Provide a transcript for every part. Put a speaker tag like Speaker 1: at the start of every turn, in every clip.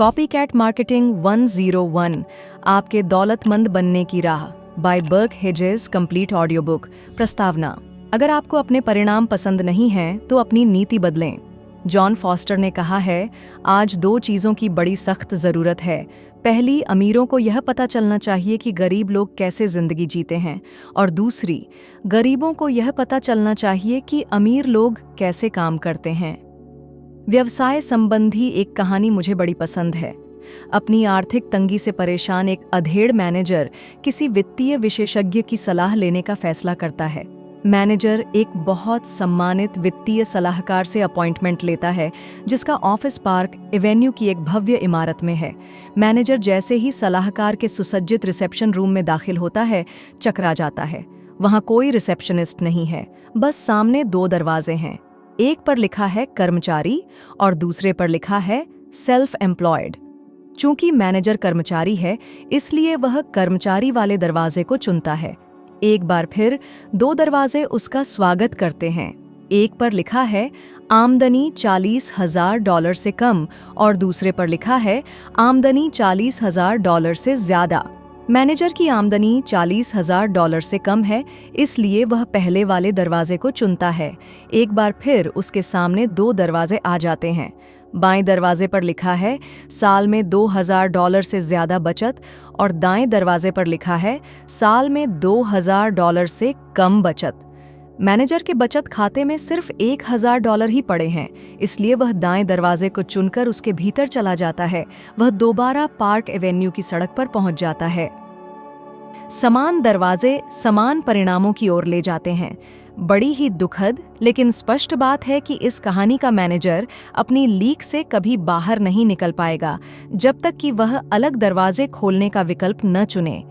Speaker 1: Copycat marketing 101 आपके दौलतमंद बनने की राह by Burke Hedges complete audio book. प्रस्तावना। अगर आपको अपने परिणाम पसंद नहीं हैं तो अपनी नीति बदलें। जॉन फॉस्टर ने कहा है, आज दो चीज़ों की बड़ी सख्त ज़रूरत है। पहली, अमीरों को यह पता चलना चाहिए कि गरीब लोग कैसे ज़िंदगी जीते हैं, और दूसरी, गरीबों को यह पता चलना चाहिए कि अमीर लोग कैसे काम करते हैं। व्यवसाय संबंधी एक कहानी मुझे बड़ी पसंद है। अपनी आर्थिक तंगी से परेशान एक अधेड़ मैनेजर किसी वित्तीय विशेषज्ञ की सलाह लेने का फैसला करता है। मैनेजर एक बहुत सम्मानित वित्तीय सलाहकार से अपॉइंटमेंट लेता है, जिसका ऑफिस पार्क एवेन्यू की एक भव्य इमारत में है। मैनेजर जैसे ही सलाहकार के सुसज्जित रिसेप्शन रूम में दाखिल होता है, चकरा जाता है। वहां कोई रिसेप्शनिस्ट नहीं है, बस सामने दो दरवाजे हैं। एक पर लिखा है कर्मचारी और दूसरे पर लिखा है सेल्फ एम्प्लॉयड। चूंकि मैनेजर कर्मचारी है, इसलिए वह कर्मचारी वाले दरवाजे को चुनता है। एक बार फिर दो दरवाजे उसका स्वागत करते हैं। एक पर लिखा है आमदनी $40,000 से कम और दूसरे पर लिखा है आमदनी $40,000 से ज्यादा। मैनेजर की आमदनी $40,000 से कम है, इसलिए वह पहले वाले दरवाजे को चुनता है। एक बार फिर उसके सामने दो दरवाजे आ जाते हैं। बाएं दरवाजे पर लिखा है साल में $2,000 से ज्यादा बचत और दाएं दरवाजे पर लिखा है साल में $2,000 से कम बचत। मैनेजर के बचत खाते में सिर्फ $1,000 ही पड़े हैं, इसलिए वह दाएं दरवाजे को चुनकर उसके भीतर चला जाता है। वह दोबारा पार्क एवेन्यू की सड़क पर पहुंच जाता है। समान दरवाजे समान परिणामों की ओर ले जाते हैं। बड़ी ही दुखद लेकिन स्पष्ट बात है कि इस कहानी का मैनेजर अपनी लीक से कभी बाहर नहीं निकल पाएगा, जब तक कि वह अलग दरवाजे खोलने का विकल्प न चुने।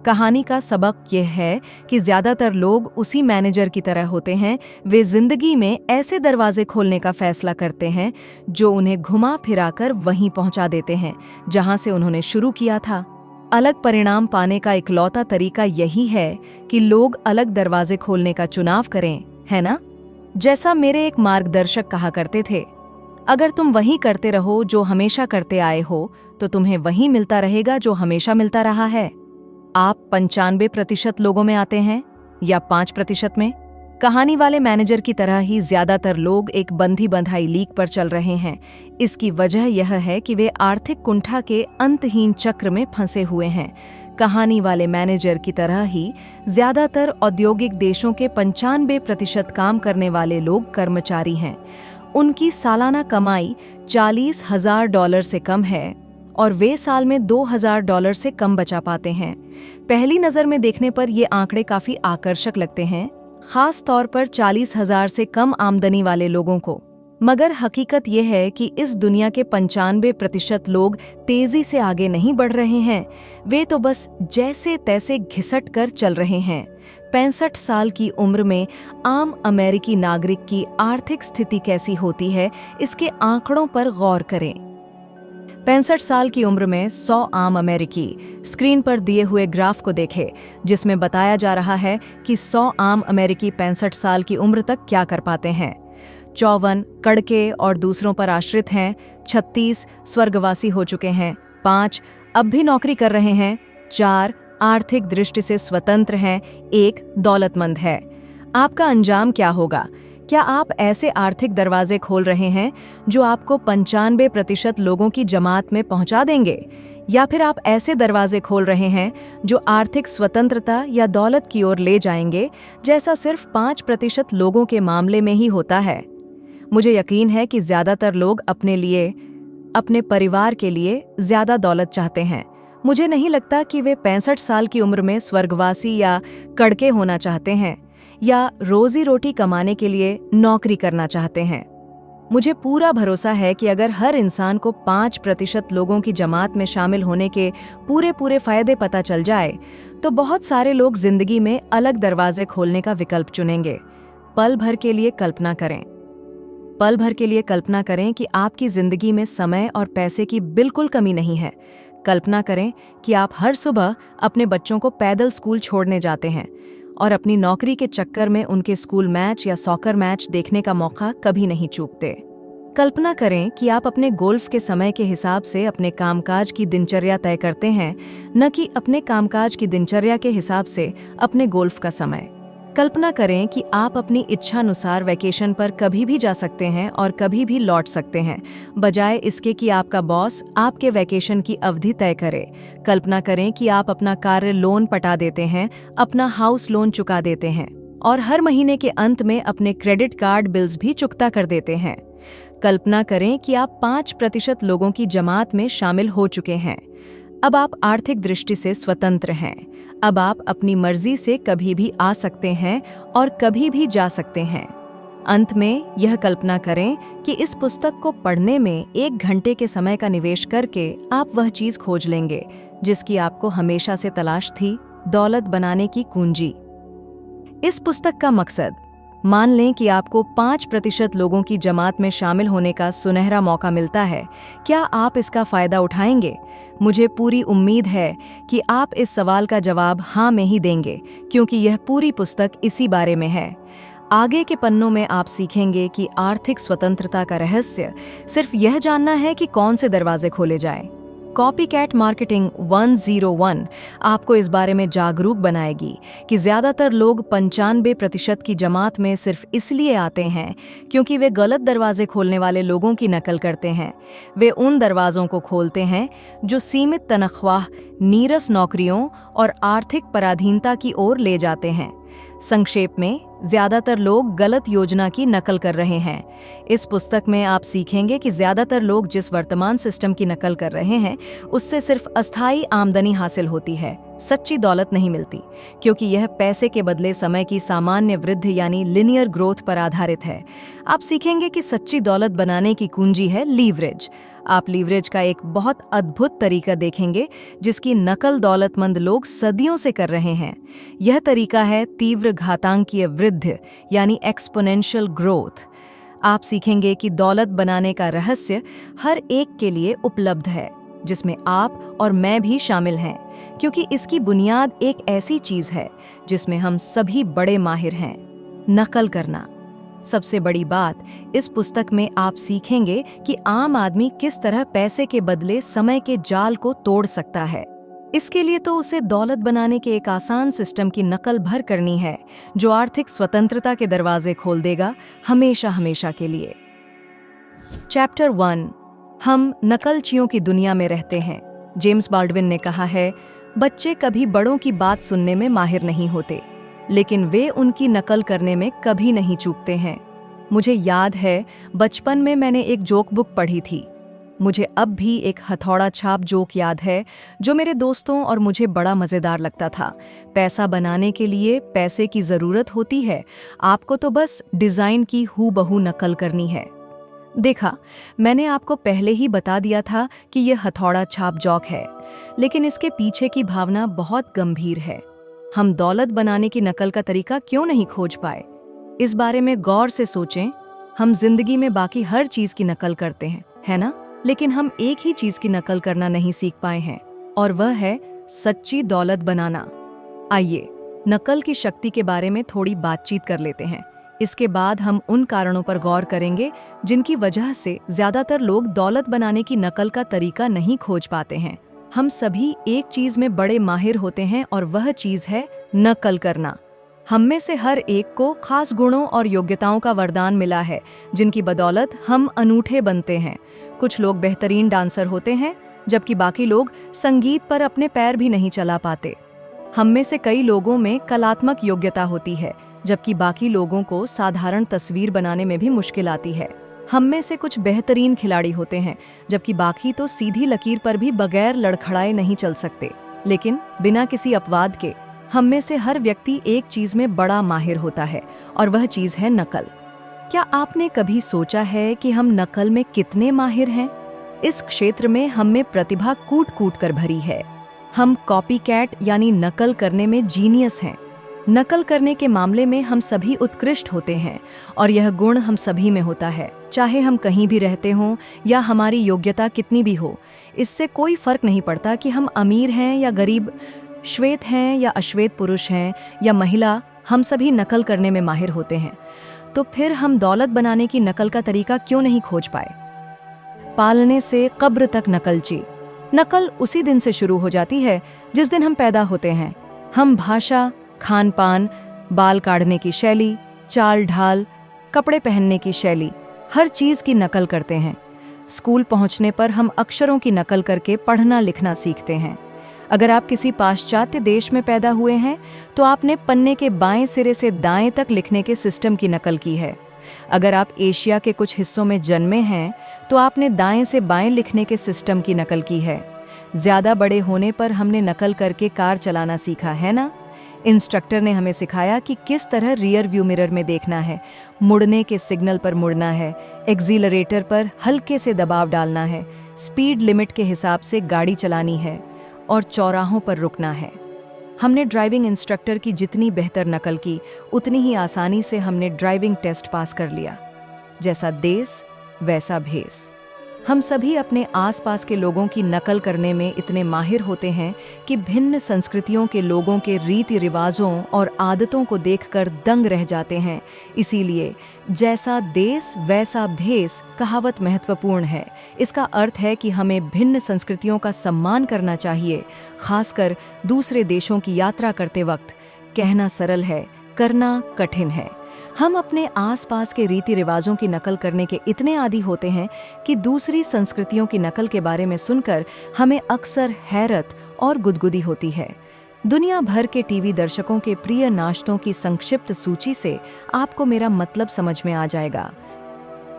Speaker 1: कहानी का सबक यह है कि ज्यादातर लोग उसी मैनेजर की तरह होते हैं। वे जिंदगी में ऐसे दरवाजे खोलने का फैसला करते हैं जो उन्हें घुमा फिराकर वहीं पहुंचा देते हैं जहां से उन्होंने शुरू किया था। अलग परिणाम पाने का इकलौता तरीका यही है कि लोग अलग दरवाजे खोलने का चुनाव करें, है ना? जैसा मेरे एक मार्गदर्शक कहा करते थे, अगर तुम वही करते रहो जो हमेशा करते आए हो, तो तुम्हें वही मिलता रहेगा जो हमेशा मिलता रहा है। आप 95% लोगों में आते हैं या 5% में? कहानी वाले मैनेजर की तरह ही ज्यादातर लोग एक बंधी बंधाई लीक पर चल रहे हैं। इसकी वजह यह है कि वे आर्थिक कुंठा के अंतहीन चक्र में फंसे हुए हैं। कहानी वाले मैनेजर की तरह ही ज्यादातर औद्योगिक देशों के 95% काम करने वाले लोग कर्मचारी हैं। उनकी सालाना कमाई $40,000 से कम है और वे साल में $2,000 से कम बचा पाते हैं। पहली नज़र में देखने पर ये आंकड़े काफी आकर्षक लगते हैं, खास तौर पर 40,000 से कम आमदनी वाले लोगों को। मगर हकीकत यह है कि इस दुनिया के 95% लोग तेजी से आगे नहीं बढ़ रहे हैं। वे तो बस जैसे तैसे घिसट कर चल रहे हैं। 65 साल की उम्र में आम अमेरिकी नागरिक की आर्थिक स्थिति कैसी होती है, इसके आंकड़ों पर गौर करें। 65 साल की उम्र में 100 आम अमेरिकी। स्क्रीन पर दिए हुए ग्राफ को देखें, जिसमें बताया जा रहा है कि 100 आम अमेरिकी 65 साल की उम्र तक क्या कर पाते हैं। 54 कड़के और दूसरों पर आश्रित हैं, 36 स्वर्गवासी हो चुके हैं, 5 अब भी नौकरी कर रहे हैं, 4 आर्थिक दृष्टि से स्वतंत्र हैं, 1 दौलतमंद है। आपका अंजाम क्या होगा? क्या आप ऐसे आर्थिक दरवाजे खोल रहे हैं जो आपको 95% लोगों की जमात में पहुंचा देंगे, या फिर आप ऐसे दरवाजे खोल रहे हैं जो आर्थिक स्वतंत्रता या दौलत की ओर ले जाएंगे, जैसा सिर्फ 5% लोगों के मामले में ही होता है? मुझे यकीन है कि ज्यादातर लोग अपने लिए, अपने परिवार के लिए ज्यादा दौलत चाहते हैं। मुझे नहीं लगता कि वे 65 साल की उम्र में स्वर्गवासी या कड़के होना चाहते हैं या रोजी रोटी कमाने के लिए नौकरी करना चाहते हैं। मुझे पूरा भरोसा है कि अगर हर इंसान को 5% लोगों की जमात में शामिल होने के पूरे फायदे पता चल जाए, तो बहुत सारे लोग जिंदगी में अलग दरवाजे खोलने का विकल्प चुनेंगे। पल भर के लिए कल्पना करें। पल भर के लिए कल्पना करें कि आपकी जिंदगी में समय और पैसे की बिल्कुल कमी नहीं है। कल्पना करें कि आप हर सुबह अपने बच्चों को पैदल स्कूल छोड़ने जाते हैं और अपनी नौकरी के चक्कर में उनके स्कूल मैच या सॉकर मैच देखने का मौका कभी नहीं चूकते। कल्पना करें कि आप अपने गोल्फ के समय के हिसाब से अपने कामकाज की दिनचर्या तय करते हैं, न कि अपने कामकाज की दिनचर्या के हिसाब से अपने गोल्फ का समय। कल्पना करें कि आप अपनी इच्छानुसार वैकेशन पर कभी भी जा सकते हैं और कभी भी लौट सकते हैं, बजाय इसके कि आपका बॉस आपके वैकेशन की अवधि तय करे। कल्पना करें कि आप अपना कार्य लोन पटा देते हैं, अपना हाउस लोन चुका देते हैं और हर महीने के अंत में अपने क्रेडिट कार्ड बिल्स भी चुकता कर देते हैं। कल्पना करें कि आप 5% लोगों की जमात में शामिल हो चुके हैं। अब आप आर्थिक दृष्टि से स्वतंत्र हैं। अब आप अपनी मर्जी से कभी भी आ सकते हैं और कभी भी जा सकते हैं। अंत में यह कल्पना करें कि इस पुस्तक को पढ़ने में 1 घंटे के समय का निवेश करके आप वह चीज खोज लेंगे जिसकी आपको हमेशा से तलाश थी, दौलत बनाने की कुंजी। इस पुस्तक का मकसद, मान लें कि आपको 5% लोगों की जमात में शामिल होने का सुनहरा मौका मिलता है। क्या आप इसका फायदा उठाएंगे? मुझे पूरी उम्मीद है कि आप इस सवाल का जवाब हाँ में ही देंगे, क्योंकि यह पूरी पुस्तक इसी बारे में है। आगे के पन्नों में आप सीखेंगे कि आर्थिक स्वतंत्रता का रहस्य सिर्फ यह जानना है कि कौन से दरवाजे खोले जाएं। कॉपीकैट मार्केटिंग 101 आपको इस बारे में जागरूक बनाएगी कि ज्यादातर लोग 95% की जमात में सिर्फ इसलिए आते हैं क्योंकि वे गलत दरवाजे खोलने वाले लोगों की नकल करते हैं। वे उन दरवाजों को खोलते हैं जो सीमित तनख्वाह, नीरस नौकरियों और आर्थिक पराधीनता की ओर ले जाते हैं। संक्षेप में, ज्यादातर लोग गलत योजना की नकल कर रहे हैं। इस पुस्तक में आप सीखेंगे कि ज्यादातर लोग जिस वर्तमान सिस्टम की नकल कर रहे हैं उससे सिर्फ अस्थायी आमदनी हासिल होती है, सच्ची दौलत नहीं मिलती, क्योंकि यह पैसे के बदले समय की सामान्य वृद्धि यानी लिनियर ग्रोथ पर आधारित है। आप सीखेंगे कि सच्ची दौलत बनाने की कुंजी है लीवरेज। आप लीवरेज का एक बहुत अद्भुत तरीका देखेंगे जिसकी नकल दौलतमंद लोग सदियों से कर रहे हैं। यह तरीका है तीव्र घातांकीय वृद्धि यानी एक्सपोनेंशियल ग्रोथ। आप सीखेंगे कि दौलत बनाने का रहस्य हर एक के लिए उपलब्ध है, जिसमें आप और मैं भी शामिल हैं, क्योंकि इसकी बुनियाद एक ऐसी चीज है जिसमें हम सभी बड़े माहिर हैं, नकल करना। सबसे बड़ी बात, इस पुस्तक में आप सीखेंगे कि आम आदमी किस तरह पैसे के बदले समय के जाल को तोड़ सकता है। इसके लिए तो उसे दौलत बनाने के एक आसान सिस्टम की नकल भर करनी है जो आर्थिक स्वतंत्रता के दरवाजे खोल देगा, हमेशा हमेशा के लिए। चैप्टर 1, हम नकलचियों की दुनिया में रहते हैं। जेम्स बाल्डविन ने कहा है, बच्चे कभी बड़ों की बात सुनने में माहिर नहीं होते, लेकिन वे उनकी नकल करने में कभी नहीं चूकते हैं। मुझे याद है, बचपन में मैंने एक जोक बुक पढ़ी थी। मुझे अब भी एक हथौड़ा छाप जोक याद है जो मेरे दोस्तों और मुझे बड़ा मज़ेदार लगता था। पैसा बनाने के लिए पैसे की ज़रूरत होती है, आपको तो बस डिज़ाइन की हूबहू नकल करनी है। देखा, मैंने आपको पहले ही बता दिया था कि यह हथौड़ा छाप जोक है, लेकिन इसके पीछे की भावना बहुत गंभीर है। हम दौलत बनाने की नकल का तरीका क्यों नहीं खोज पाए? इस बारे में गौर से सोचें। हम जिंदगी में बाकी हर चीज की नकल करते हैं, है ना? लेकिन हम एक ही चीज की नकल करना नहीं सीख पाए हैं, और वह है सच्ची दौलत बनाना। आइए नकल की शक्ति के बारे में थोड़ी बातचीत कर लेते हैं। इसके बाद हम उन कारणों पर गौर करेंगे जिनकी वजह से ज्यादातर लोग दौलत बनाने की नकल का तरीका नहीं खोज पाते हैं। हम सभी एक चीज में बड़े माहिर होते हैं और वह चीज है नकल करना। हम में से हर एक को खास गुणों और योग्यताओं का वरदान मिला है जिनकी बदौलत हम अनूठे बनते हैं। कुछ लोग बेहतरीन डांसर होते हैं, जबकि बाकी लोग संगीत पर अपने पैर भी नहीं चला पाते। हम में से कई लोगों में कलात्मक योग्यता होती है, जबकि बाकी लोगों को साधारण तस्वीर बनाने में भी मुश्किल आती है। हम में से कुछ बेहतरीन खिलाड़ी होते हैं, जबकि बाकी तो सीधी लकीर पर भी बगैर लड़खड़ाए नहीं चल सकते। लेकिन बिना किसी अपवाद के हम में से हर व्यक्ति एक चीज में बड़ा माहिर होता है, और वह चीज है नकल। क्या आपने कभी सोचा है कि हम नकल में कितने माहिर हैं? इस क्षेत्र में हम में प्रतिभा कूट कूट कर भरी है। हम कॉपीकैट यानी नकल करने में जीनियस हैं। नकल करने के मामले में हम सभी उत्कृष्ट होते हैं, और यह गुण हम सभी में होता है, चाहे हम कहीं भी रहते हों या हमारी योग्यता कितनी भी हो। इससे कोई फर्क नहीं पड़ता कि हम अमीर हैं या गरीब, श्वेत हैं या अश्वेत पुरुष हैं या महिला, हम सभी नकल करने में माहिर होते हैं। तो फिर हम दौलत बनाने की नकल का तरीका क्यों नहीं खोज पाए? पालने से कब्र तक नकलची। नकल उसी दिन से शुरू हो जाती है जिस दिन हम पैदा होते हैं। हम भाषा, खान पान, बाल काटने की शैली, चाल ढाल, कपड़े पहनने की शैली, हर चीज की नकल करते हैं। स्कूल पहुंचने पर हम अक्षरों की नकल करके पढ़ना लिखना सीखते हैं। अगर आप किसी पाश्चात्य देश में पैदा हुए हैं तो आपने पन्ने के बाएं सिरे से दाएं तक लिखने के सिस्टम की नकल की है। अगर आप एशिया के कुछ हिस्सों में जन्मे हैं तो आपने दाएं से बाएं लिखने के सिस्टम की नकल की है। ज्यादा बड़े होने पर हमने नकल करके कार चलाना सीखा है ना। इंस्ट्रक्टर ने हमें सिखाया कि किस तरह रियर व्यू मिरर में देखना है, मुड़ने के सिग्नल पर मुड़ना है, एक्सीलरेटर पर हल्के से दबाव डालना है, स्पीड लिमिट के हिसाब से गाड़ी चलानी है और चौराहों पर रुकना है। हमने ड्राइविंग इंस्ट्रक्टर की जितनी बेहतर नकल की, उतनी ही आसानी से हमने ड्राइविंग टेस्ट पास कर लिया। जैसा देश वैसा भेस। हम सभी अपने आसपास के लोगों की नकल करने में इतने माहिर होते हैं कि भिन्न संस्कृतियों के लोगों के रीति रिवाजों और आदतों को देखकर दंग रह जाते हैं। इसीलिए जैसा देश वैसा भेस कहावत महत्वपूर्ण है। इसका अर्थ है कि हमें भिन्न संस्कृतियों का सम्मान करना चाहिए, खासकर दूसरे देशों की यात्रा करते वक्त। कहना सरल है, करना कठिन है। हम अपने आसपास के रीति रिवाजों की नकल करने के इतने आदी होते हैं कि दूसरी संस्कृतियों की नकल के बारे में सुनकर हमें अक्सर हैरत और गुदगुदी होती है। दुनिया भर के टीवी दर्शकों के प्रिय नाश्तों की संक्षिप्त सूची से आपको मेरा मतलब समझ में आ जाएगा।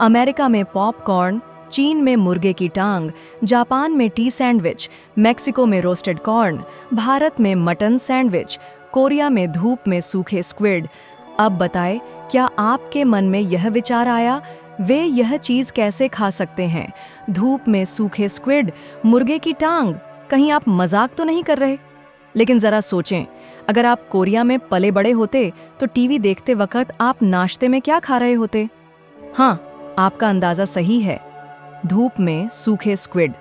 Speaker 1: अमेरिका में पॉपकॉर्न, चीन में मुर्गे की टांग, जापान में टी सैंडविच, मेक्सिको में रोस्टेड कॉर्न, भारत में मटन सैंडविच, कोरिया में धूप में सूखे स्क्विड। अब बताएं, क्या आपके मन में यह विचार आया, वे यह चीज कैसे खा सकते हैं? धूप में सूखे स्क्विड, मुर्गे की टांग, कहीं आप मजाक तो नहीं कर रहे? लेकिन जरा सोचें, अगर आप कोरिया में पले बड़े होते तो टीवी देखते वक्त आप नाश्ते में क्या खा रहे होते? हाँ, आपका अंदाजा सही है, धूप में सूखे स्क्विड।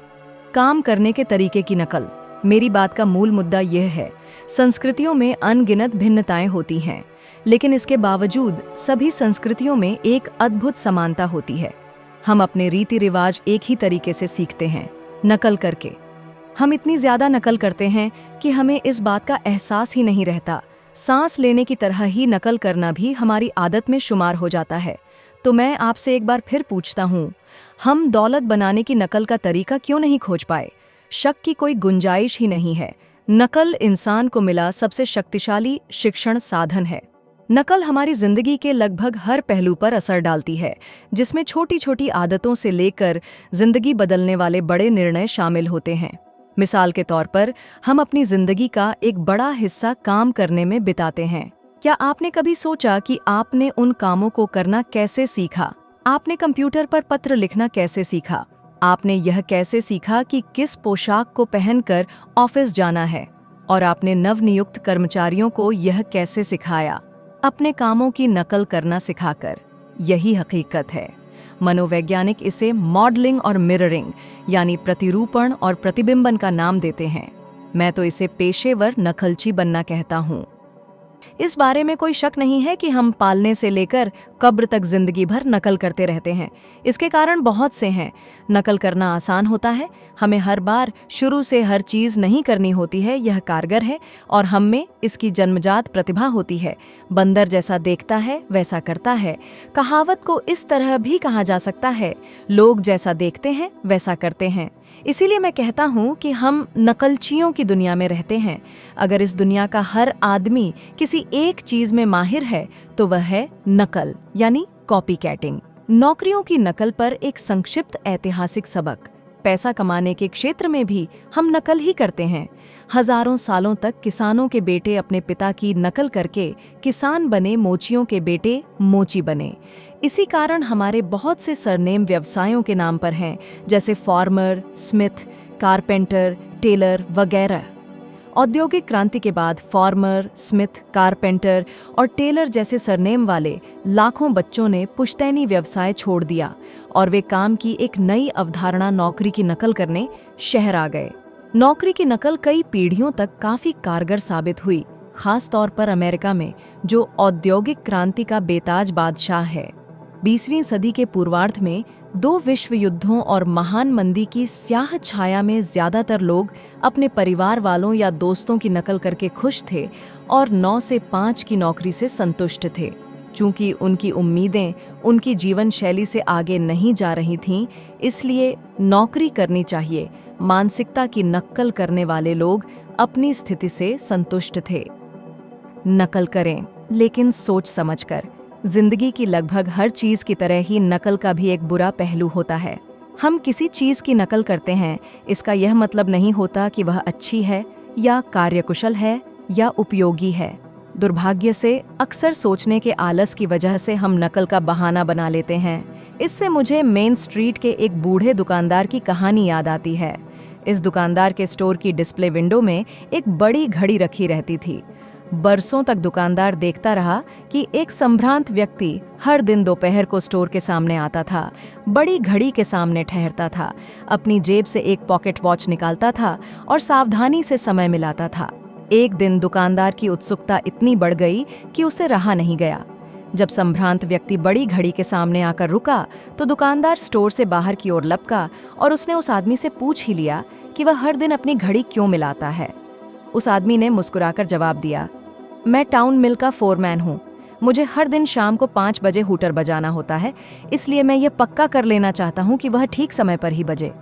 Speaker 1: काम करने के तरीके की नकल। मेरी बात का मूल मुद्दा यह है, संस्कृतियों में अनगिनत भिन्नताएं होती हैं, लेकिन इसके बावजूद सभी संस्कृतियों में एक अद्भुत समानता होती है। हम अपने रीति रिवाज एक ही तरीके से सीखते हैं, नकल करके। हम इतनी ज्यादा नकल करते हैं कि हमें इस बात का एहसास ही नहीं रहता। सांस लेने की तरह ही नकल करना भी हमारी आदत में शुमार हो जाता है। तो मैं आपसे एक बार फिर पूछता हूँ, हम दौलत बनाने की नकल का तरीका क्यों नहीं खोज पाए? शक की कोई गुंजाइश ही नहीं है। नकल इंसान को मिला सबसे शक्तिशाली शिक्षण साधन है। नकल हमारी जिंदगी के लगभग हर पहलू पर असर डालती है, जिसमें छोटी छोटी आदतों से लेकर जिंदगी बदलने वाले बड़े निर्णय शामिल होते हैं। मिसाल के तौर पर, हम अपनी जिंदगी का एक बड़ा हिस्सा काम करने में बिताते हैं। क्या आपने कभी सोचा कि आपने उन कामों को करना कैसे सीखा? आपने कंप्यूटर पर पत्र लिखना कैसे सीखा? आपने यह कैसे सीखा कि किस पोशाक को पहनकर ऑफिस जाना है? और आपने नवनियुक्त कर्मचारियों को यह कैसे सिखाया? अपने कामों की नकल करना सिखाकर। यही हकीकत है। मनोवैज्ञानिक इसे मॉडलिंग और मिररिंग यानी प्रतिरूपण और प्रतिबिंबन का नाम देते हैं। मैं तो इसे पेशेवर नकलची बनना कहता हूँ। इस बारे में कोई शक नहीं है कि हम पालने से लेकर कब्र तक जिंदगी भर नकल करते रहते हैं। इसके कारण बहुत से हैं। नकल करना आसान होता है, हमें हर बार शुरू से हर चीज़ नहीं करनी होती है, यह कारगर है और हम में इसकी जन्मजात प्रतिभा होती है। बंदर जैसा देखता है वैसा करता है। कहावत को इस तरह भी कहा जा सकता है, लोग जैसा देखते हैं वैसा करते हैं। इसीलिए मैं कहता हूँ कि हम नकलचियों की दुनिया में रहते हैं। अगर इस दुनिया का हर आदमी किसी एक चीज में माहिर है तो वह है नकल यानी कॉपी कैटिंग। नौकरियों की नकल पर एक संक्षिप्त ऐतिहासिक सबक। पैसा कमाने के क्षेत्र में भी हम नकल ही करते हैं। हजारों सालों तक किसानों के बेटे अपने पिता की नकल करके किसान बने, मोचियों के बेटे मोची बने। इसी कारण हमारे बहुत से सरनेम व्यवसायों के नाम पर हैं, जैसे फार्मर, स्मिथ, कारपेंटर, टेलर वगैरह। औद्योगिक क्रांति के बाद फार्मर, स्मिथ, कारपेंटर और टेलर जैसे सरनेम वाले लाखों बच्चों ने पुश्तैनी व्यवसाय छोड़ दिया और वे काम की एक नई अवधारणा नौकरी की नकल करने शहर आ गए। नौकरी की नकल कई पीढ़ियों तक काफी कारगर साबित हुई, खास तौर पर अमेरिका में, जो औद्योगिक क्रांति का बेताज बादशाह है। 20वीं सदी के पूर्वार्ध में 2 विश्व युद्धों और महान मंदी की स्याह छाया में ज्यादातर लोग अपने परिवार वालों या दोस्तों की नकल करके खुश थे और 9 से 5 की नौकरी से संतुष्ट थे। चूंकि उनकी उम्मीदें उनकी जीवन शैली से आगे नहीं जा रही थीं, इसलिए नौकरी करनी चाहिए मानसिकता की नकल करने वाले लोग अपनी स्थिति से संतुष्ट थे। नकल करें, लेकिन सोच समझकर। जिंदगी की लगभग हर चीज की तरह ही नकल का भी एक बुरा पहलू होता है। हम किसी चीज की नकल करते हैं, इसका यह मतलब नहीं होता कि वह अच्छी है या कार्यकुशल है या उपयोगी है। दुर्भाग्य से अक्सर सोचने के आलस की वजह से हम नकल का बहाना बना लेते हैं। इससे मुझे मेन स्ट्रीट के एक बूढ़े दुकानदार की कहानी याद आती है। इस दुकानदार के स्टोर की डिस्प्ले विंडो में एक बड़ी घड़ी रखी रहती थी। बरसों तक दुकानदार देखता रहा कि एक संभ्रांत व्यक्ति हर दिन दोपहर को स्टोर के सामने आता था, बड़ी घड़ी के सामने ठहरता था, अपनी जेब से एक पॉकेट वॉच निकालता था और सावधानी से समय मिलाता था। एक दिन दुकानदार की उत्सुकता इतनी बढ़ गई कि उसे रहा नहीं गया। जब संभ्रांत व्यक्ति बड़ी घड़ी के सामने आकर रुका, तो दुकानदार स्टोर से बाहर की ओर लपका और उसने उस आदमी से पूछ ही लिया कि वह हर दिन अपनी घड़ी क्यों मिलाता है। उस आदमी ने मुस्कुराकर जवाब दिया, मैं टाउन मिल का फोरमैन हूँ। मुझे हर दिन शाम को 5 बजे हूटर बजाना होता है, इसलिए मैं ये पक्का कर लेना चाहता हूँ कि वह ठीक समय पर ही बजे।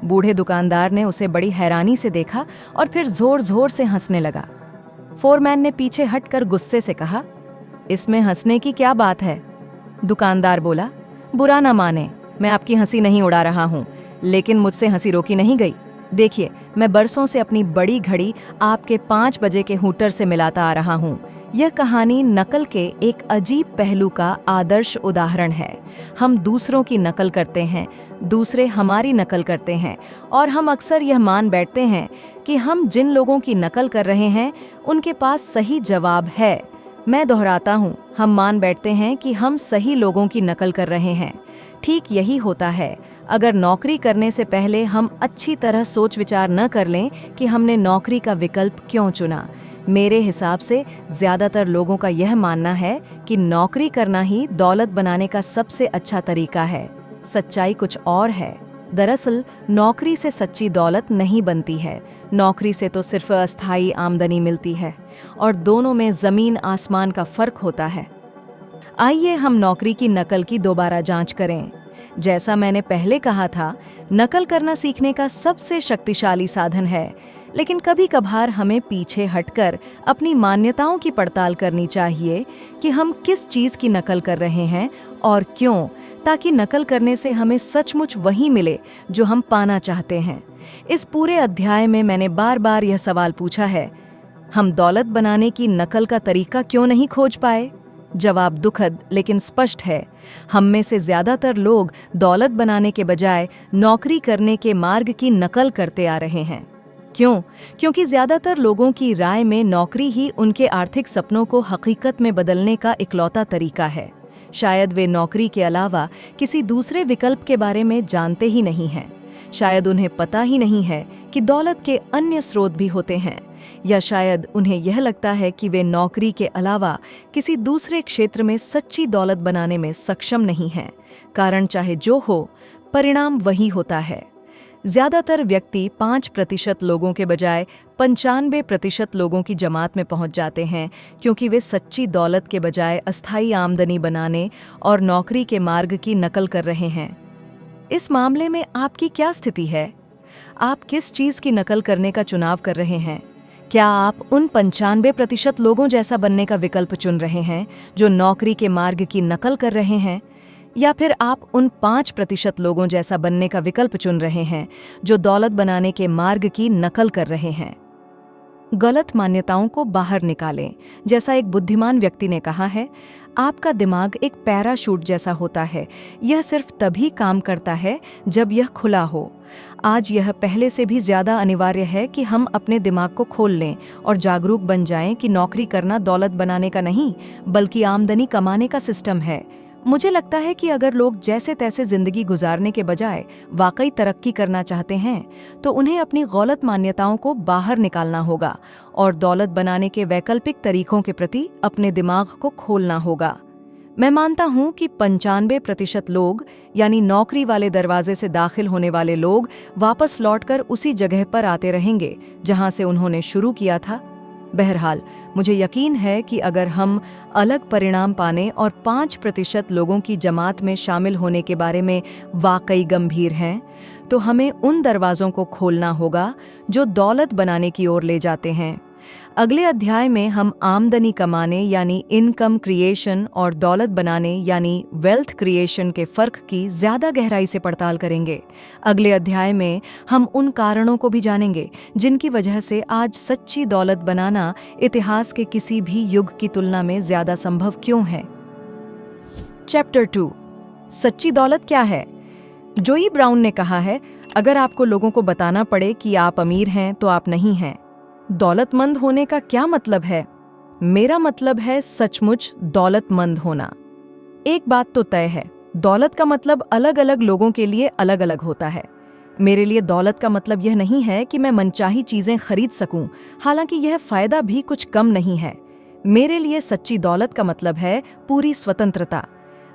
Speaker 1: बूढ़े दुकानदार ने उसे बड़ी हैरानी से देखा और फिर जोर जोर से हंसने लगा। फोरमैन ने पीछे हटकर गुस्से से कहा, इसमें हंसने की क्या बात है? दुकानदार बोला, बुरा ना माने, मैं आपकी हंसी नहीं उड़ा रहा हूँ, लेकिन मुझसे हंसी रोकी नहीं गई। देखिए, मैं बरसों से अपनी बड़ी घड़ी आपके 5 बजे के हूटर से मिलाता आ रहा हूँ। यह कहानी नकल के एक अजीब पहलू का आदर्श उदाहरण है। हम दूसरों की नकल करते हैं, दूसरे हमारी नकल करते हैं, और हम अक्सर यह मान बैठते हैं कि हम जिन लोगों की नकल कर रहे हैं उनके पास सही जवाब है। मैं दोहराता हूँ, हम मान बैठते हैं कि हम सही लोगों की नकल कर रहे हैं। ठीक यही होता है अगर नौकरी करने से पहले हम अच्छी तरह सोच विचार न कर लें कि हमने नौकरी का विकल्प क्यों चुना। मेरे हिसाब से ज़्यादातर लोगों का यह मानना है कि नौकरी करना ही दौलत बनाने का सबसे अच्छा तरीका है। सच्चाई कुछ और है। दरअसल नौकरी से सच्ची दौलत नहीं बनती है। नौकरी से तो सिर्फ अस्थायी आमदनी मिलती है, और दोनों में ज़मीन आसमान का फ़र्क होता है। आइए हम नौकरी की नकल की दोबारा जांच करें। जैसा मैंने पहले कहा था, नकल करना सीखने का सबसे शक्तिशाली साधन है, लेकिन कभी कभार हमें पीछे हटकर अपनी मान्यताओं की पड़ताल करनी चाहिए कि हम किस चीज़ की नकल कर रहे हैं और क्यों, ताकि नकल करने से हमें सचमुच वही मिले जो हम पाना चाहते हैं। इस पूरे अध्याय में मैंने बार बार यह सवाल पूछा है, हम दौलत बनाने की नकल का तरीका क्यों नहीं खोज पाए? जवाब दुखद लेकिन स्पष्ट है। हम में से ज़्यादातर लोग दौलत बनाने के बजाय नौकरी करने के मार्ग की नकल करते आ रहे हैं। क्यों? क्योंकि ज़्यादातर लोगों की राय में नौकरी ही उनके आर्थिक सपनों को हकीकत में बदलने का इकलौता तरीका है। शायद वे नौकरी के अलावा किसी दूसरे विकल्प के बारे में जानते ही नहीं हैं। शायद उन्हें पता ही नहीं है कि दौलत के अन्य स्रोत भी होते हैं, या शायद उन्हें यह लगता है कि वे नौकरी के अलावा किसी दूसरे क्षेत्र में सच्ची दौलत बनाने में सक्षम नहीं हैं। कारण चाहे जो हो, परिणाम वही होता है। ज़्यादातर व्यक्ति 5% लोगों के बजाय 95% लोगों की जमात में पहुंच जाते हैं, क्योंकि वे सच्ची दौलत के बजाय अस्थायी आमदनी बनाने और नौकरी के मार्ग की नकल कर रहे हैं। इस मामले में आपकी क्या स्थिति है? आप किस चीज़ की नकल करने का चुनाव कर रहे हैं? क्या आप उन 95% लोगों जैसा बनने का विकल्प चुन रहे हैं जो नौकरी के मार्ग की नकल कर रहे हैं, या फिर आप उन 5% लोगों जैसा बनने का विकल्प चुन रहे हैं जो दौलत बनाने के मार्ग की नकल कर रहे हैं? गलत मान्यताओं को बाहर निकालें। जैसा एक बुद्धिमान व्यक्ति ने कहा है, आपका दिमाग एक पैराशूट जैसा होता है। यह सिर्फ तभी काम करता है जब यह खुला हो। आज यह पहले से भी ज़्यादा अनिवार्य है कि हम अपने दिमाग को खोल लें और जागरूक बन जाएं कि नौकरी करना दौलत बनाने का नहीं, बल्कि आमदनी कमाने का सिस्टम है। मुझे लगता है कि अगर लोग जैसे तैसे जिंदगी गुजारने के बजाय वाकई तरक्की करना चाहते हैं तो उन्हें अपनी गलत मान्यताओं को बाहर निकालना होगा और दौलत बनाने के वैकल्पिक तरीकों के प्रति अपने दिमाग को खोलना होगा। मैं मानता हूं कि 95% लोग, यानी नौकरी वाले दरवाजे से दाखिल होने वाले लोग, वापस लौटकर उसी जगह पर आते रहेंगे जहां से उन्होंने शुरू किया था। बहरहाल, मुझे यकीन है कि अगर हम अलग परिणाम पाने और 5% लोगों की जमात में शामिल होने के बारे में वाकई गंभीर हैं, तो हमें उन दरवाज़ों को खोलना होगा जो दौलत बनाने की ओर ले जाते हैं। अगले अध्याय में हम आमदनी कमाने यानी इनकम क्रिएशन और दौलत बनाने यानी वेल्थ क्रिएशन के फ़र्क की ज़्यादा गहराई से पड़ताल करेंगे। अगले अध्याय में हम उन कारणों को भी जानेंगे जिनकी वजह से आज सच्ची दौलत बनाना इतिहास के किसी भी युग की तुलना में ज़्यादा संभव क्यों है। चैप्टर 2, सच्ची दौलत क्या है? जोई ब्राउन ने कहा है, अगर आपको लोगों को बताना पड़े कि आप अमीर हैं तो आप नहीं हैं। दौलतमंद होने का क्या मतलब है? मेरा मतलब है सचमुच दौलतमंद होना। एक बात तो तय है, दौलत का मतलब अलग अलग लोगों के लिए अलग अलग होता है। मेरे लिए दौलत का मतलब यह नहीं है कि मैं मनचाही चीजें खरीद सकूं, हालांकि यह फायदा भी कुछ कम नहीं है। मेरे लिए सच्ची दौलत का मतलब है पूरी स्वतंत्रता।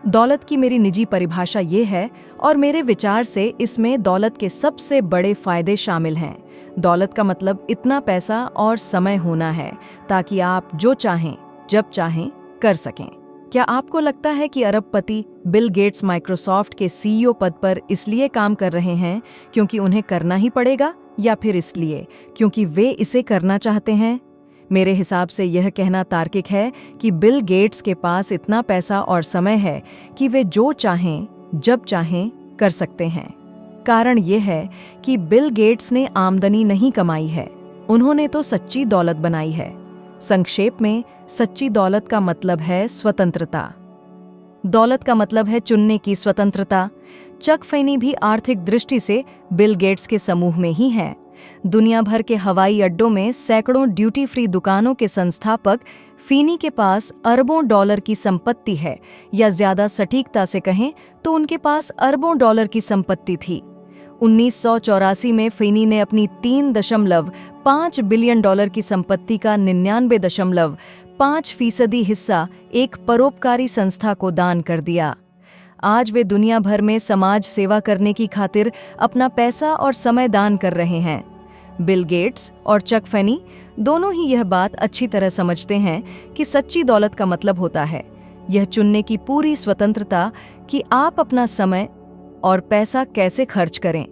Speaker 1: दौलत की मेरी निजी परिभाषा ये है और मेरे विचार से इसमें दौलत के सबसे बड़े फायदे शामिल हैं। दौलत का मतलब इतना पैसा और समय होना है ताकि आप जो चाहें जब चाहें कर सकें। क्या आपको लगता है कि अरबपति बिल गेट्स माइक्रोसॉफ्ट के सीईओ पद पर इसलिए काम कर रहे हैं क्योंकि उन्हें करना ही पड़ेगा, या फिर इसलिए क्योंकि वे इसे करना चाहते हैं? मेरे हिसाब से यह कहना तार्किक है कि बिल गेट्स के पास इतना पैसा और समय है कि वे जो चाहें जब चाहें कर सकते हैं। कारण यह है कि बिल गेट्स ने आमदनी नहीं कमाई है, उन्होंने तो सच्ची दौलत बनाई है। संक्षेप में, सच्ची दौलत का मतलब है स्वतंत्रता। दौलत का मतलब है चुनने की स्वतंत्रता। चक फैनी भी आर्थिक दृष्टि से बिल गेट्स के समूह में ही है। दुनिया भर के हवाई अड्डों में सैकड़ों ड्यूटी फ्री दुकानों के संस्थापक फीनी के पास अरबों डॉलर की संपत्ति है, या ज्यादा सटीकता से कहें तो उनके पास अरबों डॉलर की संपत्ति थी। 1984 में फीनी ने अपनी 3.5 बिलियन डॉलर की संपत्ति का 99.5% हिस्सा एक परोपकारी संस्था को दान कर दिया। आज वे दुनिया भर में समाज सेवा करने की खातिर अपना पैसा और समय दान कर रहे हैं। बिल गेट्स और चक फैनी दोनों ही यह बात अच्छी तरह समझते हैं कि सच्ची दौलत का मतलब होता है यह चुनने की पूरी स्वतंत्रता कि आप अपना समय और पैसा कैसे खर्च करें।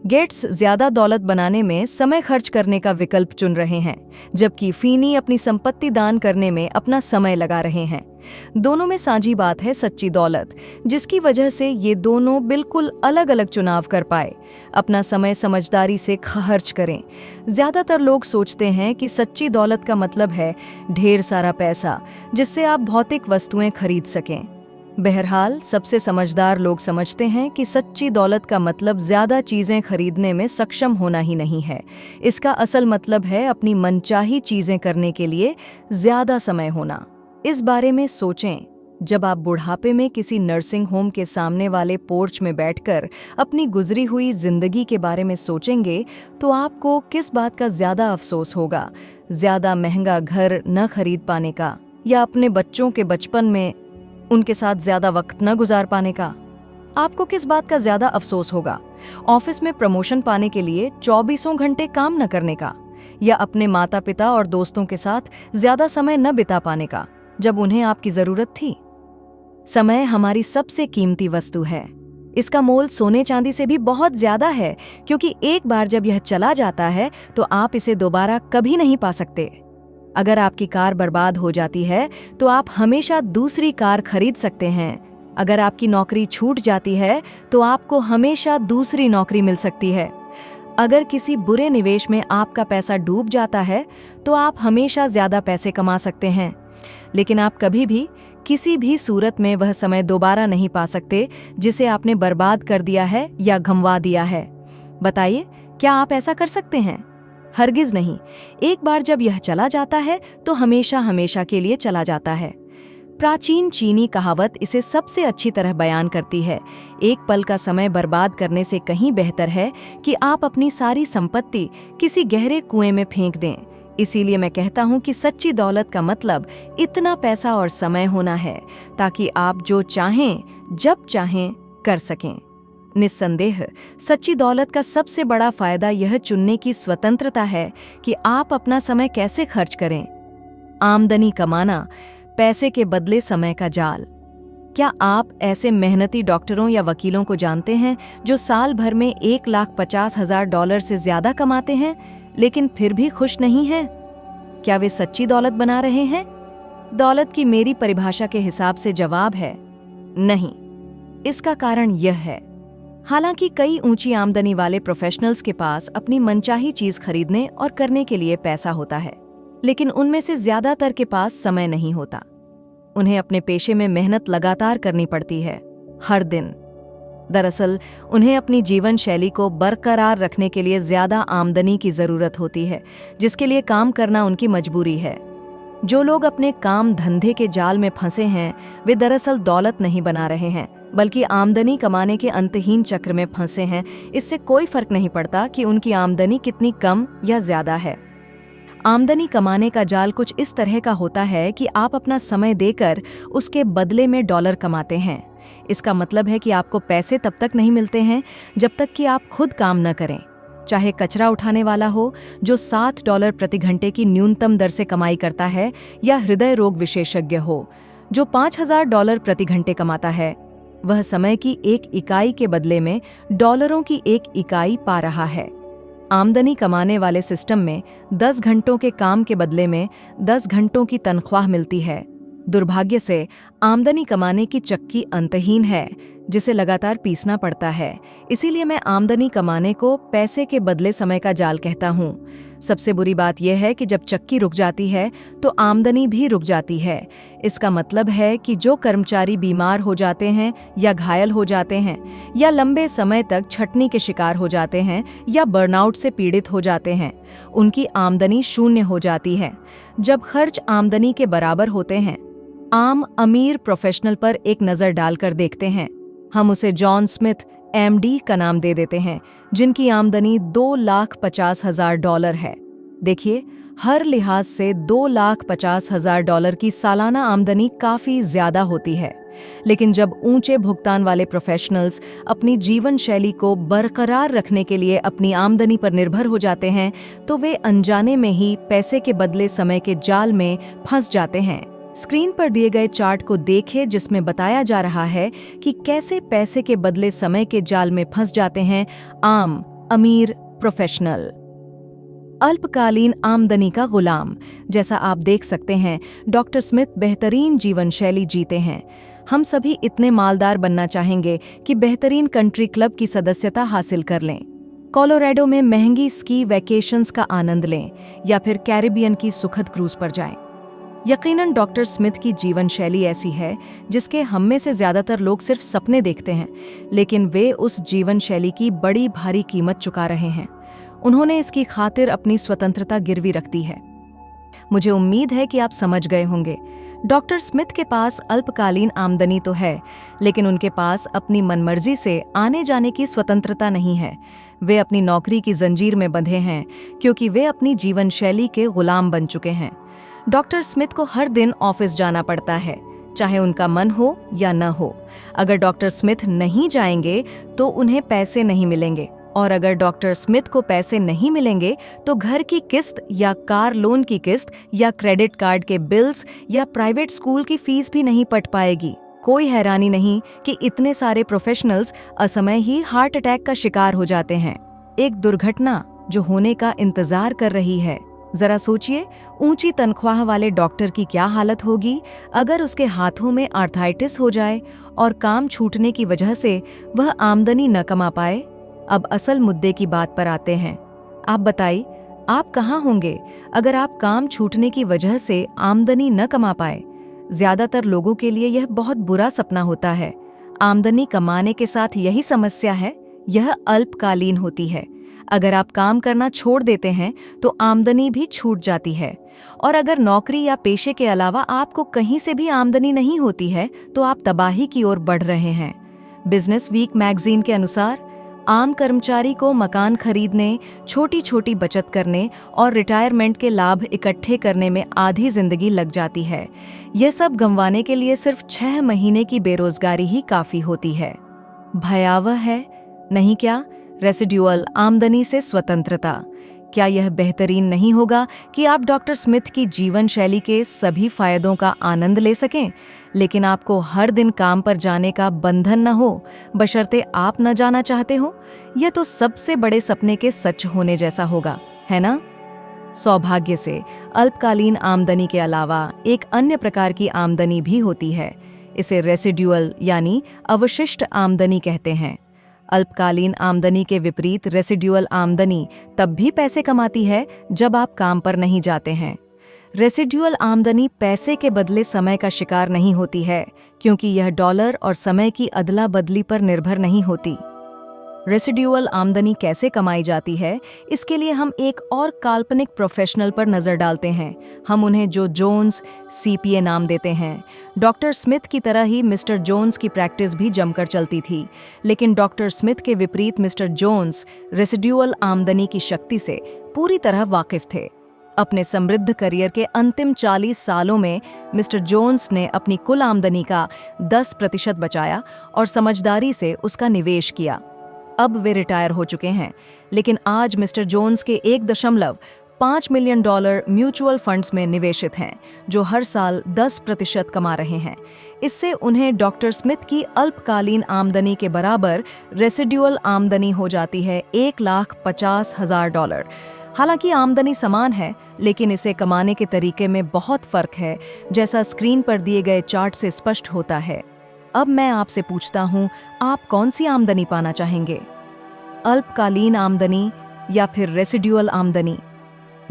Speaker 1: गेट्स ज्यादा दौलत बनाने में समय खर्च करने का विकल्प चुन रहे हैं, जबकि फीनी अपनी संपत्ति दान करने में अपना समय लगा रहे हैं। दोनों में साझी बात है सच्ची दौलत, जिसकी वजह से ये दोनों बिल्कुल अलग अलग चुनाव कर पाए। अपना समय समझदारी से खर्च करें। ज्यादातर लोग सोचते हैं कि सच्ची दौलत का मतलब है ढेर सारा पैसा जिससे आप भौतिक वस्तुएं खरीद सकें। बहरहाल, सबसे समझदार लोग समझते हैं कि सच्ची दौलत का मतलब ज्यादा चीजें खरीदने में सक्षम होना ही नहीं है। इसका असल मतलब है अपनी मनचाही चीजें करने के लिए ज्यादा समय होना। इस बारे में सोचें, जब आप बुढ़ापे में किसी नर्सिंग होम के सामने वाले पोर्च में बैठकर अपनी गुजरी हुई जिंदगी के बारे में सोचेंगे तो आपको किस बात का ज्यादा अफसोस होगा? ज्यादा महंगा घर न खरीद पाने का, या अपने बच्चों के बचपन में उनके साथ ज्यादा वक्त न गुजार पाने का? आपको किस बात का ज्यादा अफसोस होगा? ऑफिस में प्रमोशन पाने के लिए 24 घंटे काम न करने का, या अपने माता पिता और दोस्तों के साथ ज्यादा समय न बिता पाने का जब उन्हें आपकी जरूरत थी? समय हमारी सबसे कीमती वस्तु है। इसका मोल सोने चांदी से भी बहुत ज्यादा है, क्योंकि एक बार जब यह चला जाता है तो आप इसे दोबारा कभी नहीं पा सकते। अगर आपकी कार बर्बाद हो जाती है तो आप हमेशा दूसरी कार खरीद सकते हैं। अगर आपकी नौकरी छूट जाती है तो आपको हमेशा दूसरी नौकरी मिल सकती है। अगर किसी बुरे निवेश में आपका पैसा डूब जाता है तो आप हमेशा ज्यादा पैसे कमा सकते हैं, लेकिन आप कभी भी किसी भी सूरत में वह समय दोबारा नहीं पा सकते जिसे आपने बर्बाद कर दिया है या गंवा दिया है। बताइए, क्या आप ऐसा कर सकते हैं? हरगिज नहीं। एक बार जब यह चला जाता है तो हमेशा हमेशा के लिए चला जाता है। प्राचीन चीनी कहावत इसे सबसे अच्छी तरह बयान करती है। एक पल का समय बर्बाद करने से कहीं बेहतर है कि आप अपनी सारी संपत्ति किसी गहरे कुएं में फेंक दें। इसीलिए मैं कहता हूं कि सच्ची दौलत का मतलब इतना पैसा और समय होना है ताकि आप जो चाहें जब चाहें कर सकें। निस्संदेह सच्ची दौलत का सबसे बड़ा फायदा यह चुनने की स्वतंत्रता है कि आप अपना समय कैसे खर्च करें। आमदनी कमाना, पैसे के बदले समय का जाल। क्या आप ऐसे मेहनती डॉक्टरों या वकीलों को जानते हैं जो साल भर में $1,50,000 से ज्यादा कमाते हैं लेकिन फिर भी खुश नहीं हैं? क्या वे सच्ची दौलत बना रहे हैं? दौलत की मेरी परिभाषा के हिसाब से जवाब है नहीं। इसका कारण यह है, हालांकि कई ऊंची आमदनी वाले प्रोफेशनल्स के पास अपनी मनचाही चीज खरीदने और करने के लिए पैसा होता है, लेकिन उनमें से ज्यादातर के पास समय नहीं होता। उन्हें अपने पेशे में मेहनत लगातार करनी पड़ती है, हर दिन। दरअसल उन्हें अपनी जीवन शैली को बरकरार रखने के लिए ज्यादा आमदनी की जरूरत होती है, जिसके लिए काम करना उनकी मजबूरी है। जो लोग अपने काम धंधे के जाल में फंसे हैं, वे दरअसल दौलत नहीं बना रहे हैं, बल्कि आमदनी कमाने के अंतहीन चक्र में फंसे हैं। इससे कोई फर्क नहीं पड़ता कि उनकी आमदनी कितनी कम या ज्यादा है। आमदनी कमाने का जाल कुछ इस तरह का होता है कि आप अपना समय देकर उसके बदले में डॉलर कमाते हैं। इसका मतलब है कि आपको पैसे तब तक नहीं मिलते हैं जब तक कि आप खुद काम न करें। चाहे कचरा उठाने वाला हो जो $7 प्रति घंटे की न्यूनतम दर से कमाई करता है, या हृदय रोग विशेषज्ञ हो जो $5,000 प्रति घंटे कमाता है, वह समय की एक इकाई के बदले में डॉलरों की एक इकाई पा रहा है। आमदनी कमाने वाले सिस्टम में 10 घंटों के काम के बदले में 10 घंटों की तनख्वाह मिलती है। दुर्भाग्य से आमदनी कमाने की चक्की अंतहीन है, जिसे लगातार पीसना पड़ता है। इसीलिए मैं आमदनी कमाने को पैसे के बदले समय का जाल कहता हूँ। सबसे बुरी बात यह है कि जब चक्की रुक जाती है तो आमदनी भी रुक जाती है। इसका मतलब है कि जो कर्मचारी बीमार हो जाते हैं या घायल हो जाते हैं या लंबे समय तक छटनी के शिकार हो जाते हैं या बर्नआउट से पीड़ित हो जाते हैं, उनकी आमदनी शून्य हो जाती है। जब खर्च आमदनी के बराबर होते हैं, आम अमीर प्रोफेशनल पर एक नज़र डालकर देखते हैं। हम उसे जॉन स्मिथ MD का नाम दे देते हैं, जिनकी आमदनी $2,50,000 है। देखिए, हर लिहाज से $2,50,000 की सालाना आमदनी काफ़ी ज़्यादा होती है। लेकिन जब ऊंचे भुगतान वाले प्रोफेशनल्स अपनी जीवन शैली को बरकरार रखने के लिए अपनी आमदनी पर निर्भर हो जाते हैं, तो वे अनजाने में ही पैसे के बदले समय के जाल में फंस जाते हैं। स्क्रीन पर दिए गए चार्ट को देखें, जिसमें बताया जा रहा है कि कैसे पैसे के बदले समय के जाल में फंस जाते हैं आम अमीर प्रोफेशनल। अल्पकालीन आमदनी का गुलाम। जैसा आप देख सकते हैं, डॉक्टर स्मिथ बेहतरीन जीवन शैली जीते हैं। हम सभी इतने मालदार बनना चाहेंगे कि बेहतरीन कंट्री क्लब की सदस्यता हासिल कर लें, कोलोराडो में महंगी स्की वैकेशंस का आनंद लें, या फिर कैरिबियन की सुखद क्रूज पर जाएं। यकीनन डॉक्टर स्मिथ की जीवन शैली ऐसी है जिसके हम में से ज्यादातर लोग सिर्फ सपने देखते हैं, लेकिन वे उस जीवन शैली की बड़ी भारी कीमत चुका रहे हैं। उन्होंने इसकी खातिर अपनी स्वतंत्रता गिरवी रख दी है। मुझे उम्मीद है कि आप समझ गए होंगे। डॉक्टर स्मिथ के पास अल्पकालीन आमदनी तो है, लेकिन उनके पास अपनी मनमर्जी से आने जाने की स्वतंत्रता नहीं है। वे अपनी नौकरी की जंजीर में बंधे हैं क्योंकि वे अपनी जीवन शैली के गुलाम बन चुके हैं। डॉक्टर स्मिथ को हर दिन ऑफिस जाना पड़ता है, चाहे उनका मन हो या न हो। अगर डॉक्टर स्मिथ नहीं जाएंगे तो उन्हें पैसे नहीं मिलेंगे, और अगर डॉक्टर स्मिथ को पैसे नहीं मिलेंगे तो घर की किस्त या कार लोन की किस्त या क्रेडिट कार्ड के बिल्स या प्राइवेट स्कूल की फीस भी नहीं पट पाएगी। कोई हैरानी नहीं कि इतने सारे प्रोफेशनल्स असमय ही हार्ट अटैक का शिकार हो जाते हैं। एक दुर्घटना जो होने का इंतजार कर रही है। जरा सोचिए, ऊंची तनख्वाह वाले डॉक्टर की क्या हालत होगी अगर उसके हाथों में आर्थराइटिस हो जाए और काम छूटने की वजह से वह आमदनी न कमा पाए। अब असल मुद्दे की बात पर आते हैं। आप बताइए, आप कहाँ होंगे अगर आप काम छूटने की वजह से आमदनी न कमा पाए? ज्यादातर लोगों के लिए यह बहुत बुरा सपना होता है। आमदनी कमाने के साथ यही समस्या है, यह अल्पकालीन होती है। अगर आप काम करना छोड़ देते हैं तो आमदनी भी छूट जाती है। और अगर नौकरी या पेशे के अलावा आपको कहीं से भी आमदनी नहीं होती है तो आप तबाही की ओर बढ़ रहे हैं। बिजनेस वीक मैगजीन के अनुसार आम कर्मचारी को मकान खरीदने, छोटी छोटी बचत करने और रिटायरमेंट के लाभ इकट्ठे करने में आधी जिंदगी लग जाती है। यह सब गंवाने के लिए सिर्फ 6 महीने की बेरोजगारी ही काफी होती है। भयावह है, नहीं क्या? रेसिड्यूअल आमदनी से स्वतंत्रता। क्या यह बेहतरीन नहीं होगा कि आप डॉक्टर स्मिथ की जीवन शैली के सभी फायदों का आनंद ले सकें, लेकिन आपको हर दिन काम पर जाने का बंधन न हो, बशर्ते आप न जाना चाहते हो? यह तो सबसे बड़े सपने के सच होने जैसा होगा, है ना? सौभाग्य से अल्पकालीन आमदनी के अलावा एक अन्य प्रकार की आमदनी भी होती है। इसे रेसिड्यूअल यानी अवशिष्ट आमदनी कहते हैं। अल्पकालीन आमदनी के विपरीत रेसिड्यूअल आमदनी तब भी पैसे कमाती है जब आप काम पर नहीं जाते हैं। रेसिड्यूअल आमदनी पैसे के बदले समय का शिकार नहीं होती है, क्योंकि यह डॉलर और समय की अदला बदली पर निर्भर नहीं होती। रेसिड्यूअल आमदनी कैसे कमाई जाती है, इसके लिए हम एक और काल्पनिक प्रोफेशनल पर नजर डालते हैं। हम उन्हें जो जोन्स सीपीए नाम देते हैं। डॉक्टर स्मिथ की तरह ही मिस्टर जोन्स की प्रैक्टिस भी जमकर चलती थी, लेकिन डॉक्टर स्मिथ के विपरीत मिस्टर जोन्स रेसिड्यूअल आमदनी की शक्ति से पूरी तरह वाकिफ थे। अपने समृद्ध करियर के अंतिम 40 सालों में मिस्टर जोन्स ने अपनी कुल आमदनी का 10% बचाया और समझदारी से उसका निवेश किया। अब वे रिटायर हो चुके हैं, लेकिन आज मिस्टर जोन्स के $1.5 मिलियन म्यूचुअल फंड्स में निवेशित हैं, जो हर साल 10% कमा रहे हैं। इससे उन्हें डॉक्टर स्मिथ की अल्पकालीन आमदनी के बराबर रेसिड्यूअल आमदनी हो जाती है $1,50,000। हालांकि आमदनी समान है, लेकिन इसे कमाने के तरीके में बहुत फर्क है, जैसा स्क्रीन पर दिए गए चार्ट से स्पष्ट होता है। अब मैं आपसे पूछता हूं, आप कौन सी आमदनी पाना चाहेंगे? अल्पकालीन आमदनी या फिर रेसिड्यूअल आमदनी?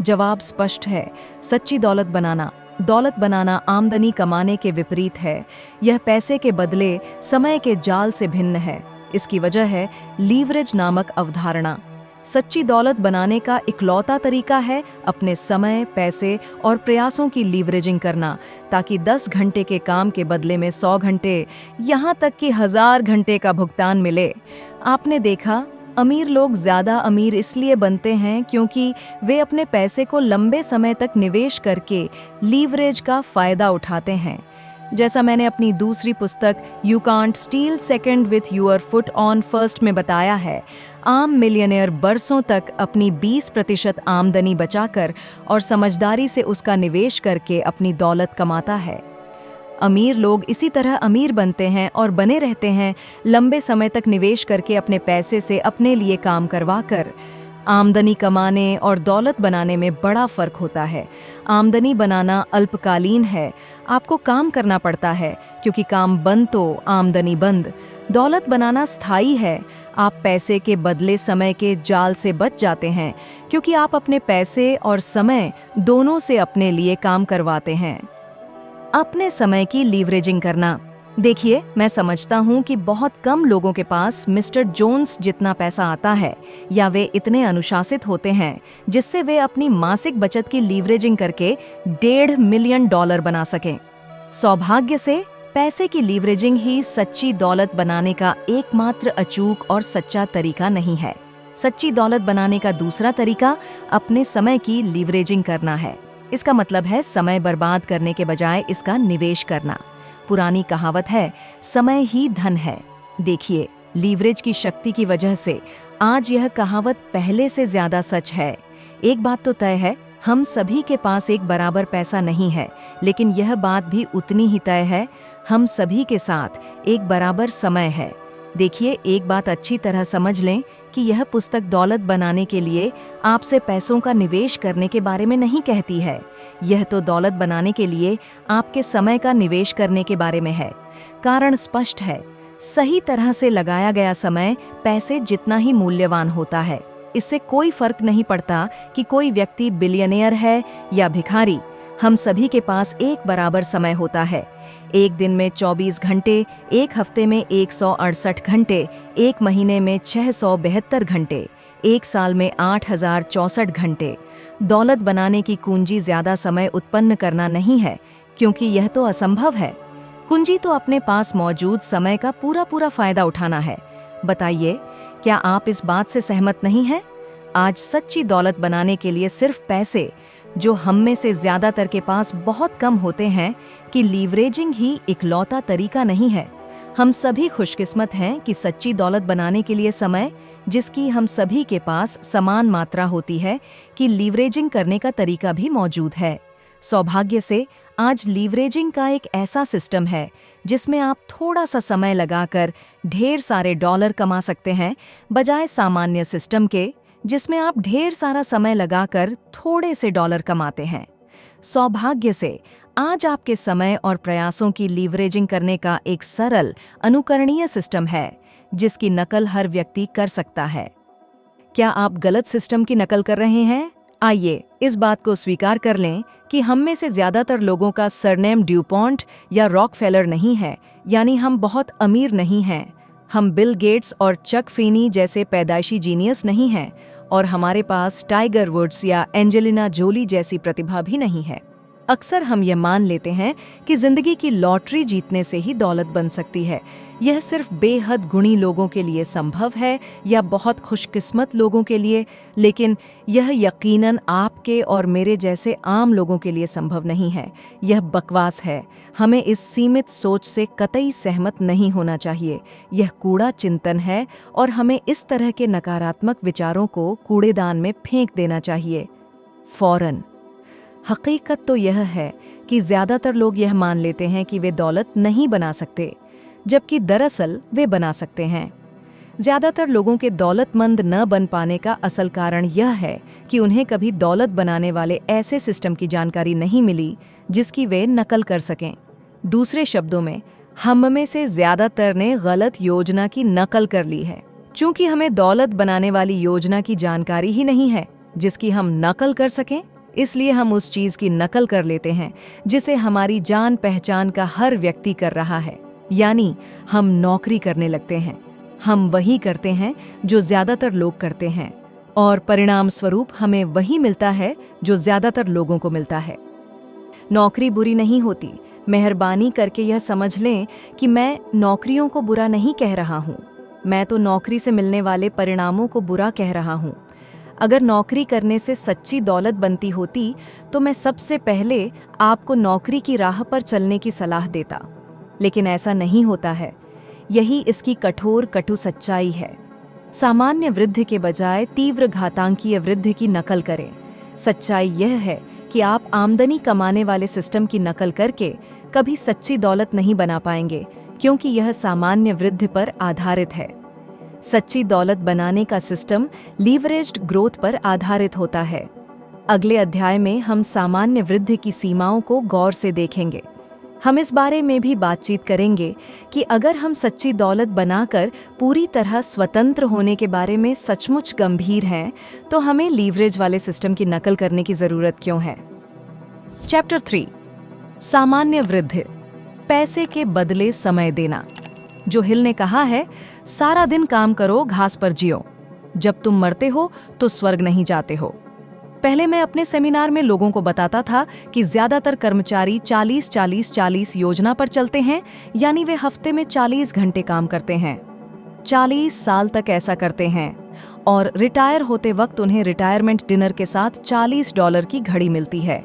Speaker 1: जवाब स्पष्ट है, सच्ची दौलत बनाना। दौलत बनाना आमदनी कमाने के विपरीत है। यह पैसे के बदले समय के जाल से भिन्न है। इसकी वजह है लीवरेज नामक अवधारणा। सच्ची दौलत बनाने का इकलौता तरीका है अपने समय, पैसे और प्रयासों की लीवरेजिंग करना, ताकि 10 घंटे के काम के बदले में 100 घंटे, यहाँ तक कि 1000 घंटे का भुगतान मिले। आपने देखा, अमीर लोग ज्यादा अमीर इसलिए बनते हैं क्योंकि वे अपने पैसे को लंबे समय तक निवेश करके लीवरेज का फायदा उठाते हैं। जैसा मैंने अपनी दूसरी पुस्तक you can't steal second with your foot on first में बताया है, आम मिलियनेयर बरसों तक अपनी 20% आमदनी बचाकर और समझदारी से उसका निवेश करके अपनी दौलत कमाता है। अमीर लोग इसी तरह अमीर बनते हैं और बने रहते हैं, लंबे समय तक निवेश करके अपने पैसे से अपने लिए काम करवाकर। आमदनी कमाने और दौलत बनाने में बड़ा फर्क होता है। आमदनी बनाना अल्पकालीन है, आपको काम करना पड़ता है, क्योंकि काम बंद तो आमदनी बंद। दौलत बनाना स्थायी है, आप पैसे के बदले समय के जाल से बच जाते हैं, क्योंकि आप अपने पैसे और समय दोनों से अपने लिए काम करवाते हैं। अपने समय की लीवरेजिंग करना। देखिए, मैं समझता हूँ कि बहुत कम लोगों के पास मिस्टर जोन्स जितना पैसा आता है, या वे इतने अनुशासित होते हैं जिससे वे अपनी मासिक बचत की लीवरेजिंग करके $1.5 मिलियन बना सकें। सौभाग्य से पैसे की लीवरेजिंग ही सच्ची दौलत बनाने का एकमात्र अचूक और सच्चा तरीका नहीं है। सच्ची दौलत बनाने का दूसरा तरीका अपने समय की लीवरेजिंग करना है। इसका मतलब है समय बर्बाद करने के बजाय इसका निवेश करना। पुरानी कहावत है, समय ही धन है। देखिए, लीवरेज की शक्ति की वजह से आज यह कहावत पहले से ज्यादा सच है। एक बात तो तय है, हम सभी के पास एक बराबर पैसा नहीं है, लेकिन यह बात भी उतनी ही तय है, हम सभी के साथ एक बराबर समय है। देखिए, एक बात अच्छी तरह समझ लें कि यह पुस्तक दौलत बनाने के लिए आपसे पैसों का निवेश करने के बारे में नहीं कहती है। यह तो दौलत बनाने के लिए आपके समय का निवेश करने के बारे में है। कारण स्पष्ट है, सही तरह से लगाया गया समय पैसे जितना ही मूल्यवान होता है। इससे कोई फर्क नहीं पड़ता कि कोई व्यक्ति बिलियनियर है या भिखारी, हम सभी के पास एक बराबर समय होता है। एक दिन में 24 घंटे, एक हफ्ते में 168 घंटे, एक महीने में 672 घंटे, एक साल में 8064 घंटे। दौलत बनाने की कुंजी ज्यादा समय उत्पन्न करना नहीं है, क्योंकि यह तो असंभव है। कुंजी तो अपने पास मौजूद समय का पूरा फायदा उठाना है। बताइए, क्या आप इस बात से सहमत नहीं हैं? आज सच्ची दौलत बनाने के लिए सिर्फ पैसे, जो हम में से ज्यादातर के पास बहुत कम होते हैं, कि लीवरेजिंग ही इकलौता तरीका नहीं है। हम सभी खुशकिस्मत हैं कि सच्ची दौलत बनाने के लिए समय, जिसकी हम सभी के पास समान मात्रा होती है, कि लीवरेजिंग करने का तरीका भी मौजूद है। सौभाग्य से आज लीवरेजिंग का एक ऐसा सिस्टम है जिसमें आप थोड़ा सा समय लगाकर ढेर सारे डॉलर कमा सकते हैं, बजाय सामान्य सिस्टम के जिसमें आप ढेर सारा समय लगाकर थोड़े से डॉलर कमाते हैं। सौभाग्य से आज आपके समय और प्रयासों की लीवरेजिंग करने का एक सरल, अनुकरणीय सिस्टम है, जिसकी नकल हर व्यक्ति कर सकता है। क्या आप गलत सिस्टम की नकल कर रहे हैं? आइए इस बात को स्वीकार कर लें कि हम में से ज्यादातर लोगों का सरनेम ड्यूपॉन्ट या रॉकफेलर नहीं है, यानी हम बहुत अमीर नहीं हैं। हम बिल गेट्स और चक फीनी जैसे पैदाइशी जीनियस नहीं हैं, और हमारे पास टाइगर वुड्स या एंजेलिना जोली जैसी प्रतिभा भी नहीं है। अक्सर हम यह मान लेते हैं कि जिंदगी की लॉटरी जीतने से ही दौलत बन सकती है। यह सिर्फ बेहद गुणी लोगों के लिए संभव है या बहुत खुशकिस्मत लोगों के लिए, लेकिन यह यकीनन आपके और मेरे जैसे आम लोगों के लिए संभव नहीं है। यह बकवास है। हमें इस सीमित सोच से कतई सहमत नहीं होना चाहिए। यह कूड़ा चिंतन है और हमें इस तरह के नकारात्मक विचारों को कूड़ेदान में फेंक देना चाहिए, फौरन। हकीकत तो यह है कि ज्यादातर लोग यह मान लेते हैं कि वे दौलत नहीं बना सकते, जबकि दरअसल वे बना सकते हैं। ज्यादातर लोगों के दौलतमंद न बन पाने का असल कारण यह है कि उन्हें कभी दौलत बनाने वाले ऐसे सिस्टम की जानकारी नहीं मिली जिसकी वे नकल कर सकें। दूसरे शब्दों में, हम में से ज्यादातर ने गलत योजना की नकल कर ली है। चूंकि हमें दौलत बनाने वाली योजना की जानकारी ही नहीं है जिसकी हम नकल कर सकें, इसलिए हम उस चीज की नकल कर लेते हैं जिसे हमारी जान पहचान का हर व्यक्ति कर रहा है, यानी हम नौकरी करने लगते हैं। हम वही करते हैं जो ज्यादातर लोग करते हैं, और परिणाम स्वरूप हमें वही मिलता है जो ज्यादातर लोगों को मिलता है। नौकरी बुरी नहीं होती। मेहरबानी करके यह समझ लें कि मैं नौकरियों को बुरा नहीं कह रहा हूँ। मैं तो नौकरी से मिलने वाले परिणामों को बुरा कह रहा हूँ। अगर नौकरी करने से सच्ची दौलत बनती होती तो मैं सबसे पहले आपको नौकरी की राह पर चलने की सलाह देता, लेकिन ऐसा नहीं होता है। यही इसकी कठोर कटु सच्चाई है। सामान्य वृद्धि के बजाय तीव्र घातांकीय वृद्धि की नकल करें। सच्चाई यह है कि आप आमदनी कमाने वाले सिस्टम की नकल करके कभी सच्ची दौलत नहीं बना पाएंगे, क्योंकि यह सामान्य वृद्धि पर आधारित है। सच्ची दौलत बनाने का सिस्टम लीवरेज्ड ग्रोथ पर आधारित होता है। अगले अध्याय में हम सामान्य वृद्धि की सीमाओं को गौर से देखेंगे। हम इस बारे में भी बातचीत करेंगे कि अगर हम सच्ची दौलत बनाकर पूरी तरह स्वतंत्र होने के बारे में सचमुच गंभीर हैं, तो हमें लीवरेज वाले सिस्टम की नकल करने की जरूरत क्यों है। चैप्टर 3, सामान्य वृद्धि, पैसे के बदले समय देना। जो हिल ने कहा है, सारा दिन काम करो, घास पर जियो, जब तुम मरते हो तो स्वर्ग नहीं जाते हो। पहले मैं अपने सेमिनार में लोगों को बताता था कि ज्यादातर कर्मचारी 40-40-40 योजना पर चलते हैं, यानी वे हफ्ते में 40 घंटे काम करते हैं, 40 साल तक ऐसा करते हैं, और रिटायर होते वक्त उन्हें रिटायरमेंट डिनर के साथ $40 की घड़ी मिलती है।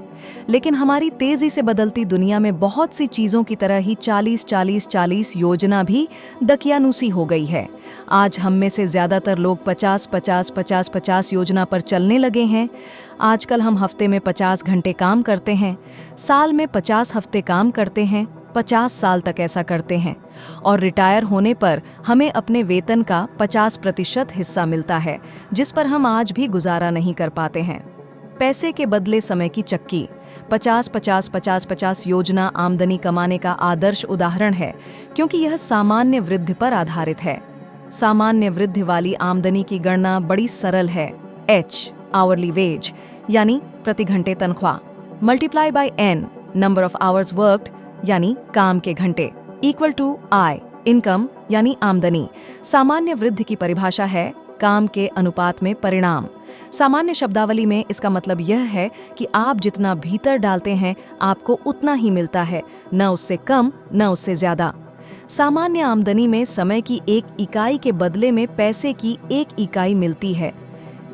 Speaker 1: लेकिन हमारी तेजी से बदलती दुनिया में बहुत सी चीजों की तरह ही 40-40-40 योजना भी दकियानूसी हो गई है। आज हम में से ज्यादातर लोग 50-50-50-50 योजना पर चलने लगे हैं। आजकल हम हफ्ते में 50 घंटे काम करते हैं, साल में 50 हफ्ते काम करते हैं, 50 साल तक ऐसा करते हैं, और रिटायर होने पर हमें अपने वेतन का 50% हिस्सा मिलता है, जिस पर हम आज भी गुजारा नहीं कर पाते हैं। पैसे के बदले समय की चक्की 50-50-50-50 योजना आमदनी कमाने का आदर्श उदाहरण है, क्योंकि यह सामान्य वृद्धि पर आधारित है। सामान्य वृद्धि वाली आमदनी की गणना बड़ी सरल है। H आवरली वेज, यानी प्रति घंटे तनख्वाह, multiply by N number of hours worked, यानी काम के घंटे इक्वल टू आय इनकम यानी आमदनी। सामान्य वृद्धि की परिभाषा है काम के अनुपात में परिणाम। सामान्य शब्दावली में इसका मतलब यह है कि आप जितना भीतर डालते हैं आपको उतना ही मिलता है, न उससे कम न उससे ज्यादा। सामान्य आमदनी में समय की एक इकाई के बदले में पैसे की एक इकाई मिलती है।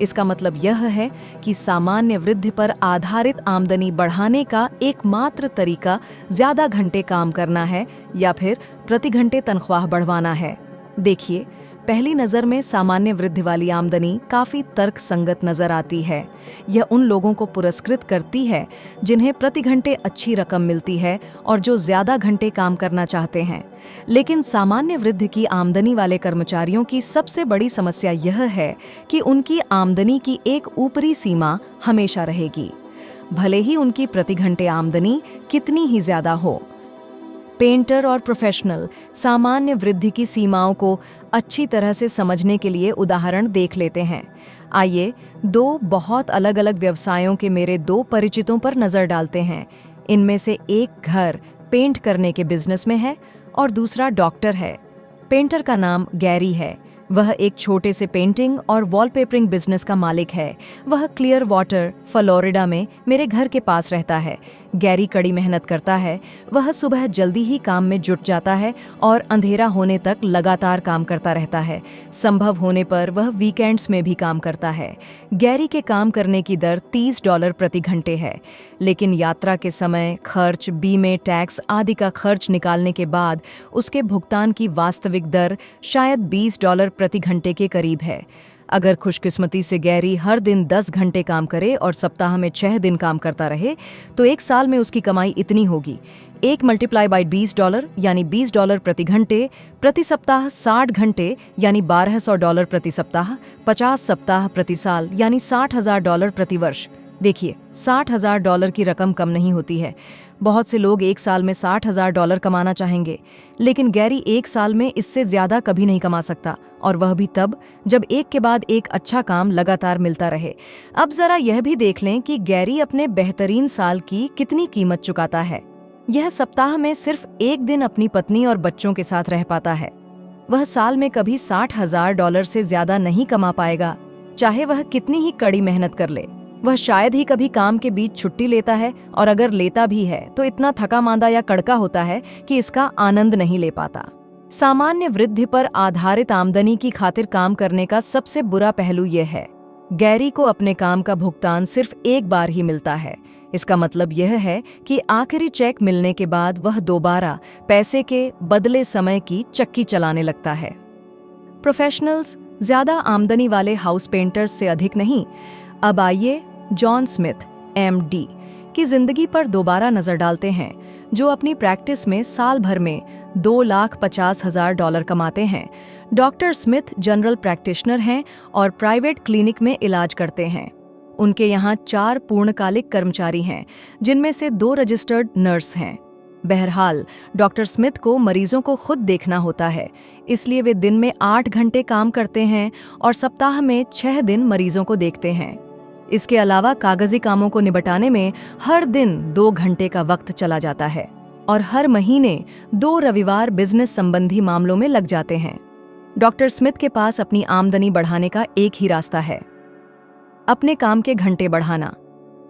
Speaker 1: इसका मतलब यह है कि सामान्य वृद्धि पर आधारित आमदनी बढ़ाने का एकमात्र तरीका ज्यादा घंटे काम करना है या फिर प्रति घंटे तनख्वाह बढ़वाना है। देखिए, पहली नज़र में सामान्य वृद्धि वाली आमदनी काफ़ी तर्कसंगत नज़र आती है। यह उन लोगों को पुरस्कृत करती है जिन्हें प्रति घंटे अच्छी रकम मिलती है और जो ज़्यादा घंटे काम करना चाहते हैं। लेकिन सामान्य वृद्धि की आमदनी वाले कर्मचारियों की सबसे बड़ी समस्या यह है कि उनकी आमदनी की एक ऊपरी सीमा हमेशा रहेगी, भले ही उनकी प्रति घंटे आमदनी कितनी ही ज़्यादा हो। पेंटर और प्रोफेशनल सामान्य वृद्धि की सीमाओं को अच्छी तरह से समझने के लिए उदाहरण देख लेते हैं। आइए दो बहुत अलग अलग व्यवसायों के मेरे दो परिचितों पर नज़र डालते हैं। इनमें से एक घर पेंट करने के बिजनेस में है और दूसरा डॉक्टर है। पेंटर का नाम गैरी है। वह एक छोटे से पेंटिंग और वॉलपेपरिंग बिजनेस का मालिक है। वह क्लियर वाटर, फ्लोरिडा में मेरे घर के पास रहता है। गैरी कड़ी मेहनत करता है। वह सुबह जल्दी ही काम में जुट जाता है और अंधेरा होने तक लगातार काम करता रहता है। संभव होने पर वह वीकेंड्स में भी काम करता है। गैरी के काम करने की दर $30 प्रति घंटे है, लेकिन यात्रा के समय, खर्च, बीमे, टैक्स आदि का खर्च निकालने के बाद उसके भुगतान की वास्तविक दर शायद $20 प्रति घंटे के करीब है। अगर खुशकिस्मती से गैरी हर दिन 10 घंटे काम करे और सप्ताह में 6 दिन काम करता रहे तो एक साल में उसकी कमाई इतनी होगी। 1 मल्टीप्लाई बाई $20 यानी $20 प्रति घंटे, प्रति सप्ताह 60 घंटे यानी $1200 प्रति सप्ताह, 50 सप्ताह प्रति साल यानी $60,000 प्रति वर्ष। देखिए, $60,000 की रकम कम नहीं होती है। बहुत से लोग एक साल में $60,000 कमाना चाहेंगे, लेकिन गैरी एक साल में इससे ज्यादा कभी नहीं कमा सकता, और वह भी तब जब एक के बाद एक अच्छा काम लगातार मिलता रहे। अब जरा यह भी देख लें कि गैरी अपने बेहतरीन साल की कितनी कीमत चुकाता है। यह सप्ताह में सिर्फ एक दिन अपनी पत्नी और बच्चों के साथ रह पाता है। वह साल में कभी $60,000 से ज्यादा नहीं कमा पाएगा, चाहे वह कितनी ही कड़ी मेहनत कर ले। वह शायद ही कभी काम के बीच छुट्टी लेता है, और अगर लेता भी है तो इतना थका मांदा या कड़का होता है कि इसका आनंद नहीं ले पाता। सामान्य वृद्धि पर आधारित आमदनी की खातिर काम करने का सबसे बुरा पहलू यह है, गैरी को अपने काम का भुगतान सिर्फ एक बार ही मिलता है। इसका मतलब यह है कि आखिरी चेक मिलने के बाद वह दोबारा पैसे के बदले समय की चक्की चलाने लगता है। प्रोफेशनल्स ज्यादा आमदनी वाले हाउस पेंटर्स से अधिक नहीं। अब आइए जॉन स्मिथ MD की जिंदगी पर दोबारा नजर डालते हैं, जो अपनी प्रैक्टिस में साल भर में $2,50,000 कमाते हैं। डॉक्टर स्मिथ जनरल प्रैक्टिशनर हैं और प्राइवेट क्लिनिक में इलाज करते हैं। उनके यहाँ 4 पूर्णकालिक कर्मचारी हैं, जिनमें से 2 रजिस्टर्ड नर्स हैं। बहरहाल, डॉक्टर स्मिथ को मरीजों को खुद देखना होता है, इसलिए वे दिन में 8 घंटे काम करते हैं और सप्ताह में 6 दिन मरीजों को देखते हैं। इसके अलावा कागजी कामों को निपटाने में हर दिन 2 घंटे का वक्त चला जाता है, और हर महीने 2 रविवार बिजनेस संबंधी मामलों में लग जाते हैं। डॉक्टर स्मिथ के पास अपनी आमदनी बढ़ाने का एक ही रास्ता है, अपने काम के घंटे बढ़ाना।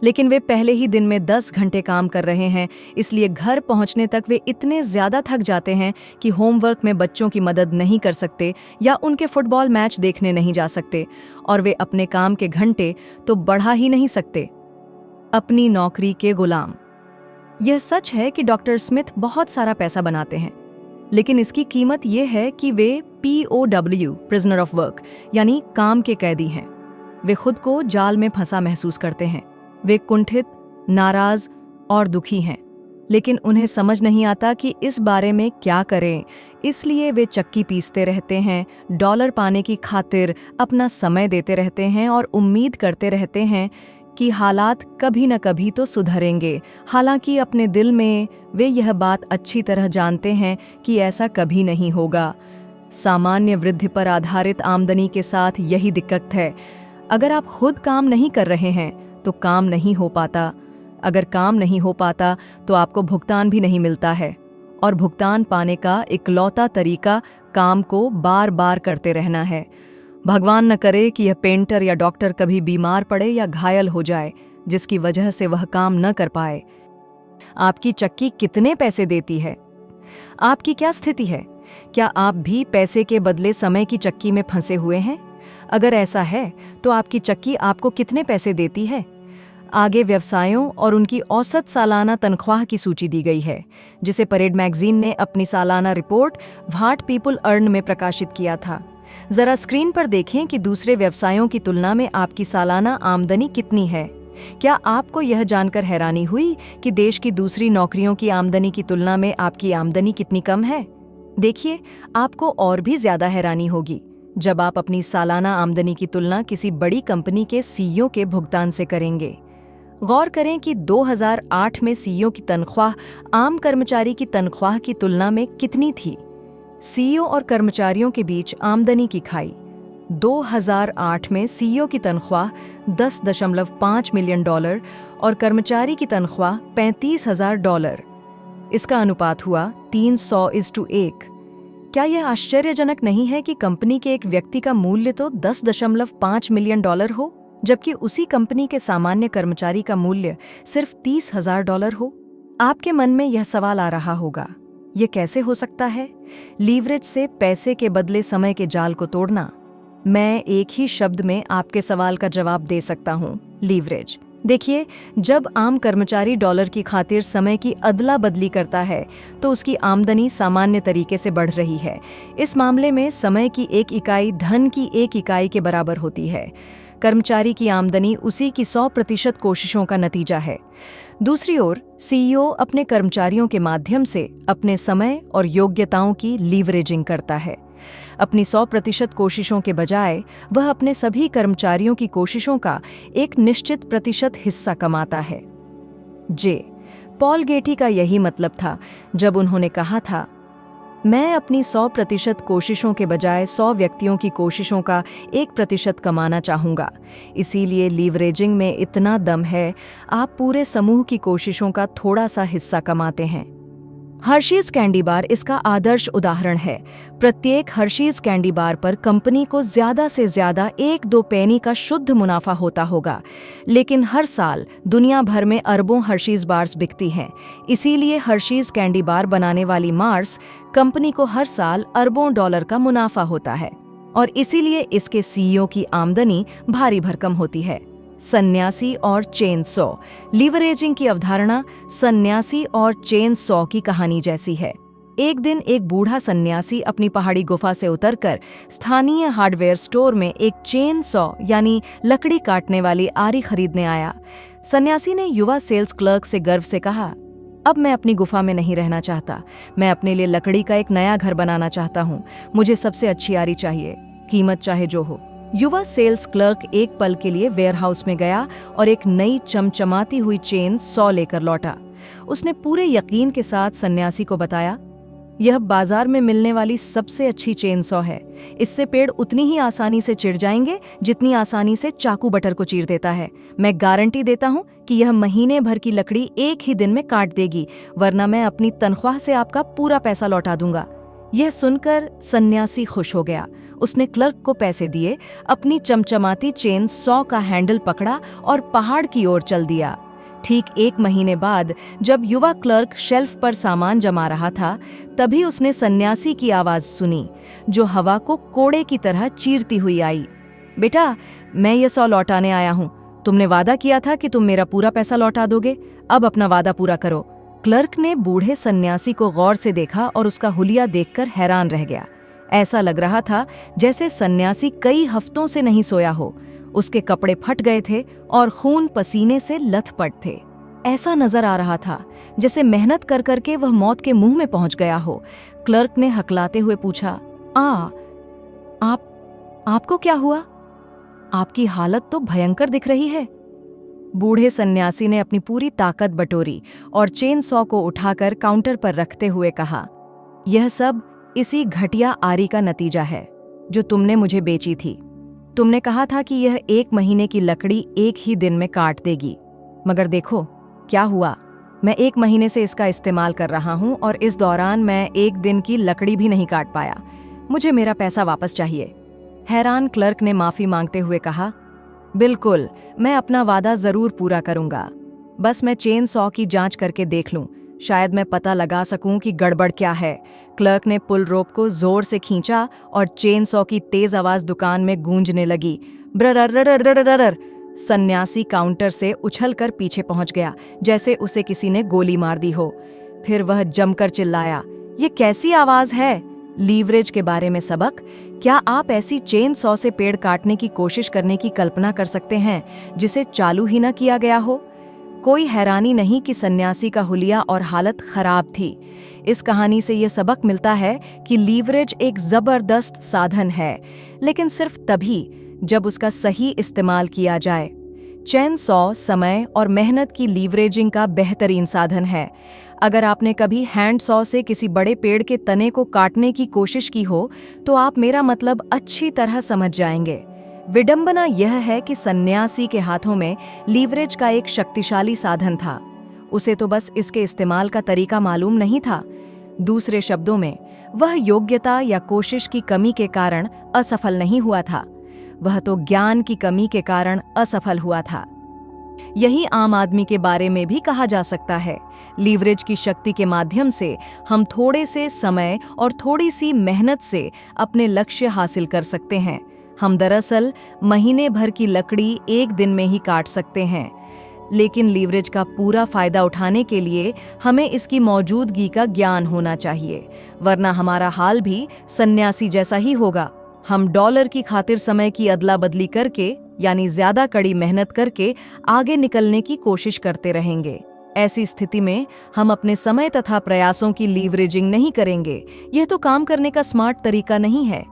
Speaker 1: लेकिन वे पहले ही दिन में 10 घंटे काम कर रहे हैं, इसलिए घर पहुंचने तक वे इतने ज्यादा थक जाते हैं कि होमवर्क में बच्चों की मदद नहीं कर सकते या उनके फुटबॉल मैच देखने नहीं जा सकते, और वे अपने काम के घंटे तो बढ़ा ही नहीं सकते। अपनी नौकरी के गुलाम। यह सच है कि डॉक्टर स्मिथ बहुत सारा पैसा बनाते हैं, लेकिन इसकी कीमत यह है कि वे POW प्रिजनर ऑफ वर्क यानी काम के कैदी हैं। वे खुद को जाल में फंसा महसूस करते हैं। वे कुंठित, नाराज और दुखी हैं, लेकिन उन्हें समझ नहीं आता कि इस बारे में क्या करें। इसलिए वे चक्की पीसते रहते हैं, डॉलर पाने की खातिर अपना समय देते रहते हैं और उम्मीद करते रहते हैं कि हालात कभी न कभी तो सुधरेंगे। हालांकि अपने दिल में वे यह बात अच्छी तरह जानते हैं कि ऐसा कभी नहीं होगा। सामान्य वृद्धि पर आधारित आमदनी के साथ यही दिक्कत है। अगर आप खुद काम नहीं कर रहे हैं तो काम नहीं हो पाता। अगर काम नहीं हो पाता तो आपको भुगतान भी नहीं मिलता है, और भुगतान पाने का इकलौता तरीका काम को बार बार करते रहना है। भगवान न करे कि यह पेंटर या डॉक्टर कभी बीमार पड़े या घायल हो जाए, जिसकी वजह से वह काम न कर पाए। आपकी चक्की कितने पैसे देती है? आपकी क्या स्थिति है? क्या आप भी पैसे के बदले समय की चक्की में फंसे हुए हैं? अगर ऐसा है तो आपकी चक्की आपको कितने पैसे देती है? आगे व्यवसायों और उनकी औसत सालाना तनख्वाह की सूची दी गई है, जिसे परेड मैगजीन ने अपनी सालाना रिपोर्ट व्हाट पीपल अर्न में प्रकाशित किया था। जरा स्क्रीन पर देखें कि दूसरे व्यवसायों की तुलना में आपकी सालाना आमदनी कितनी है। क्या आपको यह जानकर हैरानी हुई कि देश की दूसरी नौकरियों की आमदनी की तुलना में आपकी आमदनी कितनी कम है? देखिए, आपको और भी ज्यादा हैरानी होगी जब आप अपनी सालाना आमदनी की तुलना किसी बड़ी कंपनी के सीईओ के भुगतान से करेंगे। गौर करें कि 2008 में सीईओ की तनख्वाह आम कर्मचारी की तनख्वाह की तुलना में कितनी थी। सीईओ और कर्मचारियों के बीच आमदनी की खाई। 2008 में सीईओ की तनख्वाह $10.5 मिलियन और कर्मचारी की तनख्वाह $35,000। इसका अनुपात हुआ 300:1। क्या यह आश्चर्यजनक नहीं है कि कंपनी के एक व्यक्ति का मूल्य तो $10.5 मिलियन हो, जबकि उसी कंपनी के सामान्य कर्मचारी का मूल्य सिर्फ $30,000 हो? आपके मन में यह सवाल आ रहा होगा, यह कैसे हो सकता है? लीवरेज से पैसे के बदले समय के जाल को तोड़ना। मैं एक ही शब्द में आपके सवाल का जवाब दे सकता हूँ, लीवरेज। देखिए, जब आम कर्मचारी डॉलर की खातिर समय की अदला बदली करता है तो उसकी आमदनी सामान्य तरीके से बढ़ रही है। इस मामले में समय की एक इकाई धन की एक इकाई के बराबर होती है। कर्मचारी की आमदनी उसी की 100% कोशिशों का नतीजा है। दूसरी ओर सीईओ अपने कर्मचारियों के माध्यम से अपने समय और योग्यताओं की लीवरेजिंग करता है। अपनी 100% कोशिशों के बजाय वह अपने सभी कर्मचारियों की कोशिशों का एक निश्चित प्रतिशत हिस्सा कमाता है। पॉल गेटी का यही मतलब था जब उन्होंने कहा था, मैं अपनी 100% कोशिशों के बजाय 100 व्यक्तियों की कोशिशों का 1% कमाना चाहूँगा। इसीलिए लीवरेजिंग में इतना दम है, आप पूरे समूह की कोशिशों का थोड़ा सा हिस्सा कमाते हैं। हर्शीज कैंडी बार इसका आदर्श उदाहरण है। प्रत्येक हर्शीज कैंडी बार पर कंपनी को ज्यादा से ज्यादा 1-2 पैनी का शुद्ध मुनाफा होता होगा, लेकिन हर साल दुनिया भर में अरबों हर्शीज बार्स बिकती हैं। इसीलिए हर्शीज कैंडी बार बनाने वाली मार्स कंपनी को हर साल अरबों डॉलर का मुनाफा होता है, और इसीलिए इसके सीईओ की आमदनी भारी भरकम होती है। सन्यासी और चेन सॉ। लीवरेजिंग की अवधारणा सन्यासी और चेन सॉ की कहानी जैसी है। एक दिन एक बूढ़ा सन्यासी अपनी पहाड़ी गुफा से उतरकर स्थानीय हार्डवेयर स्टोर में एक चेन सॉ यानी लकड़ी काटने वाली आरी खरीदने आया। सन्यासी ने युवा सेल्स क्लर्क से गर्व से कहा, अब मैं अपनी गुफा में नहीं रहना चाहता। मैं अपने लिए लकड़ी का एक नया घर बनाना चाहता हूँ। मुझे सबसे अच्छी आरी चाहिए, कीमत चाहे जो हो। युवा सेल्स क्लर्क एक पल के लिए वेयरहाउस में गया और एक नई चमचमाती हुई चेन सॉ लेकर लौटा। उसने पूरे यकीन के साथ सन्यासी को बताया, यह बाजार में मिलने वाली सबसे अच्छी चेन सॉ है। इससे पेड़ उतनी ही आसानी से चिढ़ जाएंगे जितनी आसानी से चाकू बटर को चीर देता है। मैं गारंटी देता हूँ कि यह महीने भर की लकड़ी एक ही दिन में काट देगी, वरना मैं अपनी तनख्वाह से आपका पूरा पैसा लौटा दूंगा। यह सुनकर सन्यासी खुश हो गया। उसने क्लर्क को पैसे दिए, अपनी चमचमाती चेन सॉ का हैंडल पकड़ा और पहाड़ की ओर चल दिया। ठीक 1 महीने बाद जब युवा क्लर्क शेल्फ पर सामान जमा रहा था, तभी उसने सन्यासी की आवाज सुनी, जो हवा को कोड़े की तरह चीरती हुई आई। बेटा, मैं ये सॉ लौटाने आया हूँ। तुमने वादा किया था कि तुम मेरा पूरा पैसा लौटा दोगे। अब अपना वादा पूरा करो। क्लर्क ने बूढ़े सन्यासी को गौर से देखा और उसका हुलिया देखकर हैरान रह गया। ऐसा लग रहा था जैसे सन्यासी कई हफ्तों से नहीं सोया हो। उसके कपड़े फट गए थे और खून पसीने से लथपथ थे। ऐसा नजर आ रहा था जैसे मेहनत कर करके वह मौत के मुंह में पहुंच गया हो। क्लर्क ने हकलाते हुए पूछा, आपको क्या हुआ? आपकी हालत तो भयंकर दिख रही है। बूढ़े सन्यासी ने अपनी पूरी ताकत बटोरी और चेन सॉ को उठाकर काउंटर पर रखते हुए कहा, यह सब इसी घटिया आरी का नतीजा है जो तुमने मुझे बेची थी। तुमने कहा था कि यह 1 महीने की लकड़ी एक ही दिन में काट देगी, मगर देखो क्या हुआ? मैं 1 महीने से इसका इस्तेमाल कर रहा हूँ और इस दौरान मैं 1 दिन की लकड़ी भी नहीं काट पाया। मुझे मेरा पैसा वापस चाहिए। हैरान क्लर्क ने माफ़ी मांगते हुए कहा, बिल्कुल, मैं अपना वादा ज़रूर पूरा करूँगा। बस मैं चेन सॉ की जांच करके देख लूँ, शायद मैं पता लगा सकूं कि गड़बड़ क्या है। क्लर्क ने पुल रोप को जोर से खींचा और चेन सॉ की तेज आवाज दुकान में गूंजने लगी। ब्ररररररररर। सन्यासी काउंटर से उछलकर पीछे पहुंच गया, जैसे उसे किसी ने गोली मार दी हो। फिर वह जमकर चिल्लाया, ये कैसी आवाज है? लीवरेज के बारे में सबक? क्या आप ऐसी चेन सॉ से पेड़ काटने की कोशिश करने की कल्पना कर सकते हैं जिसे चालू ही न किया गया हो? कोई हैरानी नहीं कि सन्यासी का हुलिया और हालत खराब थी। इस कहानी से यह सबक मिलता है कि लीवरेज एक जबरदस्त साधन है, लेकिन सिर्फ तभी जब उसका सही इस्तेमाल किया जाए। चेन सॉ समय और मेहनत की लीवरेजिंग का बेहतरीन साधन है। अगर आपने कभी हैंड सॉ से किसी बड़े पेड़ के तने को काटने की कोशिश की हो, तो आप मेरा मतलब अच्छी तरह समझ जाएंगे। विडंबना यह है कि सन्यासी के हाथों में लीवरेज का एक शक्तिशाली साधन था। उसे तो बस इसके इस्तेमाल का तरीका मालूम नहीं था। दूसरे शब्दों में, वह योग्यता या कोशिश की कमी के कारण असफल नहीं हुआ था, वह तो ज्ञान की कमी के कारण असफल हुआ था। यही आम आदमी के बारे में भी कहा जा सकता है। लीवरेज की शक्ति के माध्यम से हम थोड़े से समय और थोड़ी सी मेहनत से अपने लक्ष्य हासिल कर सकते हैं। हम दरअसल महीने भर की लकड़ी 1 दिन में ही काट सकते हैं, लेकिन लीवरेज का पूरा फायदा उठाने के लिए हमें इसकी मौजूदगी का ज्ञान होना चाहिए, वरना हमारा हाल भी सन्यासी जैसा ही होगा। हम डॉलर की खातिर समय की अदला बदली करके, यानी ज्यादा कड़ी मेहनत करके आगे निकलने की कोशिश करते रहेंगे। ऐसी स्थिति में हम अपने समय तथा प्रयासों की लीवरेजिंग नहीं करेंगे। यह तो काम करने का स्मार्ट तरीका नहीं है।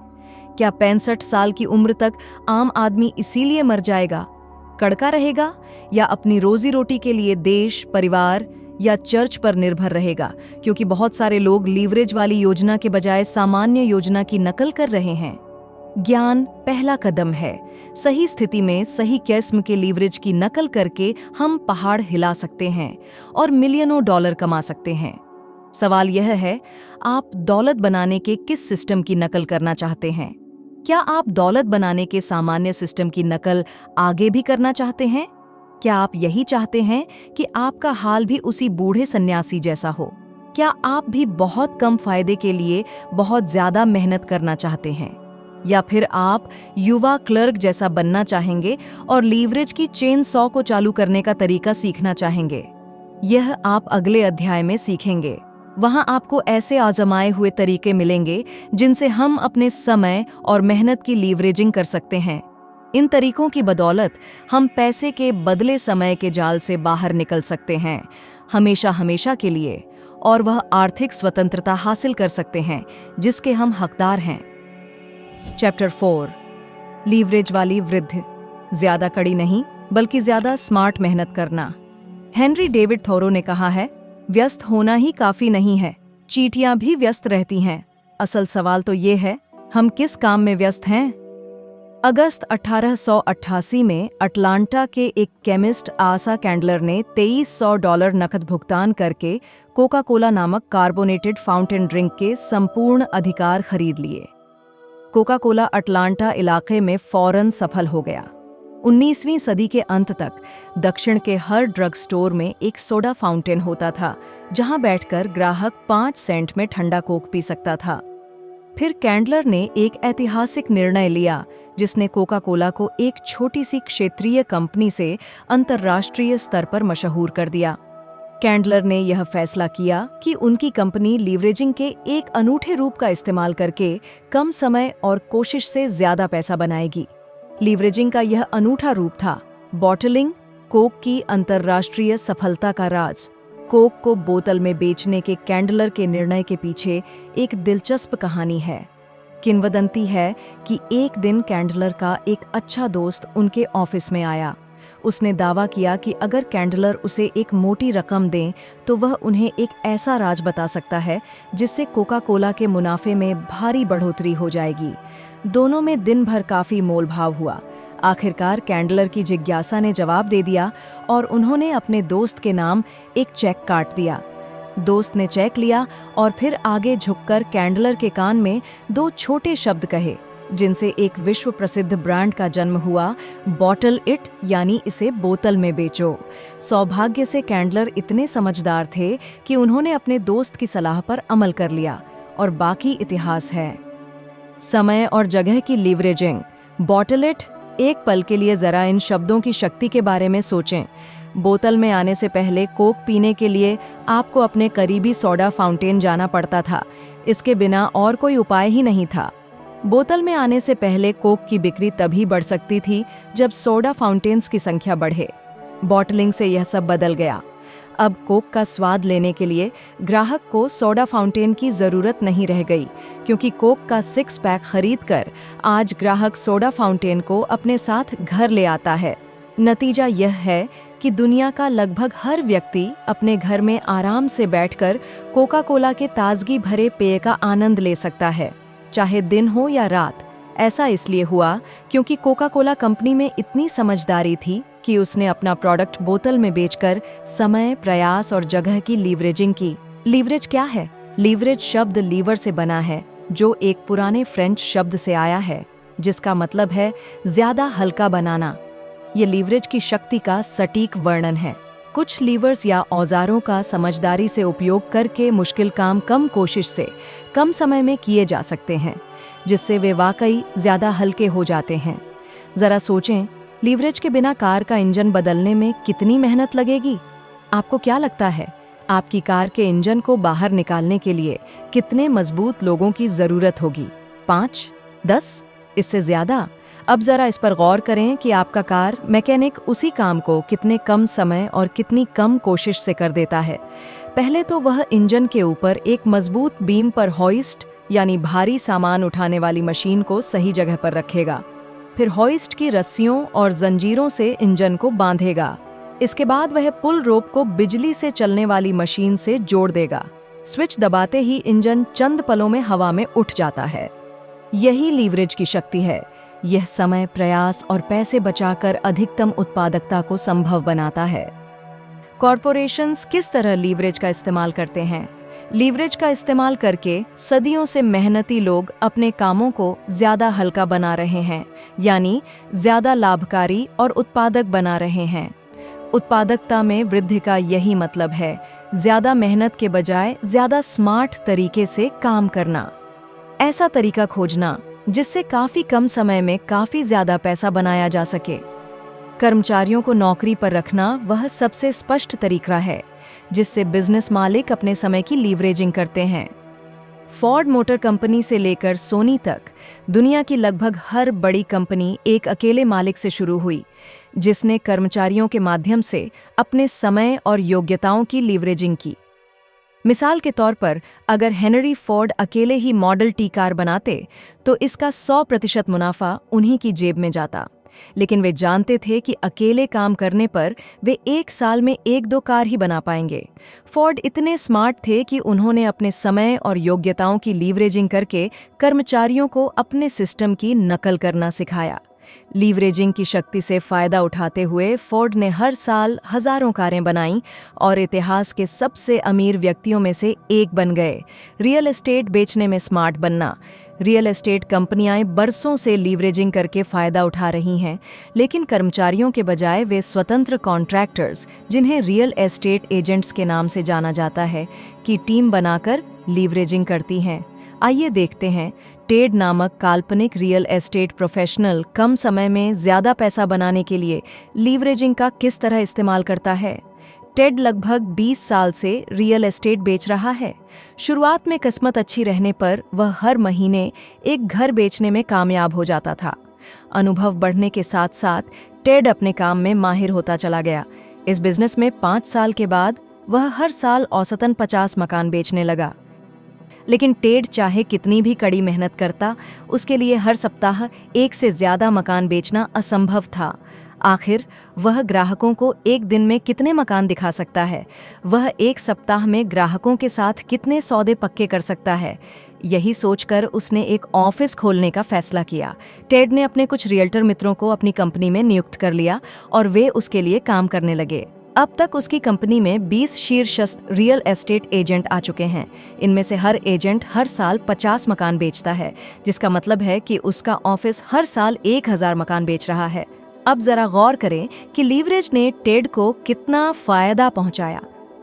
Speaker 1: क्या 65 साल की उम्र तक आम आदमी इसीलिए मर जाएगा, कड़का रहेगा, या अपनी रोजी रोटी के लिए देश, परिवार या चर्च पर निर्भर रहेगा? क्योंकि बहुत सारे लोग लीवरेज वाली योजना के बजाय सामान्य योजना की नकल कर रहे हैं। ज्ञान पहला कदम है। सही स्थिति में सही किस्म के लीवरेज की नकल करके हम पहाड़ हिला सकते हैं और मिलियनों डॉलर कमा सकते हैं। सवाल यह है, आप दौलत बनाने के किस सिस्टम की नकल करना चाहते हैं? क्या आप दौलत बनाने के सामान्य सिस्टम की नकल आगे भी करना चाहते हैं? क्या आप यही चाहते हैं कि आपका हाल भी उसी बूढ़े सन्यासी जैसा हो? क्या आप भी बहुत कम फायदे के लिए बहुत ज्यादा मेहनत करना चाहते हैं? या फिर आप युवा क्लर्क जैसा बनना चाहेंगे और लीवरेज की चेन सॉ को चालू करने का तरीका सीखना चाहेंगे? यह आप अगले अध्याय में सीखेंगे। वहां आपको ऐसे आजमाए हुए तरीके मिलेंगे जिनसे हम अपने समय और मेहनत की लीवरेजिंग कर सकते हैं। इन तरीकों की बदौलत हम पैसे के बदले समय के जाल से बाहर निकल सकते हैं, हमेशा हमेशा के लिए, और वह आर्थिक स्वतंत्रता हासिल कर सकते हैं जिसके हम हकदार हैं। चैप्टर 4, लीवरेज वाली वृद्धि। ज्यादा कड़ी नहीं, बल्कि ज्यादा स्मार्ट मेहनत करना। हेनरी डेविड थोरो ने कहा है, व्यस्त होना ही काफी नहीं है, चींटियां भी व्यस्त रहती हैं। असल सवाल तो ये है, हम किस काम में व्यस्त हैं? अगस्त 1888 में अटलांटा के एक केमिस्ट आसा कैंडलर ने $2300 नकद भुगतान करके कोका कोला नामक कार्बोनेटेड फाउंटेन ड्रिंक के संपूर्ण अधिकार खरीद लिए। कोका कोला अटलांटा इलाके में फौरन सफल हो गया। 19वीं सदी के अंत तक दक्षिण के हर ड्रग स्टोर में एक सोडा फाउंटेन होता था, जहां बैठकर ग्राहक 5 सेंट में ठंडा कोक पी सकता था। फिर कैंडलर ने एक ऐतिहासिक निर्णय लिया, जिसने कोका कोला को एक छोटी सी क्षेत्रीय कंपनी से अंतर्राष्ट्रीय स्तर पर मशहूर कर दिया। कैंडलर ने यह फैसला किया कि उनकी कंपनी लीवरेजिंग के एक अनूठे रूप का इस्तेमाल करके कम समय और कोशिश से ज्यादा पैसा बनाएगी। लीवरेजिंग का यह अनूठा रूप था बॉटलिंग, कोक की अंतर्राष्ट्रीय सफलता का राज। कोक को बोतल में बेचने के कैंडलर के निर्णय के पीछे एक दिलचस्प कहानी है। किंवदंती है कि एक दिन कैंडलर का एक अच्छा दोस्त उनके ऑफिस में आया। उसने दावा किया कि अगर कैंडलर उसे एक मोटी रकम दें तो वह उन्हें एक ऐसा राज बता सकता है जिससे कोका कोला के मुनाफे में भारी बढ़ोतरी हो जाएगी। दोनों में दिन भर काफी मोलभाव हुआ। आखिरकार कैंडलर की जिज्ञासा ने जवाब दे दिया और उन्होंने अपने दोस्त के नाम एक चेक काट दिया। दोस्त ने चेक लिया और फिर आगे झुककर कैंडलर के कान में 2 छोटे शब्द कहे, जिनसे एक विश्व प्रसिद्ध ब्रांड का जन्म हुआ, बॉटल इट, यानी इसे बोतल में बेचो। सौभाग्य से कैंडलर इतने समझदार थे कि उन्होंने अपने दोस्त की सलाह पर अमल कर लिया और बाकी इतिहास है। समय और जगह की लीवरेजिंग। बॉटल इट, एक पल के लिए जरा इन शब्दों की शक्ति के बारे में सोचें। बोतल में आने से पहले कोक पीने के लिए आपको अपने करीबी सोडा फाउंटेन जाना पड़ता था। इसके बिना और कोई उपाय ही नहीं था। बोतल में आने से पहले कोक की बिक्री तभी बढ़ सकती थी जब सोडा फाउंटेन्स की संख्या बढ़े। बॉटलिंग से यह सब बदल गया। अब कोक का स्वाद लेने के लिए ग्राहक को सोडा फाउंटेन की जरूरत नहीं रह गई, क्योंकि कोक का 6 पैक खरीदकर आज ग्राहक सोडा फाउंटेन को अपने साथ घर ले आता है। नतीजा यह है कि दुनिया का लगभग हर व्यक्ति अपने घर में आराम से बैठकर कोका कोला के ताजगी भरे पेय का आनंद ले सकता है, चाहे दिन हो या रात। ऐसा इसलिए हुआ क्योंकि कोका कोला कंपनी में इतनी समझदारी थी कि उसने अपना प्रोडक्ट बोतल में बेचकर समय, प्रयास और जगह की लीवरेजिंग की। लीवरेज क्या है? लीवरेज शब्द लीवर से बना है, जो एक पुराने फ्रेंच शब्द से आया है, जिसका मतलब है ज्यादा हल्का बनाना। ये लीवरेज की शक्ति का सटीक वर्णन है। कुछ लीवर्स या औजारों का समझदारी से उपयोग करके मुश्किल काम कम कोशिश से कम समय में किए जा सकते हैं, जिससे वे वाकई ज्यादा हल्के हो जाते हैं। जरा सोचें, लीवरेज के बिना कार का इंजन बदलने में कितनी मेहनत लगेगी? आपको क्या लगता है, आपकी कार के इंजन को बाहर निकालने के लिए कितने मजबूत लोगों की जरूरत होगी? 5, 10, इससे ज्यादा? अब जरा इस पर गौर करें कि आपका कार मैकेनिक उसी काम को कितने कम समय और कितनी कम कोशिश से कर देता है। पहले तो वह इंजन के ऊपर एक मजबूत बीम पर हॉइस्ट, यानी भारी सामान उठाने वाली मशीन को सही जगह पर रखेगा। फिर हॉइस्ट की रस्सियों और जंजीरों से इंजन को बांधेगा। इसके बाद वह पुल रोप को बिजली से चलने वाली मशीन से जोड़ देगा। स्विच दबाते ही इंजन चंद पलों में हवा में उठ जाता है। यही लीवरेज की शक्ति है। यह समय, प्रयास और पैसे बचाकर अधिकतम उत्पादकता को संभव बनाता है। कॉरपोरेशंस किस तरह लीवरेज का इस्तेमाल करते हैं? लीवरेज का इस्तेमाल करके सदियों से मेहनती लोग अपने कामों को ज्यादा हल्का बना रहे हैं, यानी ज्यादा लाभकारी और उत्पादक बना रहे हैं। उत्पादकता में वृद्धि का यही मतलब है, ज्यादा मेहनत के बजाय ज्यादा स्मार्ट तरीके से काम करना। ऐसा तरीका खोजना जिससे काफी कम समय में काफी ज्यादा पैसा बनाया जा सके। कर्मचारियों को नौकरी पर रखना वह सबसे स्पष्ट तरीका है जिससे बिजनेस मालिक अपने समय की लीवरेजिंग करते हैं। फोर्ड मोटर कंपनी से लेकर सोनी तक दुनिया की लगभग हर बड़ी कंपनी एक अकेले मालिक से शुरू हुई, जिसने कर्मचारियों के माध्यम से अपने समय और योग्यताओं की लीवरेजिंग की। मिसाल के तौर पर, अगर हेनरी फोर्ड अकेले ही मॉडल टी कार बनाते तो इसका 100% मुनाफा उन्हीं की जेब में जाता। लेकिन वे जानते थे कि अकेले काम करने पर वे 1 साल में 1-2 कार ही बना पाएंगे। फोर्ड इतने स्मार्ट थे कि उन्होंने अपने समय और योग्यताओं की लीवरेजिंग करके कर्मचारियों को अपने सिस्टम की नकल करना सिखाया। लीवरेजिंग की शक्ति से फायदा उठाते हुए फोर्ड ने हर साल हजारों कारें बनाईं और इतिहास के सबसे अमीर व्यक्तियों में से एक बन गए। रियल एस्टेट बेचने में स्मार्ट बनना। रियल एस्टेट कंपनियां बरसों से लीवरेजिंग करके फायदा उठा रही हैं, लेकिन कर्मचारियों के बजाय वे स्वतंत्र कॉन्ट्रैक्टर्स, जिन्हें रियल एस्टेट एजेंट्स के नाम से जाना जाता है, की टीम बनाकर लीवरेजिंग करती हैं। आइए देखते हैं टेड नामक काल्पनिक रियल एस्टेट प्रोफेशनल कम समय में ज्यादा पैसा बनाने के लिए लीवरेजिंग का किस तरह इस्तेमाल करता है। टेड लगभग 20 साल से रियल एस्टेट बेच रहा है। शुरुआत में किस्मत अच्छी रहने पर वह हर महीने एक घर बेचने में कामयाब हो जाता था। अनुभव बढ़ने के साथ साथ टेड अपने काम में माहिर होता चला गया। इस बिजनेस में 5 साल के बाद वह हर साल औसतन 50 मकान बेचने लगा। लेकिन टेड चाहे कितनी भी कड़ी मेहनत करता, उसके लिए हर सप्ताह 1 से ज्यादा मकान बेचना असंभव था। आखिर वह ग्राहकों को एक दिन में कितने मकान दिखा सकता है? वह एक सप्ताह में ग्राहकों के साथ कितने सौदे पक्के कर सकता है? यही सोचकर उसने एक ऑफिस खोलने का फैसला किया। टेड ने अपने कुछ रियल्टर मित्रों को अपनी कंपनी में नियुक्त कर लिया और वे उसके लिए काम करने लगे। अब तक उसकी कंपनी में 20 शीर्षस्थ रियल एस्टेट एजेंट आ चुके हैं। इनमें से हर एजेंट हर साल 50 मकान बेचता है, जिसका मतलब है कि उसका ऑफिस हर साल 1000 मकान बेच रहा है। अब जरा गौर करें कि लीवरेज ने टेड को कितना फायदा पहुंचाया।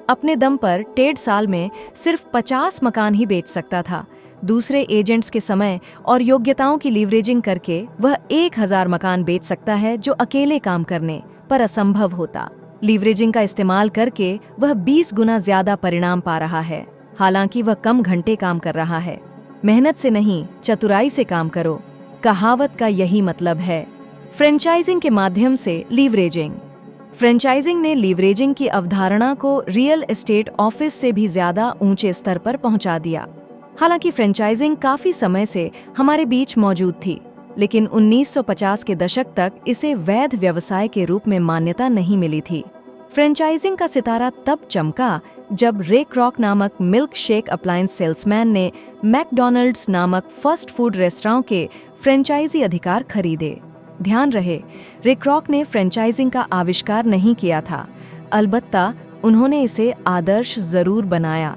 Speaker 1: अपने दम पर टेड साल में सिर्फ 50 मकान ही बेच सकता था। दूसरे एजेंट्स के समय और योग्यताओं की लीवरेजिंग करके वह 1000 मकान बेच सकता है, जो अकेले काम करने पर असंभव होता। लीवरेजिंग का इस्तेमाल करके वह 20 गुना ज्यादा परिणाम पा रहा है, हालांकि वह कम घंटे काम कर रहा है। मेहनत से नहीं, चतुराई से काम करो, कहावत का यही मतलब है। फ्रेंचाइजिंग के माध्यम से लीवरेजिंग। फ्रेंचाइजिंग ने लीवरेजिंग की अवधारणा को रियल एस्टेट ऑफिस से भी ज्यादा ऊंचे स्तर पर पहुंचा दिया। हालांकि फ्रेंचाइजिंग काफी समय से हमारे बीच मौजूद थी, लेकिन 1950 के दशक तक इसे वैध व्यवसाय के रूप में मान्यता नहीं मिली थी। फ्रेंचाइजिंग का सितारा तब चमका जब रे क्रॉक नामक मिल्क शेक अप्लायंस सेल्समैन ने मैकडॉनल्ड्स नामक फास्ट फूड रेस्टोरेंट के फ्रेंचाइजी अधिकार खरीदे। ध्यान रहे, रे क्रॉक ने फ्रेंचाइजिंग का आविष्कार नहीं किया था, अलबत्ता उन्होंने इसे आदर्श जरूर बनाया।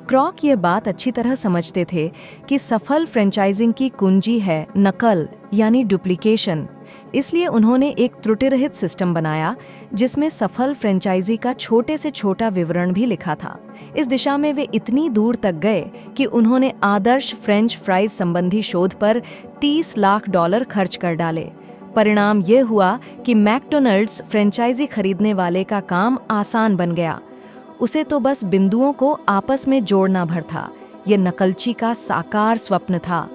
Speaker 1: क्रॉक ये बात अच्छी तरह समझते थे कि सफल फ्रेंचाइजिंग की कुंजी है नकल यानी डुप्लीकेशन। इसलिए उन्होंने एक त्रुटिरहित सिस्टम बनाया जिसमें सफल फ्रेंचाइजी का छोटे से छोटा विवरण भी लिखा था। इस दिशा में वे इतनी दूर तक गए कि उन्होंने आदर्श फ्रेंच फ्राइज संबंधी शोध पर $30 लाख खर्च कर डाले। परिणाम ये हुआ कि मैकडॉनल्ड्स फ्रेंचाइजी खरीदने वाले का काम आसान बन गया। उसे तो बस बिंदुओं को आपस में जोड़ना भर था। ये नकलची का साकार स्वप्न था।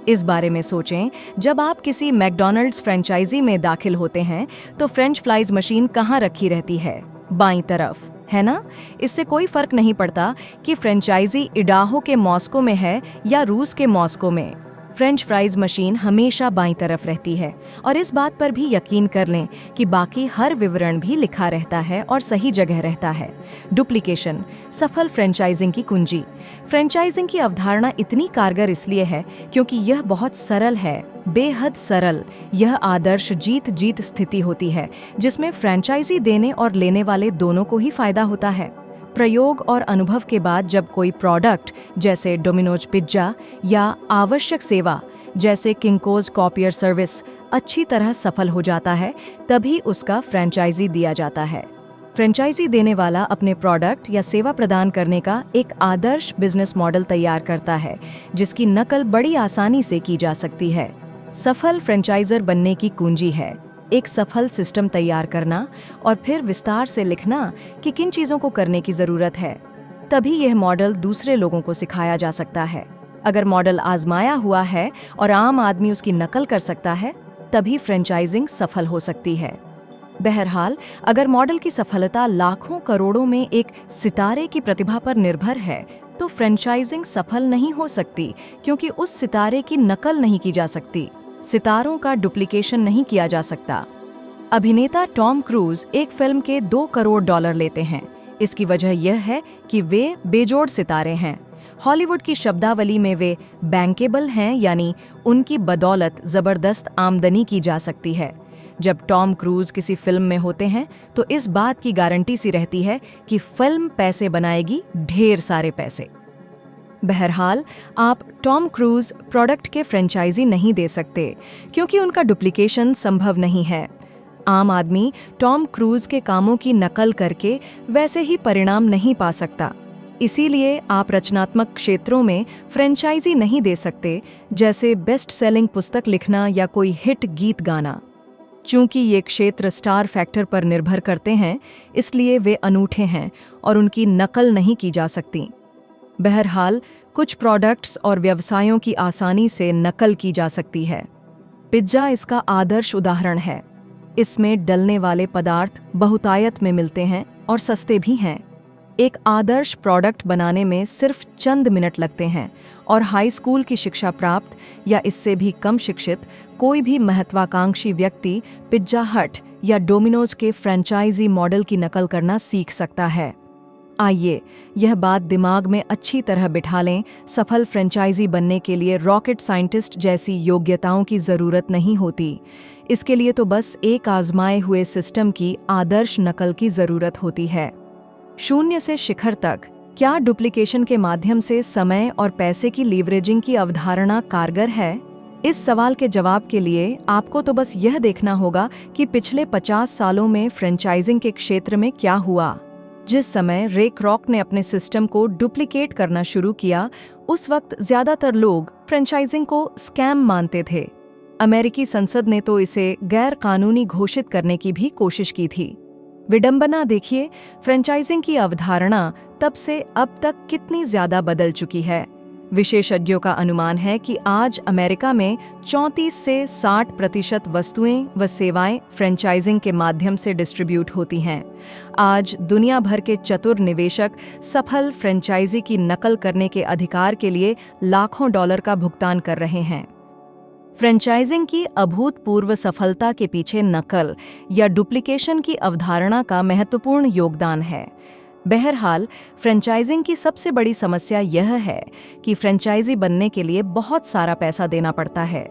Speaker 1: इस बारे में सोचें, जब आप किसी मैकडॉनल्ड्स फ्रेंचाइजी में दाखिल होते हैं तो फ्रेंच फ्राइज मशीन कहाँ रखी रहती है? बाईं तरफ, है ना? इससे कोई फर्क नहीं पड़ता कि फ्रेंचाइजी इडाहो के मॉस्को में है या रूस के मॉस्को में। फ्रेंच फ्राइज मशीन हमेशा बाईं तरफ रहती है। और इस बात पर भी यकीन कर लें कि बाकी हर विवरण भी लिखा रहता है और सही जगह रहता है। डुप्लीकेशन सफल फ्रेंचाइजिंग की कुंजी। फ्रेंचाइजिंग की अवधारणा इतनी कारगर इसलिए है क्योंकि यह बहुत सरल है, बेहद सरल। यह आदर्श जीत जीत स्थिति होती है जिसमें फ्रेंचाइजी देने और लेने वाले दोनों को ही फायदा होता है। प्रयोग और अनुभव के बाद जब कोई प्रोडक्ट जैसे डोमिनोज पिज्जा या आवश्यक सेवा जैसे किंकोज कॉपियर सर्विस अच्छी तरह सफल हो जाता है, तभी उसका फ्रेंचाइजी दिया जाता है। फ्रेंचाइजी देने वाला अपने प्रोडक्ट या सेवा प्रदान करने का एक आदर्श बिजनेस मॉडल तैयार करता है जिसकी नकल बड़ी आसानी से की जा सकती है। सफल फ्रेंचाइजर बनने की कुंजी है एक सफल सिस्टम तैयार करना और फिर विस्तार से लिखना कि किन चीज़ों को करने की ज़रूरत है। तभी यह मॉडल दूसरे लोगों को सिखाया जा सकता है। अगर मॉडल आजमाया हुआ है और आम आदमी उसकी नकल कर सकता है, तभी फ्रेंचाइजिंग सफल हो सकती है। बहरहाल, अगर मॉडल की सफलता लाखों करोड़ों में एक सितारे की प्रतिभा पर निर्भर है, तो फ्रेंचाइजिंग सफल नहीं हो सकती, क्योंकि उस सितारे की नकल नहीं की जा सकती। सितारों का डुप्लीकेशन नहीं किया जा सकता। अभिनेता टॉम क्रूज एक फिल्म के $2 करोड़ लेते हैं। इसकी वजह यह है कि वे बेजोड़ सितारे हैं। हॉलीवुड की शब्दावली में वे बैंकेबल हैं, यानी उनकी बदौलत जबरदस्त आमदनी की जा सकती है। जब टॉम क्रूज किसी फिल्म में होते हैं तो इस बात की गारंटी सी रहती है कि फिल्म पैसे बनाएगी, ढेर सारे पैसे। बहरहाल, आप टॉम क्रूज प्रोडक्ट के फ्रेंचाइजी नहीं दे सकते क्योंकि उनका डुप्लीकेशन संभव नहीं है। आम आदमी टॉम क्रूज के कामों की नकल करके वैसे ही परिणाम नहीं पा सकता। इसीलिए आप रचनात्मक क्षेत्रों में फ्रेंचाइजी नहीं दे सकते, जैसे बेस्ट सेलिंग पुस्तक लिखना या कोई हिट गीत गाना। चूंकि ये क्षेत्र स्टार फैक्टर पर निर्भर करते हैं, इसलिए वे अनूठे हैं और उनकी नकल नहीं की जा सकती। बहरहाल, कुछ प्रोडक्ट्स और व्यवसायों की आसानी से नकल की जा सकती है। पिज्जा इसका आदर्श उदाहरण है। इसमें डलने वाले पदार्थ बहुतायत में मिलते हैं और सस्ते भी हैं। एक आदर्श प्रोडक्ट बनाने में सिर्फ चंद मिनट लगते हैं और हाई स्कूल की शिक्षा प्राप्त या इससे भी कम शिक्षित कोई भी महत्वाकांक्षी व्यक्ति पिज्जा हट या डोमिनोज के फ्रेंचाइजी मॉडल की नकल करना सीख सकता है। आइए यह बात दिमाग में अच्छी तरह बिठा लें, सफल फ्रेंचाइजी बनने के लिए रॉकेट साइंटिस्ट जैसी योग्यताओं की ज़रूरत नहीं होती। इसके लिए तो बस एक आजमाए हुए सिस्टम की आदर्श नकल की ज़रूरत होती है। शून्य से शिखर तक क्या डुप्लीकेशन के माध्यम से समय और पैसे की लीवरेजिंग की अवधारणा कारगर है? इस सवाल के जवाब के लिए आपको तो बस यह देखना होगा कि पिछले 50 सालों में फ्रेंचाइजिंग के क्षेत्र में क्या हुआ। जिस समय रे क्रॉक ने अपने सिस्टम को डुप्लीकेट करना शुरू किया, उस वक्त ज्यादातर लोग फ्रेंचाइजिंग को स्कैम मानते थे। अमेरिकी संसद ने तो इसे गैर कानूनी घोषित करने की भी कोशिश की थी। विडंबना देखिए, फ्रेंचाइजिंग की अवधारणा तब से अब तक कितनी ज्यादा बदल चुकी है। विशेषज्ञों का अनुमान है कि आज अमेरिका में 34 से 60% वस्तुएं व सेवाएं फ्रेंचाइजिंग के माध्यम से डिस्ट्रीब्यूट होती हैं। आज दुनिया भर के चतुर निवेशक सफल फ्रेंचाइजी की नकल करने के अधिकार के लिए लाखों डॉलर का भुगतान कर रहे हैं। फ्रेंचाइजिंग की अभूतपूर्व सफलता के पीछे नकल या डुप्लीकेशन की अवधारणा का महत्वपूर्ण योगदान है। बहरहाल, फ्रेंचाइजिंग की सबसे बड़ी समस्या यह है कि फ्रेंचाइजी बनने के लिए बहुत सारा पैसा देना पड़ता है।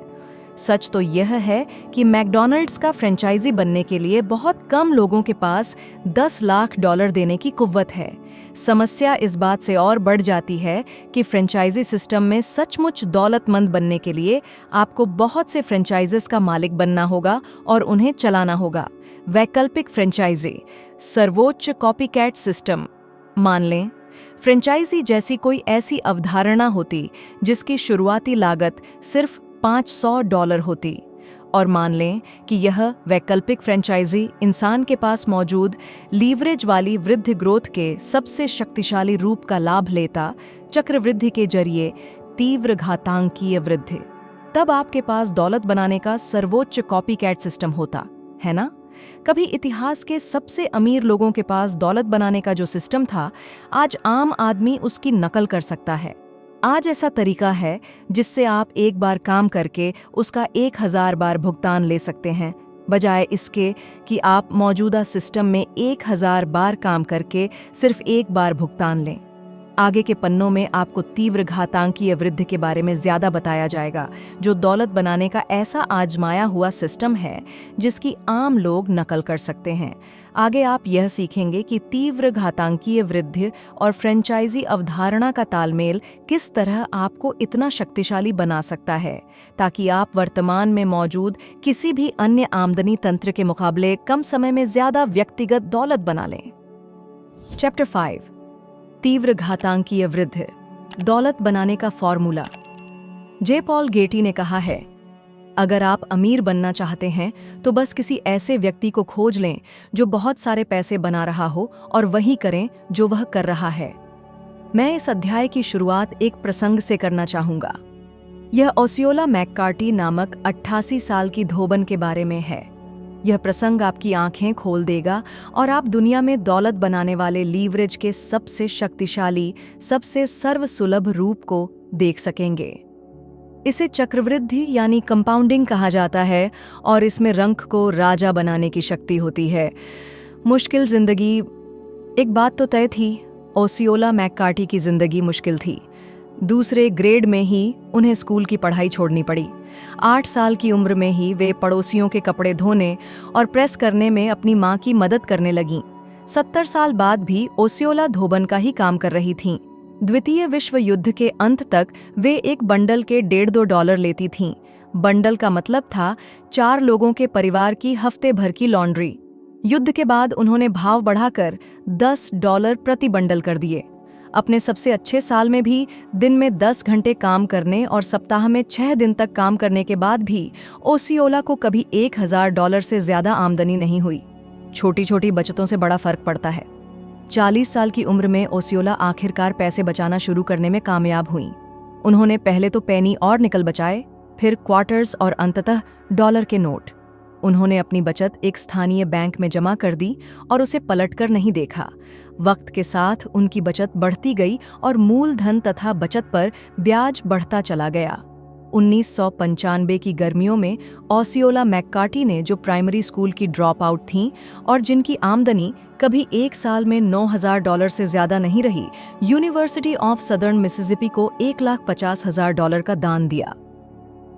Speaker 1: सच तो यह है कि मैकडॉनल्ड्स का फ्रेंचाइजी बनने के लिए बहुत कम लोगों के पास 10 लाख डॉलर देने की कुव्वत है। समस्या इस बात से और बढ़ जाती है कि फ्रेंचाइजी सिस्टम में सचमुच दौलतमंद बनने के लिए आपको बहुत से फ्रेंचाइजीज का मालिक बनना होगा और उन्हें चलाना होगा। वैकल्पिक फ्रेंचाइजी, सर्वोच्च कॉपीकैट सिस्टम। मान लें फ्रेंचाइजी जैसी कोई ऐसी अवधारणा होती जिसकी शुरुआती लागत सिर्फ $500 होती, और मान लें कि यह वैकल्पिक फ्रेंचाइजी इंसान के पास मौजूद लीवरेज वाली वृद्धि ग्रोथ के सबसे शक्तिशाली रूप का लाभ लेता, चक्रवृद्धि के जरिए तीव्र घातांकीय वृद्धि। तब आपके पास दौलत बनाने का सर्वोच्च कॉपीकैट सिस्टम होता, है ना? कभी इतिहास के सबसे अमीर लोगों के पास दौलत बनाने का जो सिस्टम था, आज आम आदमी उसकी नकल कर सकता है। आज ऐसा तरीका है जिससे आप एक बार काम करके उसका 1000 बार भुगतान ले सकते हैं, बजाय इसके कि आप मौजूदा सिस्टम में 1000 बार काम करके सिर्फ एक बार भुगतान लें। आगे के पन्नों में आपको तीव्र घातांकीय वृद्धि के बारे में ज्यादा बताया जाएगा, जो दौलत बनाने का ऐसा आजमाया हुआ सिस्टम है जिसकी आम लोग नकल कर सकते हैं। आगे आप यह सीखेंगे कि तीव्र घातांकीय वृद्धि और फ्रेंचाइजी अवधारणा का तालमेल किस तरह आपको इतना शक्तिशाली बना सकता है, ताकि आप वर्तमान में मौजूद किसी भी अन्य आमदनी तंत्र के मुकाबले कम समय में ज्यादा व्यक्तिगत दौलत बना लें। चैप्टर 5, तीव्र घातांकीय वृद्धि, दौलत बनाने का फॉर्मूला। जे पॉल गेटी ने कहा है, अगर आप अमीर बनना चाहते हैं तो बस किसी ऐसे व्यक्ति को खोज लें जो बहुत सारे पैसे बना रहा हो और वही करें जो वह कर रहा है। मैं इस अध्याय की शुरुआत एक प्रसंग से करना चाहूंगा। यह ओसियोला मैककार्टी नामक 88 साल की धोबन के बारे में है। यह प्रसंग आपकी आंखें खोल देगा और आप दुनिया में दौलत बनाने वाले लीवरेज के सबसे शक्तिशाली, सबसे सर्वसुलभ रूप को देख सकेंगे। इसे चक्रवृद्धि यानी कंपाउंडिंग कहा जाता है और इसमें रंक को राजा बनाने की शक्ति होती है। मुश्किल जिंदगी। एक बात तो तय थी, ओसियोला मैककार्टी की जिंदगी मुश्किल थी। दूसरे ग्रेड में ही उन्हें स्कूल की पढ़ाई छोड़नी पड़ी। 8 साल की उम्र में ही वे पड़ोसियों के कपड़े धोने और प्रेस करने में अपनी मां की मदद करने लगीं। 70 साल बाद भी ओसियोला धोबन का ही काम कर रही थीं। द्वितीय विश्व युद्ध के अंत तक वे एक बंडल के $1.5 लेती थीं। बंडल का मतलब था 4 लोगों के परिवार की हफ्ते भर की लॉन्ड्री। युद्ध के बाद उन्होंने भाव बढ़ाकर $10 प्रति बंडल कर दिए। अपने सबसे अच्छे साल में भी दिन में 10 घंटे काम करने और सप्ताह में 6 दिन तक काम करने के बाद भी ओसियोला को कभी $1000 से ज्यादा आमदनी नहीं हुई। छोटी छोटी बचतों से बड़ा फर्क पड़ता है। 40 साल की उम्र में ओसियोला आखिरकार पैसे बचाना शुरू करने में कामयाब हुईं। उन्होंने पहले तो पेनी और निकल बचाए, फिर क्वार्टर्स और अंततः डॉलर के नोट। उन्होंने अपनी बचत एक स्थानीय बैंक में जमा कर दी और उसे पलटकर नहीं देखा। वक्त के साथ उनकी बचत बढ़ती गई और मूलधन तथा बचत पर ब्याज बढ़ता चला गया। 1995 की गर्मियों में ओसियोला मैककार्टी ने, जो प्राइमरी स्कूल की ड्रॉप आउट थीं और जिनकी आमदनी कभी एक साल में $9,000 से ज्यादा नहीं रही, यूनिवर्सिटी ऑफ सदर्न मिसिसिपी को $1,50,000 का दान दिया।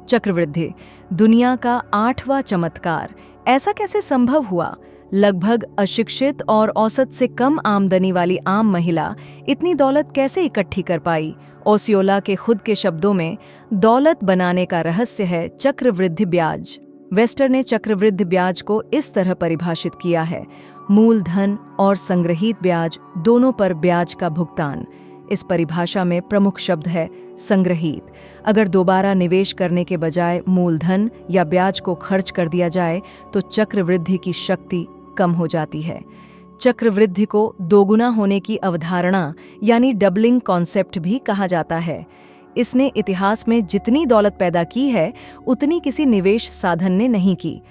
Speaker 1: चक्रवृद्धि, दुनिया का 8वां चमत्कार। ऐसा कैसे संभव हुआ? लगभग अशिक्षित और औसत से कम आमदनी वाली आम महिला इतनी दौलत कैसे इकट्ठी कर पाई? ओसियोला के खुद के शब्दों में, दौलत बनाने का रहस्य है चक्रवृद्धि ब्याज। वेस्टर ने चक्रवृद्धि ब्याज को इस तरह परिभाषित किया है: मूलधन और संग्रहीत ब्याज दोनों पर ब्याज का भुगतान। इस परिभाषा में प्रमुख शब्द है संग्रहीत। अगर दोबारा निवेश करने के बजाय मूलधन या ब्याज को खर्च कर दिया जाए तो चक्रवृद्धि की शक्ति कम हो जाती है। चक्रवृद्धि को दोगुना होने की अवधारणा यानी डबलिंग कॉन्सेप्ट भी कहा जाता है। इसने इतिहास में जितनी दौलत पैदा की है उतनी किसी निवेश साधन ने नहीं की।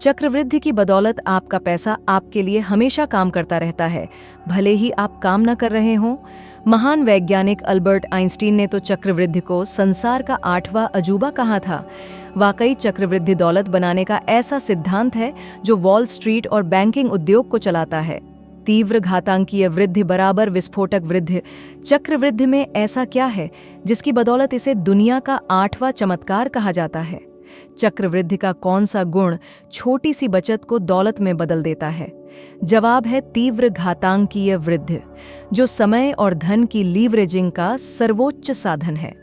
Speaker 1: चक्रवृद्धि की बदौलत आपका पैसा आपके लिए हमेशा काम करता रहता है, भले ही आप काम न कर रहे हों। महान वैज्ञानिक अल्बर्ट आइंस्टीन ने तो चक्रवृद्धि को संसार का 8वां अजूबा कहा था। वाकई चक्रवृद्धि दौलत बनाने का ऐसा सिद्धांत है जो वॉल स्ट्रीट और बैंकिंग उद्योग को चलाता है। तीव्र घातांकीय वृद्धि बराबर विस्फोटक वृद्धि। चक्रवृद्धि में ऐसा क्या है जिसकी बदौलत इसे दुनिया का 8वां चमत्कार कहा जाता है? चक्रवृद्धि का कौन सा गुण छोटी सी बचत को दौलत में बदल देता है? जवाब है तीव्र घातांकीय वृद्धि, जो समय और धन की लीवरेजिंग का सर्वोच्च साधन है।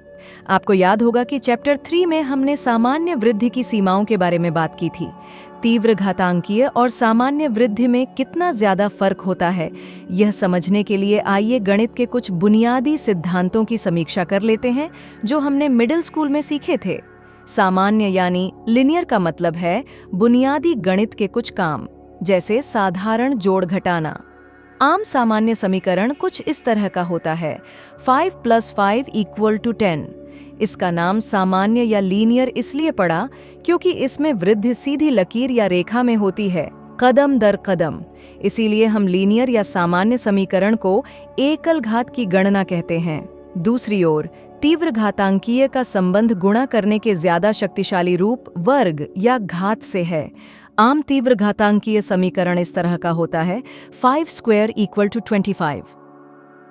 Speaker 1: आपको याद होगा कि चैप्टर 3 में हमने सामान्य वृद्धि की सीमाओं के बारे में बात की थी। तीव्र घातांकीय और सामान्य वृद्धि में कितना ज्यादा फर्क होता है, यह समझने के लिए आइए गणित के कुछ बुनियादी सिद्धांतों की समीक्षा कर लेते हैं जो हमने मिडिल स्कूल में सीखे थे। सामान्य यानी लिनियर का मतलब है बुनियादी गणित के कुछ काम, जैसे साधारण जोड़ घटाना। आम सामान्य समीकरण कुछ इस तरह का होता है: 5 + 5 = 10। इसका नाम सामान्य या लीनियर इसलिए पड़ा क्योंकि इसमें वृद्धि सीधी लकीर या रेखा में होती है, कदम दर कदम। इसीलिए हम लीनियर या सामान्य समीकरण को एकल घात की गणना कहते हैं। दूसरी ओर तीव्र घातांकीय का संबंध गुणा करने के ज्यादा शक्तिशाली रूप वर्ग या घात से है। आम तीव्र घातांकीय समीकरण इस तरह का होता है: 5² = 25।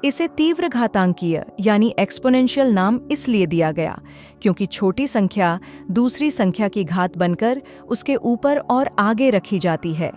Speaker 1: इसे तीव्र घातांकीय यानी एक्सपोनेंशियल नाम इसलिए दिया गया क्योंकि छोटी संख्या दूसरी संख्या की घात बनकर उसके ऊपर और आगे रखी जाती है।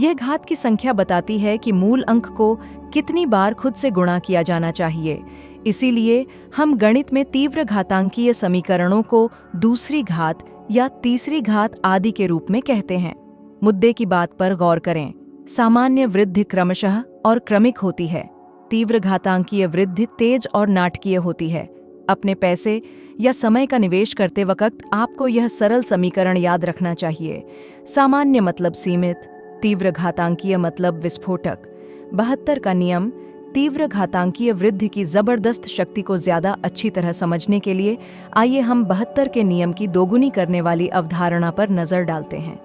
Speaker 1: यह घात की संख्या बताती है कि मूल अंक को कितनी बार खुद से गुणा किया जाना चाहिए। इसीलिए हम गणित में तीव्र घातांकीय समीकरणों को दूसरी घात या तीसरी घात आदि के रूप में कहते हैं। मुद्दे की बात पर गौर करें। सामान्य वृद्धि क्रमशः और क्रमिक होती है। तीव्र घातांकीय वृद्धि तेज और नाटकीय होती है। अपने पैसे या समय का निवेश करते वक्त आपको यह सरल समीकरण याद रखना चाहिए। सामान्य मतलब सीमित, तीव्र घातांकीय मतलब विस्फोटक। 72 का नियम तीव्र घातांकीय वृद्धि की जबरदस्त शक्ति को ज्यादा अच्छी तरह समझने के लिए आइए हम 72 के नियम की दोगुनी करने वाली अवधारणा पर नजर डालते हैं।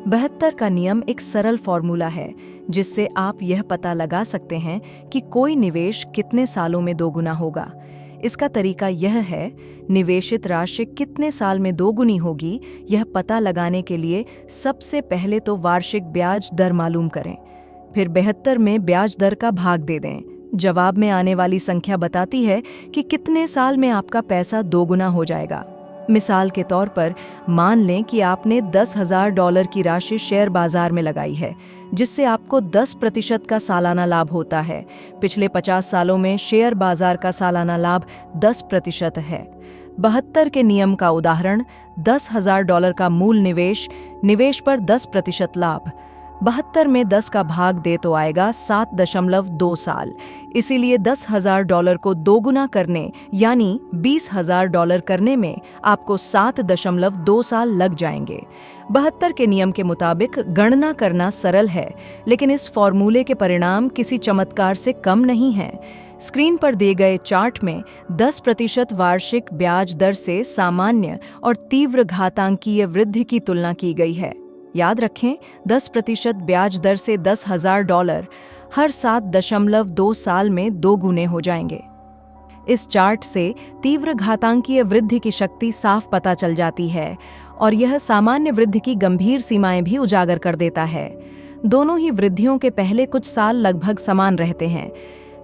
Speaker 1: 72 का नियम एक सरल फॉर्मूला है जिससे आप यह पता लगा सकते हैं कि कोई निवेश कितने सालों में दोगुना होगा। इसका तरीका यह है, निवेशित राशि कितने साल में दोगुनी होगी यह पता लगाने के लिए सबसे पहले तो वार्षिक ब्याज दर मालूम करें, फिर 72 में ब्याज दर का भाग दे दें। जवाब में आने वाली संख्या बताती है कि कितने साल में आपका पैसा दोगुना हो जाएगा। मिसाल के तौर पर मान लें कि आपने $10,000 की राशि शेयर बाजार में लगाई है जिससे आपको 10% का सालाना लाभ होता है। पिछले 50 सालों में शेयर बाजार का सालाना लाभ 10% है। 72 के नियम का उदाहरण $10,000 का मूल निवेश पर 10% लाभ। 72 में 10 का भाग दे तो आएगा 7.2 साल। इसीलिए $10,000 को दोगुना करने यानी $20,000 करने में आपको 7.2 साल लग जाएंगे। 72 के नियम के मुताबिक गणना करना सरल है, लेकिन इस फॉर्मूले के परिणाम किसी चमत्कार से कम नहीं हैं। स्क्रीन पर दिए गए चार्ट में 10% वार्षिक ब्याज दर से सामान्य और तीव्र घातांकीय वृद्धि की तुलना की गई है। याद रखें, 10% ब्याज दर से $10,000 हर 7.2 साल में 2 गुने हो जाएंगे। इस चार्ट से तीव्र घातांकीय वृद्धि की शक्ति साफ पता चल जाती है और यह सामान्य वृद्धि की गंभीर सीमाएं भी उजागर कर देता है। दोनों ही वृद्धियों के पहले कुछ साल लगभग समान रहते हैं,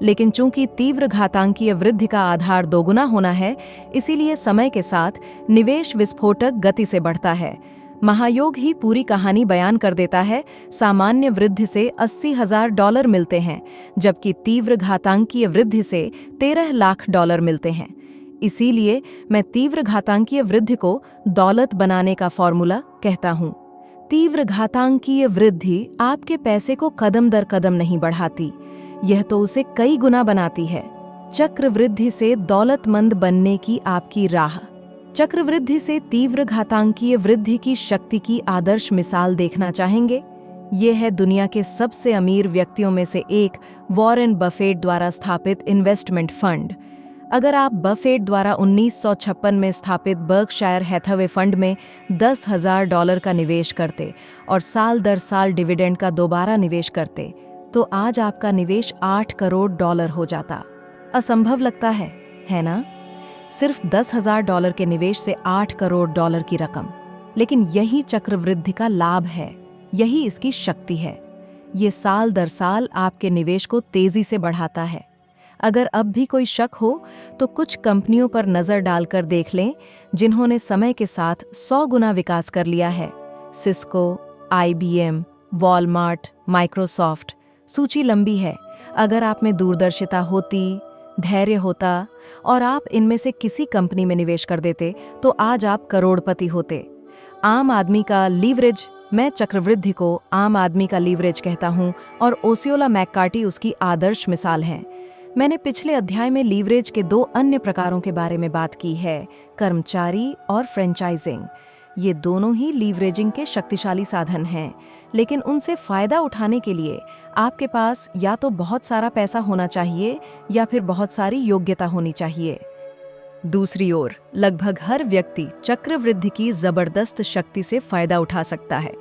Speaker 1: लेकिन चूंकि तीव्र घातांकीय वृद्धि का आधार दोगुना होना है, इसीलिए समय के साथ निवेश विस्फोटक गति से बढ़ता है। महायोग ही पूरी कहानी बयान कर देता है। सामान्य वृद्धि से $80,000 मिलते हैं, जबकि तीव्र घातांकीय वृद्धि से $13 लाख मिलते हैं। इसीलिए मैं तीव्र घातांकीय वृद्धि को दौलत बनाने का फॉर्मूला कहता हूँ। तीव्र घातांकीय वृद्धि आपके पैसे को कदम दर कदम नहीं बढ़ाती, यह तो उसे कई गुना बनाती है। चक्रवृद्धि से दौलतमंद बनने की आपकी राह। चक्रवृद्धि से तीव्र घातांकीय वृद्धि की शक्ति की आदर्श मिसाल देखना चाहेंगे? ये है दुनिया के सबसे अमीर व्यक्तियों में से एक वॉरेन बफेट द्वारा स्थापित इन्वेस्टमेंट फंड। अगर आप बफेट द्वारा 1956 में स्थापित बर्कशायर हैथवे फंड में $10,000 का निवेश करते और साल दर साल डिविडेंड का दोबारा निवेश करते, तो आज आपका निवेश $8 करोड़ हो जाता। असंभव लगता है ना? सिर्फ $10,000 के निवेश से $8 करोड़ की रकम। लेकिन यही चक्रवृद्धि का लाभ है, यही इसकी शक्ति है। ये साल दर साल आपके निवेश को तेजी से बढ़ाता है। अगर अब भी कोई शक हो तो कुछ कंपनियों पर नजर डालकर देख लें जिन्होंने समय के साथ 100 गुना विकास कर लिया है। Cisco, IBM, Walmart, Microsoft. सूची लंबी है। अगर आप में दूरदर्शिता होती, धैर्य होता और आप इनमें से किसी कंपनी में निवेश कर देते, तो आज आप करोड़पति होते। आम आदमी का लीवरेज, मैं चक्रवृद्धि को आम आदमी का लीवरेज कहता हूं और ओसियोला मैककार्टी उसकी आदर्श मिसाल है। मैंने पिछले अध्याय में लीवरेज के 2 अन्य प्रकारों के बारे में बात की है, कर्मचारी और फ्रेंचाइजिंग। ये दोनों ही लीवरेजिंग के शक्तिशाली साधन हैं, लेकिन उनसे फायदा उठाने के लिए आपके पास या तो बहुत सारा पैसा होना चाहिए या फिर बहुत सारी योग्यता होनी चाहिए। दूसरी ओर, लगभग हर व्यक्ति चक्रवृद्धि की जबरदस्त शक्ति से फायदा उठा सकता है।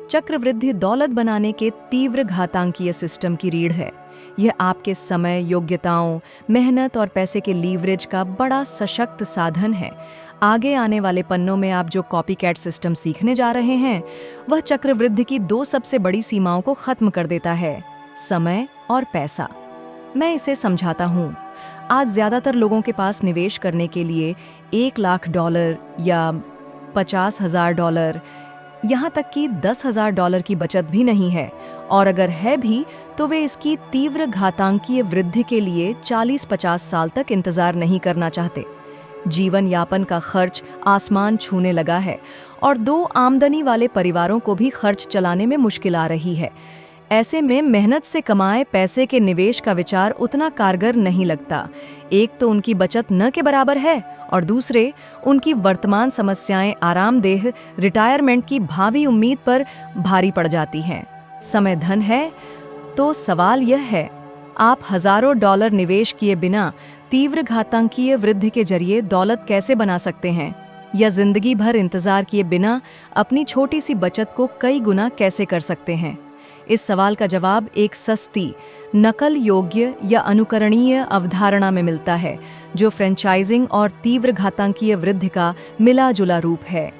Speaker 1: चक्रवृद्धि दौलत बनाने के तीव्र घातांकीय सिस्टम की रीढ़ है। यह आपके समय, योग्यताओं, मेहनत और पैसे के लीवरेज का बड़ा सशक्त साधन है। आगे आने वाले पन्नों में आप जो कॉपीकैट सिस्टम सीखने जा रहे हैं, वह चक्रवृद्धि की 2 सबसे बड़ी सीमाओं को खत्म कर देता है, समय और पैसा। मैं इसे समझाता हूँ। आज ज्यादातर लोगों के पास निवेश करने के लिए $1 लाख या $50,000, यहाँ तक कि $10,000 की बचत भी नहीं है, और अगर है भी तो वे इसकी तीव्र घातांकीय वृद्धि के लिए 40-50 साल तक इंतजार नहीं करना चाहते। जीवन यापन का खर्च आसमान छूने लगा है और 2 आमदनी वाले परिवारों को भी खर्च चलाने में मुश्किल आ रही है। ऐसे में मेहनत से कमाए पैसे के निवेश का विचार उतना कारगर नहीं लगता। एक तो उनकी बचत न के बराबर है और दूसरे उनकी वर्तमान समस्याएं आरामदेह रिटायरमेंट की भावी उम्मीद पर भारी पड़ जाती हैं। समय धन है, तो सवाल यह है, आप हजारों डॉलर निवेश किए बिना तीव्र घातांकीय वृद्धि के जरिए दौलत कैसे बना सकते हैं? या जिंदगी भर इंतजार किए बिना अपनी छोटी सी बचत को कई गुना कैसे कर सकते हैं? इस सवाल का जवाब एक सस्ती, नकल योग्य या अनुकरणीय अवधारणा में मिलता है, जो फ्रेंचाइजिंग और तीव्र घातांकीय वृद्धि का मिला जुला रूप है।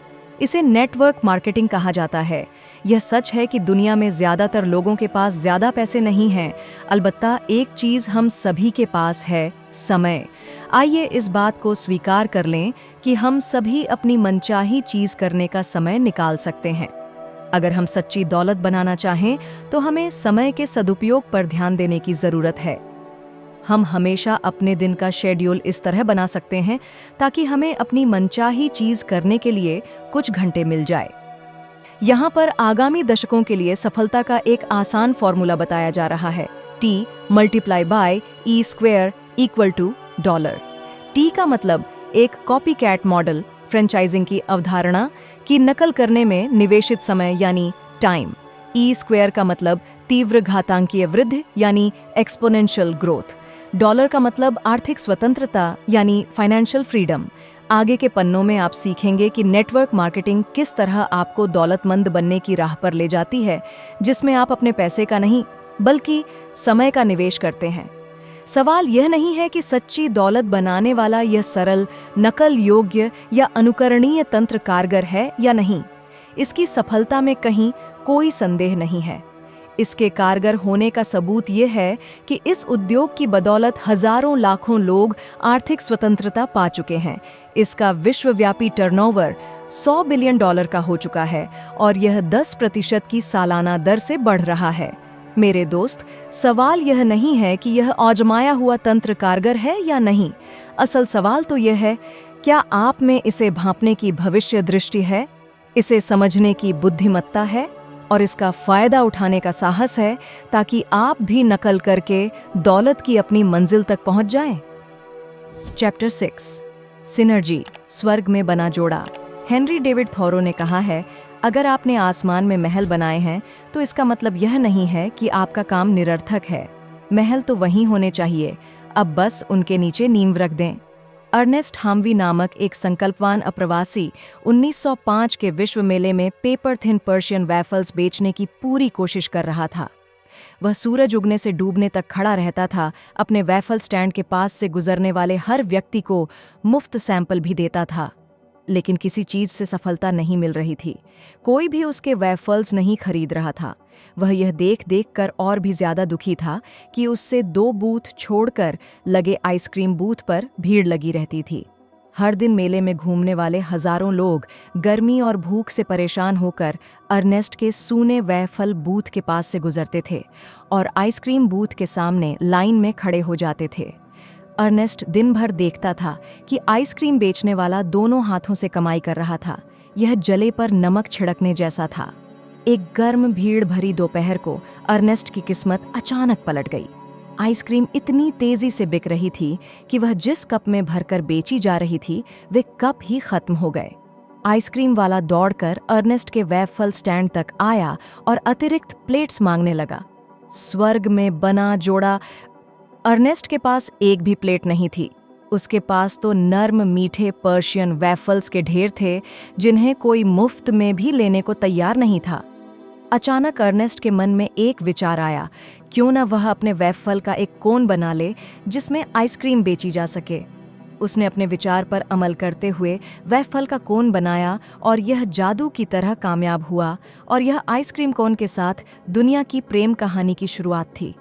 Speaker 1: इसे नेटवर्क मार्केटिंग कहा जाता है। यह सच है कि दुनिया में ज्यादातर लोगों के पास ज्यादा पैसे नहीं हैं, अलबत्ता एक चीज हम सभी के पास है, समय। आइए इस बात को स्वीकार कर लें कि हम सभी अपनी मनचाही चीज करने का समय निकाल सकते हैं। अगर हम सच्ची दौलत बनाना चाहें तो हमें समय के सदुपयोग पर ध्यान देने की जरूरत है। हम हमेशा अपने दिन का शेड्यूल इस तरह बना सकते हैं ताकि हमें अपनी मनचाही चीज करने के लिए कुछ घंटे मिल जाए। यहाँ पर आगामी दशकों के लिए सफलता का एक आसान फॉर्मूला बताया जा रहा है, T × E² = $। T का मतलब एक कॉपीकैट मॉडल, फ्रेंचाइजिंग की अवधारणा की नकल करने में निवेशित समय यानी टाइम। E² का मतलब तीव्र घातांकीय वृद्धि यानी एक्सपोनेंशियल ग्रोथ। $का मतलब आर्थिक स्वतंत्रता यानी फाइनेंशियल फ्रीडम। आगे के पन्नों में आप सीखेंगे कि नेटवर्क मार्केटिंग किस तरह आपको दौलतमंद बनने की राह पर ले जाती है, जिसमें आप अपने पैसे का नहीं बल्कि समय का निवेश करते हैं। सवाल यह नहीं है कि सच्ची दौलत बनाने वाला यह सरल, नकल योग्य या अनुकरणीय तंत्र कारगर है या नहीं। इसकी सफलता में कहीं कोई संदेह नहीं है। इसके कारगर होने का सबूत यह है कि इस उद्योग की बदौलत हजारों लाखों लोग आर्थिक स्वतंत्रता पा चुके हैं। इसका विश्वव्यापी टर्नओवर $100 बिलियन का हो चुका है और यह 10% की सालाना दर से बढ़ रहा है। मेरे दोस्त, सवाल यह नहीं है कि यह आजमाया हुआ तंत्र कारगर है या नहीं। असल सवाल तो यह है, क्या आप में इसे भांपने की भविष्य दृष्टि है, इसे समझने की बुद्धिमत्ता है और इसका फायदा उठाने का साहस है, ताकि आप भी नकल करके दौलत की अपनी मंजिल तक पहुंच जाएं। चैप्टर 6 सिनर्जी, स्वर्ग में बना जोड़ा। हेनरी डेविड थॉरो ने कहा है, अगर आपने आसमान में महल बनाए हैं तो इसका मतलब यह नहीं है कि आपका काम निरर्थक है। महल तो वहीं होने चाहिए, अब बस उनके नीचे नींव रख दें। अर्नेस्ट हाम्वी नामक एक संकल्पवान अप्रवासी 1905 के विश्व मेले में पेपर थिन पर्शियन वैफल्स बेचने की पूरी कोशिश कर रहा था। वह सूरज उगने से डूबने तक खड़ा रहता था, अपने वैफल स्टैंड के पास से गुजरने वाले हर व्यक्ति को मुफ्त सैंपल भी देता था, लेकिन किसी चीज से सफलता नहीं मिल रही थी। कोई भी उसके वैफल्स नहीं खरीद रहा था। वह यह देख कर और भी ज्यादा दुखी था कि उससे 2 बूथ छोड़कर लगे आइसक्रीम बूथ पर भीड़ लगी रहती थी। हर दिन मेले में घूमने वाले हजारों लोग गर्मी और भूख से परेशान होकर अर्नेस्ट के सूने वैफल बूथ के पास से गुजरते थे और आइसक्रीम बूथ के सामने लाइन में खड़े हो जाते थे। अर्नेस्ट दिन भर देखता था कि आइसक्रीम बेचने वाला दोनों हाथों से कमाई कर रहा था। यह जले पर नमक छिड़कने जैसा था। एक गर्म भीड़ भरी दोपहर को अर्नेस्ट की किस्मत अचानक पलट गई। आइसक्रीम इतनी तेजी से बिक रही थी कि वह जिस कप में भरकर बेची जा रही थी वे कप ही खत्म हो गए। आइसक्रीम वाला दौड़कर अर्नेस्ट के वैफल स्टैंड तक आया और अतिरिक्त प्लेट्स मांगने लगा। स्वर्ग में बना जोड़ा। अर्नेस्ट के पास एक भी प्लेट नहीं थी। उसके पास तो नर्म मीठे पर्शियन वैफल्स के ढेर थे, जिन्हें कोई मुफ्त में भी लेने को तैयार नहीं था। अचानक अर्नेस्ट के मन में एक विचार आया, क्यों न वह अपने वैफल का एक कोन बना ले जिसमें आइसक्रीम बेची जा सके। उसने अपने विचार पर अमल करते हुए वैफल का कोन बनाया और यह जादू की तरह कामयाब हुआ और यह आइसक्रीम कोन के साथ दुनिया की प्रेम कहानी की शुरुआत थी।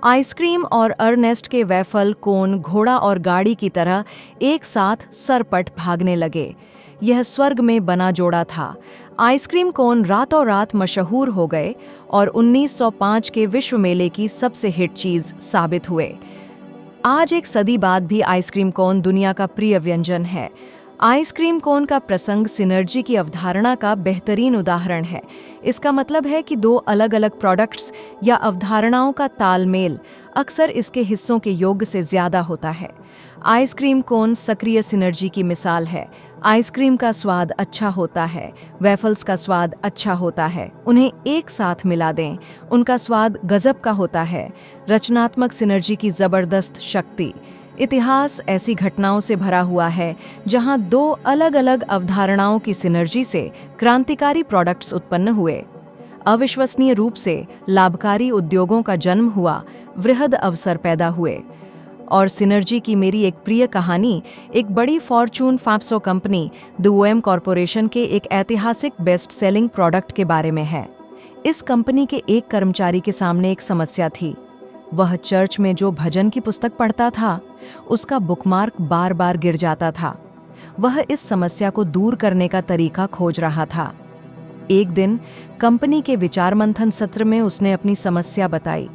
Speaker 1: आइसक्रीम और अर्नेस्ट के वैफल कोन घोड़ा और गाड़ी की तरह एक साथ सरपट भागने लगे। यह स्वर्ग में बना जोड़ा था। आइसक्रीम कोन रातों रात मशहूर हो गए और 1905 के विश्व मेले की सबसे हिट चीज साबित हुए। आज एक सदी बाद भी आइसक्रीम कोन दुनिया का प्रिय व्यंजन है। आइसक्रीम कोन का प्रसंग सिनर्जी की अवधारणा का बेहतरीन उदाहरण है। इसका मतलब है कि 2 अलग अलग प्रोडक्ट्स या अवधारणाओं का तालमेल अक्सर इसके हिस्सों के योग से ज्यादा होता है। आइसक्रीम कोन सक्रिय सिनर्जी की मिसाल है। आइसक्रीम का स्वाद अच्छा होता है, वैफल्स का स्वाद अच्छा होता है, उन्हें एक साथ मिला दें, उनका स्वाद गजब का होता है। रचनात्मक सिनर्जी की जबरदस्त शक्ति। इतिहास ऐसी घटनाओं से भरा हुआ है जहां 2 अलग अलग अवधारणाओं की सिनर्जी से क्रांतिकारी प्रोडक्ट्स उत्पन्न हुए। अविश्वसनीय रूप से लाभकारी उद्योगों का जन्म हुआ, वृहद अवसर पैदा हुए। और सिनर्जी की मेरी एक प्रिय कहानी एक बड़ी Fortune 500 company the OM corporation के एक ऐतिहासिक बेस्ट सेलिंग प्रोडक्ट के बारे में है। इस कंपनी के एक कर्मचारी के सामने एक समस्या थी। वह चर्च में जो भजन की पुस्तक पढ़ता था, उसका बुकमार्क बार बार गिर जाता था। वह इस समस्या को दूर करने का तरीका खोज रहा था। एक दिन कंपनी के विचार मंथन सत्र में उसने अपनी समस्या बताई।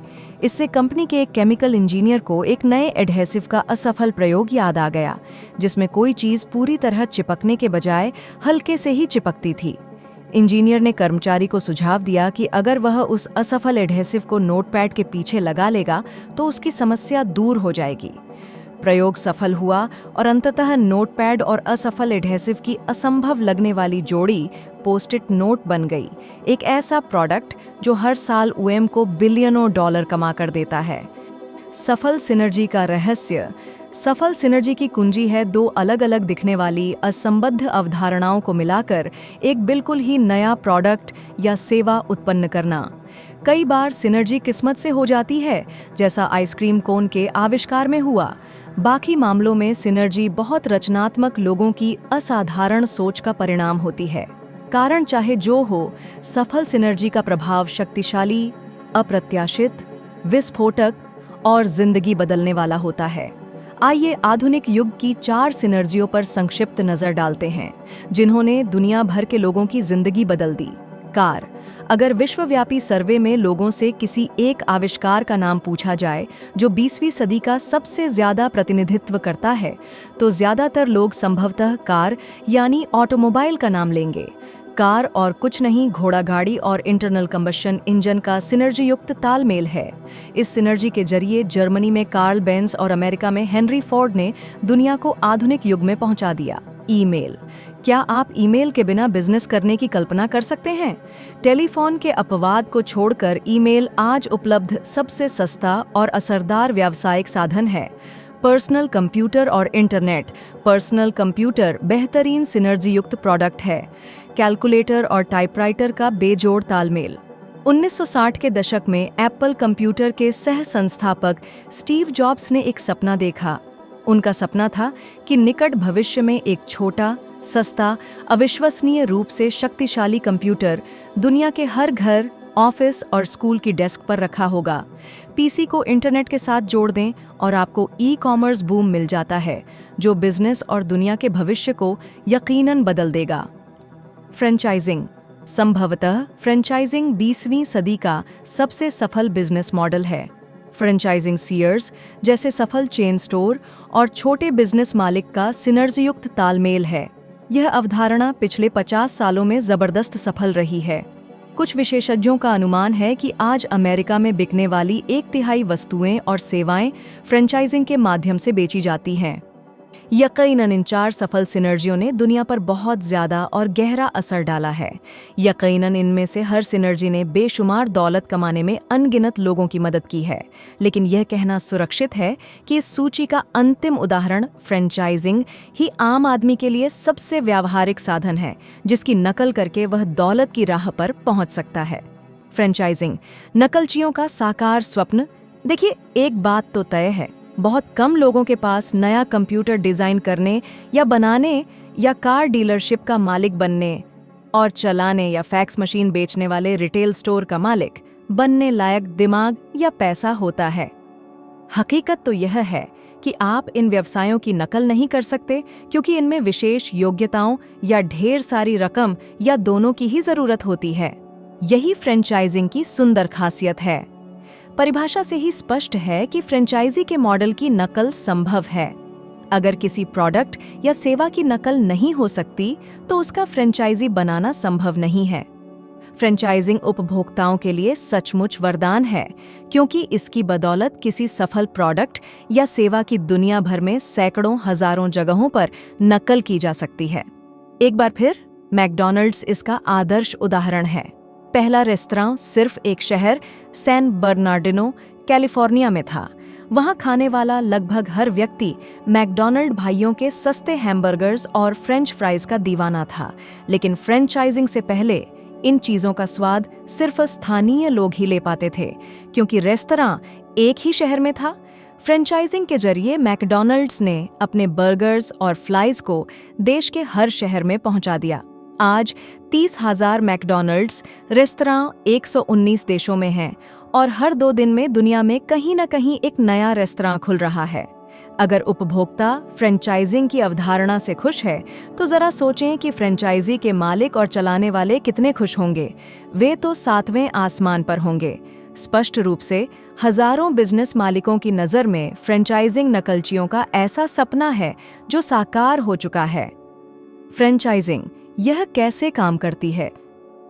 Speaker 1: इससे कंपनी के एक केमिकल इंजीनियर को एक नए एडहेसिव का असफल प्रयोग याद आ गया, जिसमें कोई चीज पूरी तरह चिपकने के बजाय हल्के से ही चिपकती थी। इंजीनियर ने कर्मचारी को सुझाव दिया कि अगर वह उस असफल एडहेसिव को नोटपैड के पीछे लगा लेगा तो उसकी समस्या दूर हो जाएगी। प्रयोग सफल हुआ और अंततः नोटपैड और असफल एडहेसिव की असंभव लगने वाली जोड़ी पोस्ट-इट नोट बन गई, एक ऐसा प्रोडक्ट जो हर साल OM को बिलियनों डॉलर कमा कर देता है। सफल सिनर्जी का रहस्य सफल सिनर्जी की कुंजी है दो अलग अलग दिखने वाली असंबद्ध अवधारणाओं को मिलाकर एक बिल्कुल ही नया प्रोडक्ट या सेवा उत्पन्न करना। कई बार सिनर्जी किस्मत से हो जाती है, जैसा आइसक्रीम कोन के आविष्कार में हुआ। बाकी मामलों में सिनर्जी बहुत रचनात्मक लोगों की असाधारण सोच का परिणाम होती है। कारण चाहे जो हो, सफल सिनर्जी का प्रभाव शक्तिशाली, अप्रत्याशित, विस्फोटक और जिंदगी बदलने वाला होता है। आइए आधुनिक युग की 4 सिनर्जियों पर संक्षिप्त नजर डालते हैं, जिन्होंने दुनिया भर के लोगों की जिंदगी बदल दी। कार। अगर विश्वव्यापी सर्वे में लोगों से किसी एक आविष्कार का नाम पूछा जाए जो 20वीं सदी का सबसे ज्यादा प्रतिनिधित्व करता है, तो ज्यादातर लोग संभवतः कार यानी ऑटोमोबाइल का नाम लेंगे। कार और कुछ नहीं, घोड़ा गाड़ी और इंटरनल कंबशन इंजन का सिनर्जी युक्त तालमेल है। इस सिनर्जी के जरिए जर्मनी में कार्ल बेंज और अमेरिका में हेनरी फोर्ड ने दुनिया को आधुनिक युग में पहुंचा दिया। ईमेल। क्या आप ईमेल के बिना बिजनेस करने की कल्पना कर सकते हैं? टेलीफोन के अपवाद को छोड़कर ईमेल आज उपलब्ध सबसे सस्ता और असरदार व्यावसायिक साधन है। पर्सनल कंप्यूटर और इंटरनेट। पर्सनल कंप्यूटर बेहतरीन सिनर्जी युक्त प्रोडक्ट है। कैलकुलेटर और टाइपराइटर का बेजोड़ तालमेल। 1960 के दशक में एप्पल कंप्यूटर के सह संस्थापक स्टीव जॉब्स ने एक सपना देखा। उनका सपना था कि निकट भविष्य में एक छोटा, सस्ता, अविश्वसनीय रूप से शक्तिशाली कंप्यूटर दुनिया के हर घर, ऑफिस और स्कूल की डेस्क पर रखा होगा। पीसी को इंटरनेट के साथ जोड़ दें और आपको ई-कॉमर्स बूम मिल जाता है, जो बिजनेस और दुनिया के भविष्य को यकीनन बदल देगा। फ्रेंचाइजिंग। संभवतः फ्रेंचाइजिंग 20वीं सदी का सबसे सफल बिजनेस मॉडल है। फ्रेंचाइजिंग सीयर्स जैसे सफल चेन स्टोर और छोटे बिजनेस मालिक का सिनर्जीयुक्त तालमेल है। यह अवधारणा पिछले 50 सालों में जबरदस्त सफल रही है। कुछ विशेषज्ञों का अनुमान है कि आज अमेरिका में बिकने वाली 1/3 वस्तुएं और सेवाएं फ्रेंचाइजिंग के माध्यम से बेची जाती हैं। यकीनन इन 4 सफल सिनर्जियों ने दुनिया पर बहुत ज्यादा और गहरा असर डाला है। यकीनन इनमें से हर सिनर्जी ने बेशुमार दौलत कमाने में अनगिनत लोगों की मदद की है, लेकिन यह कहना सुरक्षित है कि इस सूची का अंतिम उदाहरण फ्रेंचाइजिंग ही आम आदमी के लिए सबसे व्यावहारिक साधन है, जिसकी नकल करके वह दौलत की राह पर पहुंच सकता है। फ्रेंचाइजिंग नकलचियों का साकार स्वप्न। देखिए, एक बात तो तय है, बहुत कम लोगों के पास नया कंप्यूटर डिजाइन करने या बनाने या कार डीलरशिप का मालिक बनने और चलाने या फैक्स मशीन बेचने वाले रिटेल स्टोर का मालिक बनने लायक दिमाग या पैसा होता है। हकीकत तो यह है कि आप इन व्यवसायों की नकल नहीं कर सकते, क्योंकि इनमें विशेष योग्यताओं या ढेर सारी रकम या दोनों की ही जरूरत होती है। यही फ्रेंचाइजिंग की सुंदर खासियत है। परिभाषा से ही स्पष्ट है कि फ्रेंचाइजी के मॉडल की नकल संभव है। अगर किसी प्रोडक्ट या सेवा की नकल नहीं हो सकती, तो उसका फ्रेंचाइजी बनाना संभव नहीं है। फ्रेंचाइजिंग उपभोक्ताओं के लिए सचमुच वरदान है, क्योंकि इसकी बदौलत किसी सफल प्रोडक्ट या सेवा की दुनिया भर में सैकड़ों हजारों जगहों पर नकल की जा सकती है। एक बार फिर मैकडॉनल्ड्स इसका आदर्श उदाहरण है। पहला रेस्तरां सिर्फ एक शहर सैन बर्नार्डिनो, कैलिफोर्निया में था। वहां खाने वाला लगभग हर व्यक्ति मैकडॉनल्ड भाइयों के सस्ते हैमबर्गर्स और फ्रेंच फ्राइज का दीवाना था। लेकिन फ्रेंचाइजिंग से पहले इन चीजों का स्वाद सिर्फ स्थानीय लोग ही ले पाते थे, क्योंकि रेस्तरां एक ही शहर में था। फ्रेंचाइजिंग के जरिए मैकडॉनल्ड्स ने अपने बर्गर्स और फ्राइज को देश के हर शहर में पहुंचा दिया। आज 30,000 मैकडॉनल्ड्स रेस्तरां 119 देशों में हैं और हर 2 दिन में दुनिया में कहीं न कहीं एक नया रेस्तरां खुल रहा है। अगर उपभोक्ता फ्रेंचाइजिंग की अवधारणा से खुश है, तो जरा सोचें कि फ्रेंचाइजी के मालिक और चलाने वाले कितने खुश होंगे। वे तो 7वें आसमान पर होंगे। स्पष्ट रूप से हजारों बिजनेस मालिकों की नज़र में फ्रेंचाइजिंग नकलचियों का ऐसा सपना है जो साकार हो चुका है। फ्रेंचाइजिंग यह कैसे काम करती है?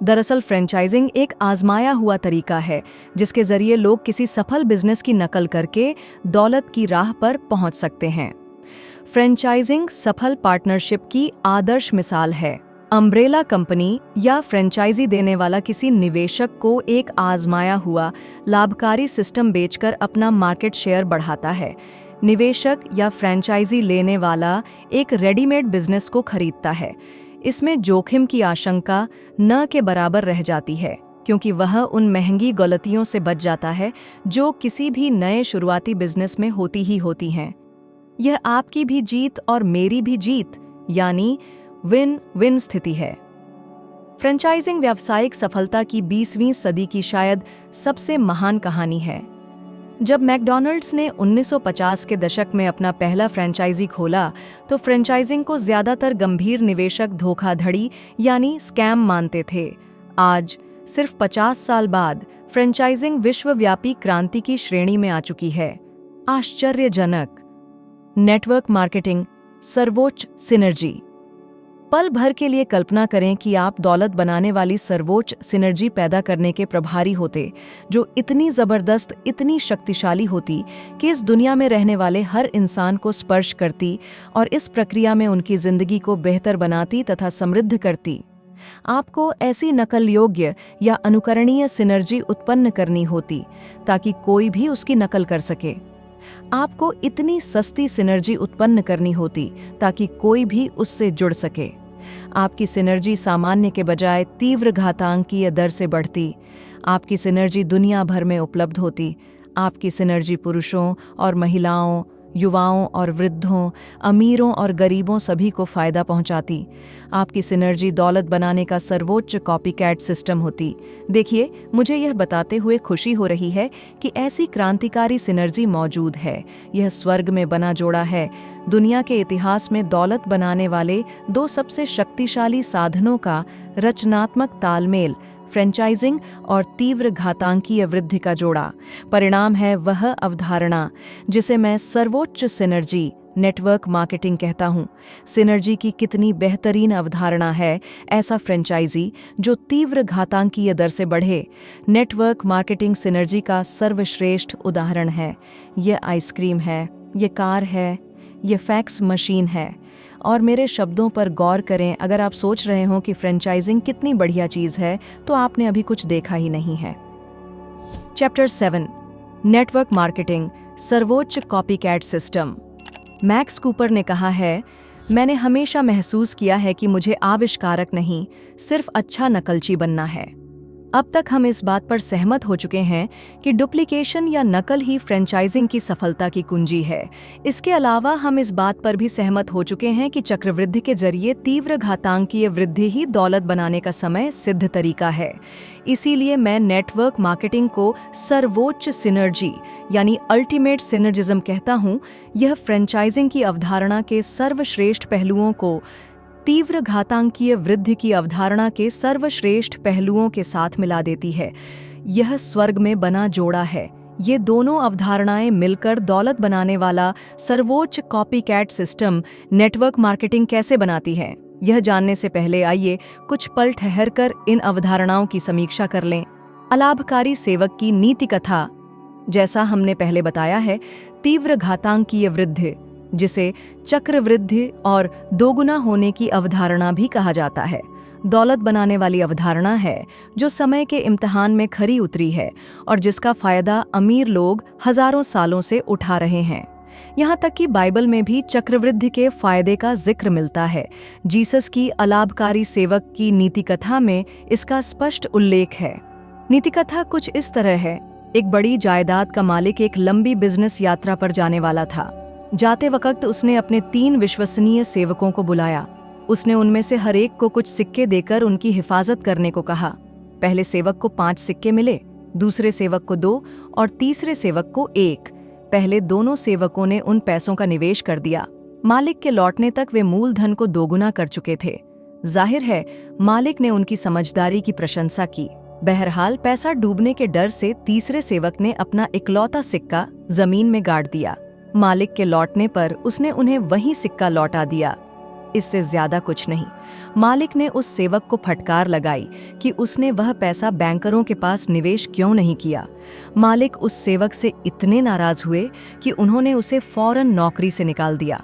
Speaker 1: दरअसल फ्रेंचाइजिंग एक आजमाया हुआ तरीका है, जिसके जरिए लोग किसी सफल बिजनेस की नकल करके दौलत की राह पर पहुंच सकते हैं। फ्रेंचाइजिंग सफल पार्टनरशिप की आदर्श मिसाल है। अम्ब्रेला कंपनी या फ्रेंचाइजी देने वाला किसी निवेशक को एक आजमाया हुआ लाभकारी सिस्टम बेचकर अपना मार्केट शेयर बढ़ाता है। निवेशक या फ्रैंचाइजी लेने वाला एक रेडीमेड बिजनेस को खरीदता है। इसमें जोखिम की आशंका न के बराबर रह जाती है, क्योंकि वह उन महंगी गलतियों से बच जाता है जो किसी भी नए शुरुआती बिजनेस में होती ही होती हैं। यह आपकी भी जीत और मेरी भी जीत, यानी विन विन स्थिति है। फ्रेंचाइजिंग व्यावसायिक सफलता की 20वीं सदी की शायद सबसे महान कहानी है। जब मैकडॉनल्ड्स ने 1950 के दशक में अपना पहला फ्रेंचाइजी खोला, तो फ्रेंचाइजिंग को ज्यादातर गंभीर निवेशक धोखाधड़ी यानी स्कैम मानते थे। आज सिर्फ 50 साल बाद फ्रेंचाइजिंग विश्वव्यापी क्रांति की श्रेणी में आ चुकी है। आश्चर्यजनक। नेटवर्क मार्केटिंग, सर्वोच्च सिनर्जी। पल भर के लिए कल्पना करें कि आप दौलत बनाने वाली सर्वोच्च सिनर्जी पैदा करने के प्रभारी होते, जो इतनी जबरदस्त, इतनी शक्तिशाली होती कि इस दुनिया में रहने वाले हर इंसान को स्पर्श करती और इस प्रक्रिया में उनकी जिंदगी को बेहतर बनाती तथा समृद्ध करती। आपको ऐसी नकल योग्य या अनुकरणीय सिनर्जी उत्पन्न करनी होती ताकि कोई भी उसकी नकल कर सके। आपको इतनी सस्ती सिनर्जी उत्पन्न करनी होती ताकि कोई भी उससे जुड़ सके। आपकी सिनर्जी सामान्य के बजाय तीव्र घातांकीय दर से बढ़ती। आपकी सिनर्जी दुनिया भर में उपलब्ध होती। आपकी सिनर्जी पुरुषों और महिलाओं, युवाओं और वृद्धों, अमीरों और गरीबों सभी को फायदा पहुंचाती। आपकी सिनर्जी दौलत बनाने का सर्वोच्च कॉपीकैट सिस्टम होती। देखिए, मुझे यह बताते हुए खुशी हो रही है कि ऐसी क्रांतिकारी सिनर्जी मौजूद है। यह स्वर्ग में बना जोड़ा है। दुनिया के इतिहास में दौलत बनाने वाले 2 सबसे शक्तिशाली साधनों का रचनात्मक तालमेल, फ्रेंचाइजिंग और तीव्र घातांकीय वृद्धि का जोड़ा, परिणाम है वह अवधारणा जिसे मैं सर्वोच्च सिनर्जी नेटवर्क मार्केटिंग कहता हूँ। सिनर्जी की कितनी बेहतरीन अवधारणा है ऐसा फ्रेंचाइजी जो तीव्र घातांकीय दर से बढ़े। नेटवर्क मार्केटिंग सिनर्जी का सर्वश्रेष्ठ उदाहरण है। यह आइसक्रीम है, यह कार है, यह फैक्स मशीन है। और मेरे शब्दों पर गौर करें, अगर आप सोच रहे हो कि फ्रेंचाइजिंग कितनी बढ़िया चीज़ है, तो आपने अभी कुछ देखा ही नहीं है। चैप्टर 7, नेटवर्क मार्केटिंग, सर्वोच्च कॉपीकैट सिस्टम। मैक्स कूपर ने कहा है, मैंने हमेशा महसूस किया है कि मुझे आविष्कारक नहीं, सिर्फ अच्छा नकलची बनना है। अब तक हम इस बात पर सहमत हो चुके हैं कि डुप्लीकेशन या नकल ही फ्रेंचाइजिंग की सफलता की कुंजी है। इसके अलावा हम इस बात पर भी सहमत हो चुके हैं कि चक्रवृद्धि के जरिए तीव्र घातांकीय वृद्धि ही दौलत बनाने का समय सिद्ध तरीका है। इसीलिए मैं नेटवर्क मार्केटिंग को सर्वोच्च सिनर्जी यानी अल्टीमेट सिनर्जिज्म कहता हूँ। यह फ्रेंचाइजिंग की अवधारणा के सर्वश्रेष्ठ पहलुओं को तीव्र घातांकीय वृद्धि की अवधारणा के सर्वश्रेष्ठ पहलुओं के साथ मिला देती है। यह स्वर्ग में बना जोड़ा है। ये दोनों अवधारणाएं मिलकर दौलत बनाने वाला सर्वोच्च कॉपीकैट सिस्टम नेटवर्क मार्केटिंग कैसे बनाती है, यह जानने से पहले आइए कुछ पल ठहरकर इन अवधारणाओं की समीक्षा कर लें। अलाभकारी सेवक की नीति कथा। जैसा हमने पहले बताया है, तीव्र घातांकीय वृद्धि, जिसे चक्रवृद्धि और दोगुना होने की अवधारणा भी कहा जाता है, दौलत बनाने वाली अवधारणा है जो समय के इम्तिहान में खरी उतरी है और जिसका फायदा अमीर लोग हजारों सालों से उठा रहे हैं। यहाँ तक कि बाइबल में भी चक्रवृद्धि के फायदे का जिक्र मिलता है। जीसस की अलाभकारी सेवक की नीति कथा में इसका स्पष्ट उल्लेख है। नीति कथा कुछ इस तरह है। एक बड़ी जायदाद का मालिक एक लंबी बिजनेस यात्रा पर जाने वाला था। जाते वक्त उसने अपने 3 विश्वसनीय सेवकों को बुलाया। उसने उनमें से हर एक को कुछ सिक्के देकर उनकी हिफाजत करने को कहा। पहले सेवक को 5 सिक्के मिले, दूसरे सेवक को 2 और तीसरे सेवक को 1। पहले दोनों सेवकों ने उन पैसों का निवेश कर दिया। मालिक के लौटने तक वे मूलधन को दोगुना कर चुके थे। जाहिर है मालिक ने उनकी समझदारी की प्रशंसा की। बहरहाल पैसा डूबने के डर से तीसरे सेवक ने अपना इकलौता सिक्का जमीन में गाड़ दिया। मालिक के लौटने पर उसने उन्हें वही सिक्का लौटा दिया। इससे ज्यादा कुछ नहीं। मालिक ने उस सेवक को फटकार लगाई कि उसने वह पैसा बैंकरों के पास निवेश क्यों नहीं किया। मालिक उस सेवक से इतने नाराज हुए कि उन्होंने उसे फौरन नौकरी से निकाल दिया।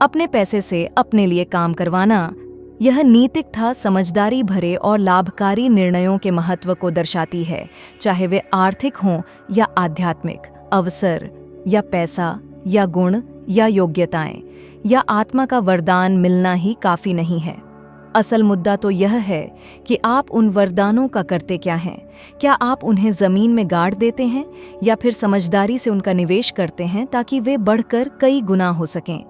Speaker 1: अपने पैसे से अपने लिए काम करवाना, यह नीतिक था समझदारी भरे और लाभकारी निर्णयों के महत्व को दर्शाती है, चाहे वे आर्थिक हों या आध्यात्मिक, अवसर या पैसा या गुण या योग्यताएं या आत्मा का वरदान मिलना ही काफी नहीं है। असल मुद्दा तो यह है कि आप उन वरदानों का करते क्या हैं। क्या आप उन्हें जमीन में गाड़ देते हैं या फिर समझदारी से उनका निवेश करते हैं ताकि वे बढ़कर कई गुना हो सकें।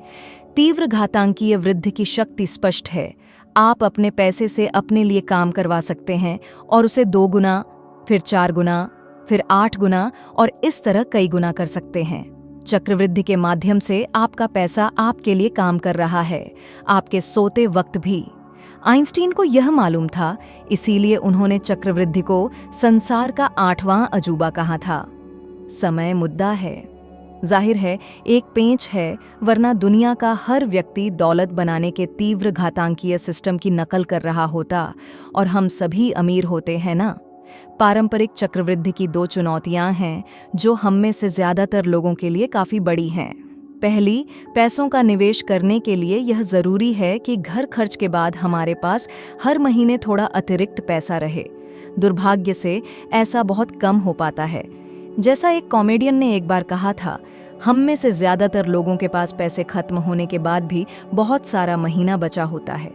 Speaker 1: तीव्र घातांकीय वृद्धि की शक्ति स्पष्ट है। आप अपने पैसे से अपने लिए काम करवा सकते हैं और उसे 2 गुना, फिर 4 गुना, फिर 8 गुना और इस तरह कई गुना कर सकते हैं। चक्रवृद्धि के माध्यम से आपका पैसा आपके लिए काम कर रहा है, आपके सोते वक्त भी। आइंस्टीन को यह मालूम था, इसीलिए उन्होंने चक्रवृद्धि को संसार का 8वां अजूबा कहा था। समय मुद्दा है। जाहिर है एक पेंच है, वरना दुनिया का हर व्यक्ति दौलत बनाने के तीव्र घातांकीय सिस्टम की नकल कर रहा होता और हम सभी अमीर होते हैं ना। पारंपरिक चक्रवृद्धि की 2 चुनौतियां हैं जो हम में से ज्यादातर लोगों के लिए काफी बड़ी हैं। पहली, पैसों का निवेश करने के लिए यह जरूरी है कि घर खर्च के बाद हमारे पास हर महीने थोड़ा अतिरिक्त पैसा रहे। दुर्भाग्य से ऐसा बहुत कम हो पाता है। जैसा एक कॉमेडियन ने एक बार कहा था, हम में से ज्यादातर लोगों के पास पैसे खत्म होने के बाद भी बहुत सारा महीना बचा होता है।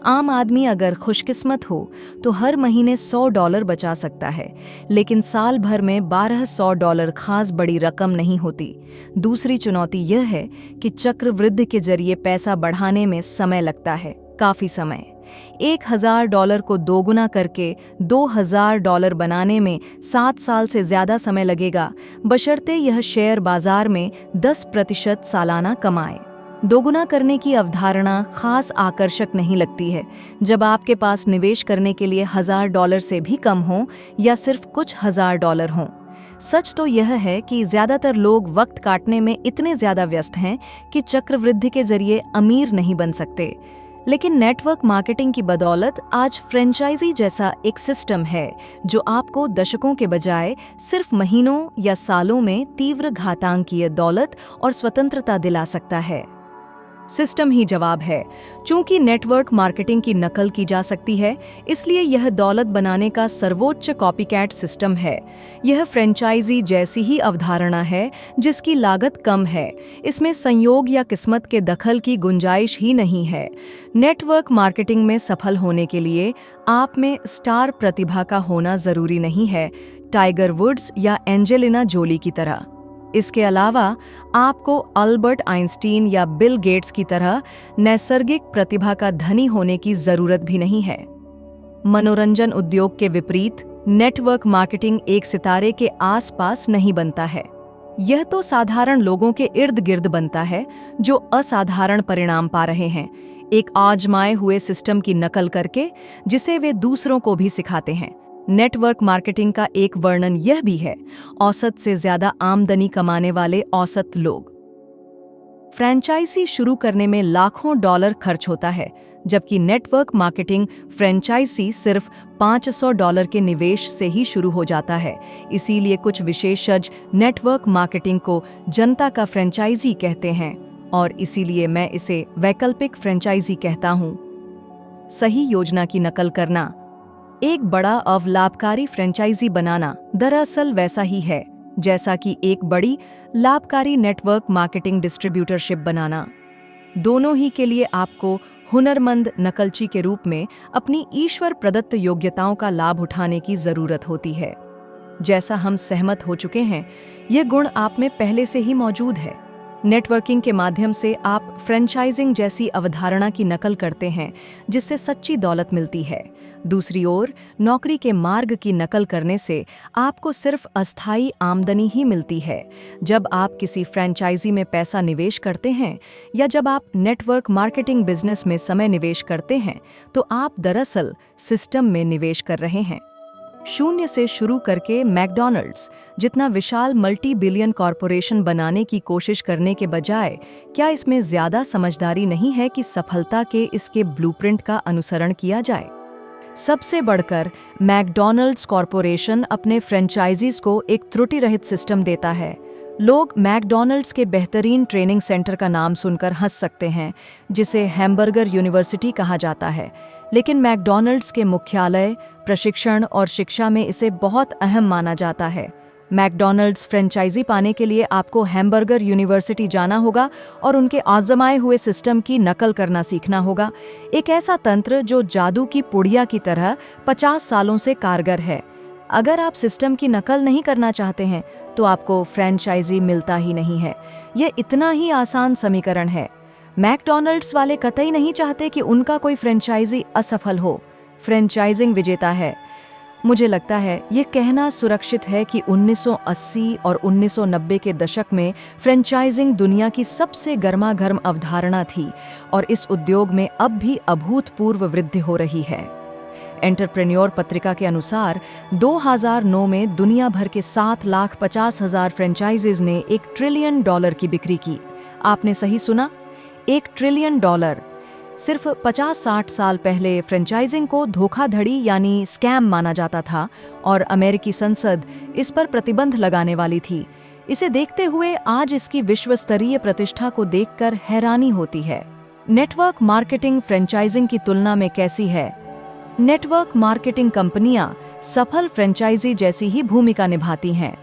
Speaker 1: आम आदमी अगर खुशकिस्मत हो तो हर महीने $100 बचा सकता है, लेकिन साल भर में $1200 खास बड़ी रकम नहीं होती। दूसरी चुनौती यह है कि चक्रवृद्धि के जरिए पैसा बढ़ाने में समय लगता है, काफी समय। $1000 को 2 गुना करके $2000 बनाने में 7 साल से ज्यादा समय लगेगा, बशर्ते यह शेयर बाजार में 10% सालाना कमाए। 2 गुना करने की अवधारणा खास आकर्षक नहीं लगती है जब आपके पास निवेश करने के लिए $1000 से भी कम हो या सिर्फ कुछ $1000 हों। सच तो यह है कि ज्यादातर लोग वक्त काटने में इतने ज्यादा व्यस्त हैं कि चक्रवृद्धि के जरिए अमीर नहीं बन सकते। लेकिन नेटवर्क मार्केटिंग की बदौलत आज फ्रेंचाइजी जैसा एक सिस्टम है जो आपको दशकों के बजाय सिर्फ महीनों या सालों में तीव्र घातांकीय दौलत और स्वतंत्रता दिला सकता है। सिस्टम ही जवाब है। चूंकि नेटवर्क मार्केटिंग की नकल की जा सकती है, इसलिए यह दौलत बनाने का सर्वोच्च कॉपीकैट सिस्टम है। यह फ्रेंचाइजी जैसी ही अवधारणा है जिसकी लागत कम है। इसमें संयोग या किस्मत के दखल की गुंजाइश ही नहीं है। नेटवर्क मार्केटिंग में सफल होने के लिए आप में स्टार प्रतिभा का होना जरूरी नहीं है, टाइगर वुड्स या एंजेलिना जोली की तरह। इसके अलावा आपको अल्बर्ट आइंस्टीन या बिल गेट्स की तरह नैसर्गिक प्रतिभा का धनी होने की जरूरत भी नहीं है। मनोरंजन उद्योग के विपरीत नेटवर्क मार्केटिंग एक सितारे के आसपास नहीं बनता है। यह तो साधारण लोगों के इर्द गिर्द बनता है जो असाधारण परिणाम पा रहे हैं, एक आजमाए हुए सिस्टम की नकल करके जिसे वे दूसरों को भी सिखाते हैं। नेटवर्क मार्केटिंग का एक वर्णन यह भी है, औसत से ज्यादा आमदनी कमाने वाले औसत लोग। फ्रेंचाइजी शुरू करने में लाखों डॉलर खर्च होता है, जबकि नेटवर्क मार्केटिंग फ्रेंचाइजी सिर्फ $500 के निवेश से ही शुरू हो जाता है। इसीलिए कुछ विशेषज्ञ नेटवर्क मार्केटिंग को जनता का फ्रेंचाइजी कहते हैं और इसीलिए मैं इसे वैकल्पिक फ्रेंचाइजी कहता हूँ। सही योजना की नकल करना। एक बड़ा अवलाभकारी फ्रेंचाइजी बनाना दरअसल वैसा ही है जैसा कि एक बड़ी लाभकारी नेटवर्क मार्केटिंग डिस्ट्रीब्यूटरशिप बनाना। दोनों ही के लिए आपको हुनरमंद नकलची के रूप में अपनी ईश्वर प्रदत्त योग्यताओं का लाभ उठाने की जरूरत होती है। जैसा हम सहमत हो चुके हैं, यह गुण आप में पहले से ही मौजूद है। नेटवर्किंग के माध्यम से आप फ्रेंचाइजिंग जैसी अवधारणा की नकल करते हैं जिससे सच्ची दौलत मिलती है। दूसरी ओर, नौकरी के मार्ग की नकल करने से आपको सिर्फ अस्थायी आमदनी ही मिलती है। जब आप किसी फ्रेंचाइजी में पैसा निवेश करते हैं या जब आप नेटवर्क मार्केटिंग बिजनेस में समय निवेश करते हैं, तो आप दरअसल सिस्टम में निवेश कर रहे हैं। शून्य से शुरू करके मैकडॉनल्ड्स जितना विशाल मल्टी बिलियन कॉरपोरेशन बनाने की कोशिश करने के बजाय क्या इसमें ज्यादा समझदारी नहीं है कि सफलता के इसके ब्लूप्रिंट का अनुसरण किया जाए? सबसे बढ़कर मैकडॉनल्ड्स कॉरपोरेशन अपने फ्रेंचाइजीज को एक त्रुटि रहित सिस्टम देता है। लोग मैकडॉनल्ड्स के बेहतरीन ट्रेनिंग सेंटर का नाम सुनकर हंस सकते हैं, जिसे हैम्बर्गर यूनिवर्सिटी कहा जाता है, लेकिन मैकडॉनल्ड्स के मुख्यालय, प्रशिक्षण और शिक्षा में इसे बहुत अहम माना जाता है। मैकडॉनल्ड्स फ्रेंचाइजी पाने के लिए आपको हैमबर्गर यूनिवर्सिटी जाना होगा और उनके आजमाए हुए सिस्टम की नकल करना सीखना होगा। एक ऐसा तंत्र जो जादू की पुड़िया की तरह 50 सालों से कारगर है। अगर आप सिस्टम की नकल नहीं करना चाहते हैं तो आपको फ्रेंचाइजी मिलता ही नहीं है। यह इतना ही आसान समीकरण है। मैकडॉनल्ड्स वाले कतई नहीं चाहते कि उनका कोई फ्रेंचाइजी असफल हो। फ्रेंचाइजिंग विजेता है। मुझे लगता है ये कहना सुरक्षित है कि 1980 और 1990 के दशक में फ्रेंचाइजिंग दुनिया की सबसे गर्मागर्म अवधारणा थी और इस उद्योग में अब भी अभूतपूर्व वृद्धि हो रही है। एंटरप्रेन्योर पत्रिका के अनुसार 2009 में दुनिया भर के 7,50,000 फ्रेंचाइजीज ने $1 ट्रिलियन की बिक्री की। आपने सही सुना, $1 ट्रिलियन। सिर्फ 50-60 साल पहले फ्रेंचाइजिंग को धोखाधड़ी यानी स्कैम माना जाता था और अमेरिकी संसद इस पर प्रतिबंध लगाने वाली थी। इसे देखते हुए आज इसकी विश्व स्तरीय प्रतिष्ठा को देखकर हैरानी होती है। नेटवर्क मार्केटिंग फ्रेंचाइजिंग की तुलना में कैसी है? नेटवर्क मार्केटिंग कंपनियां सफल फ्रेंचाइजी जैसी ही भूमिका निभाती हैं।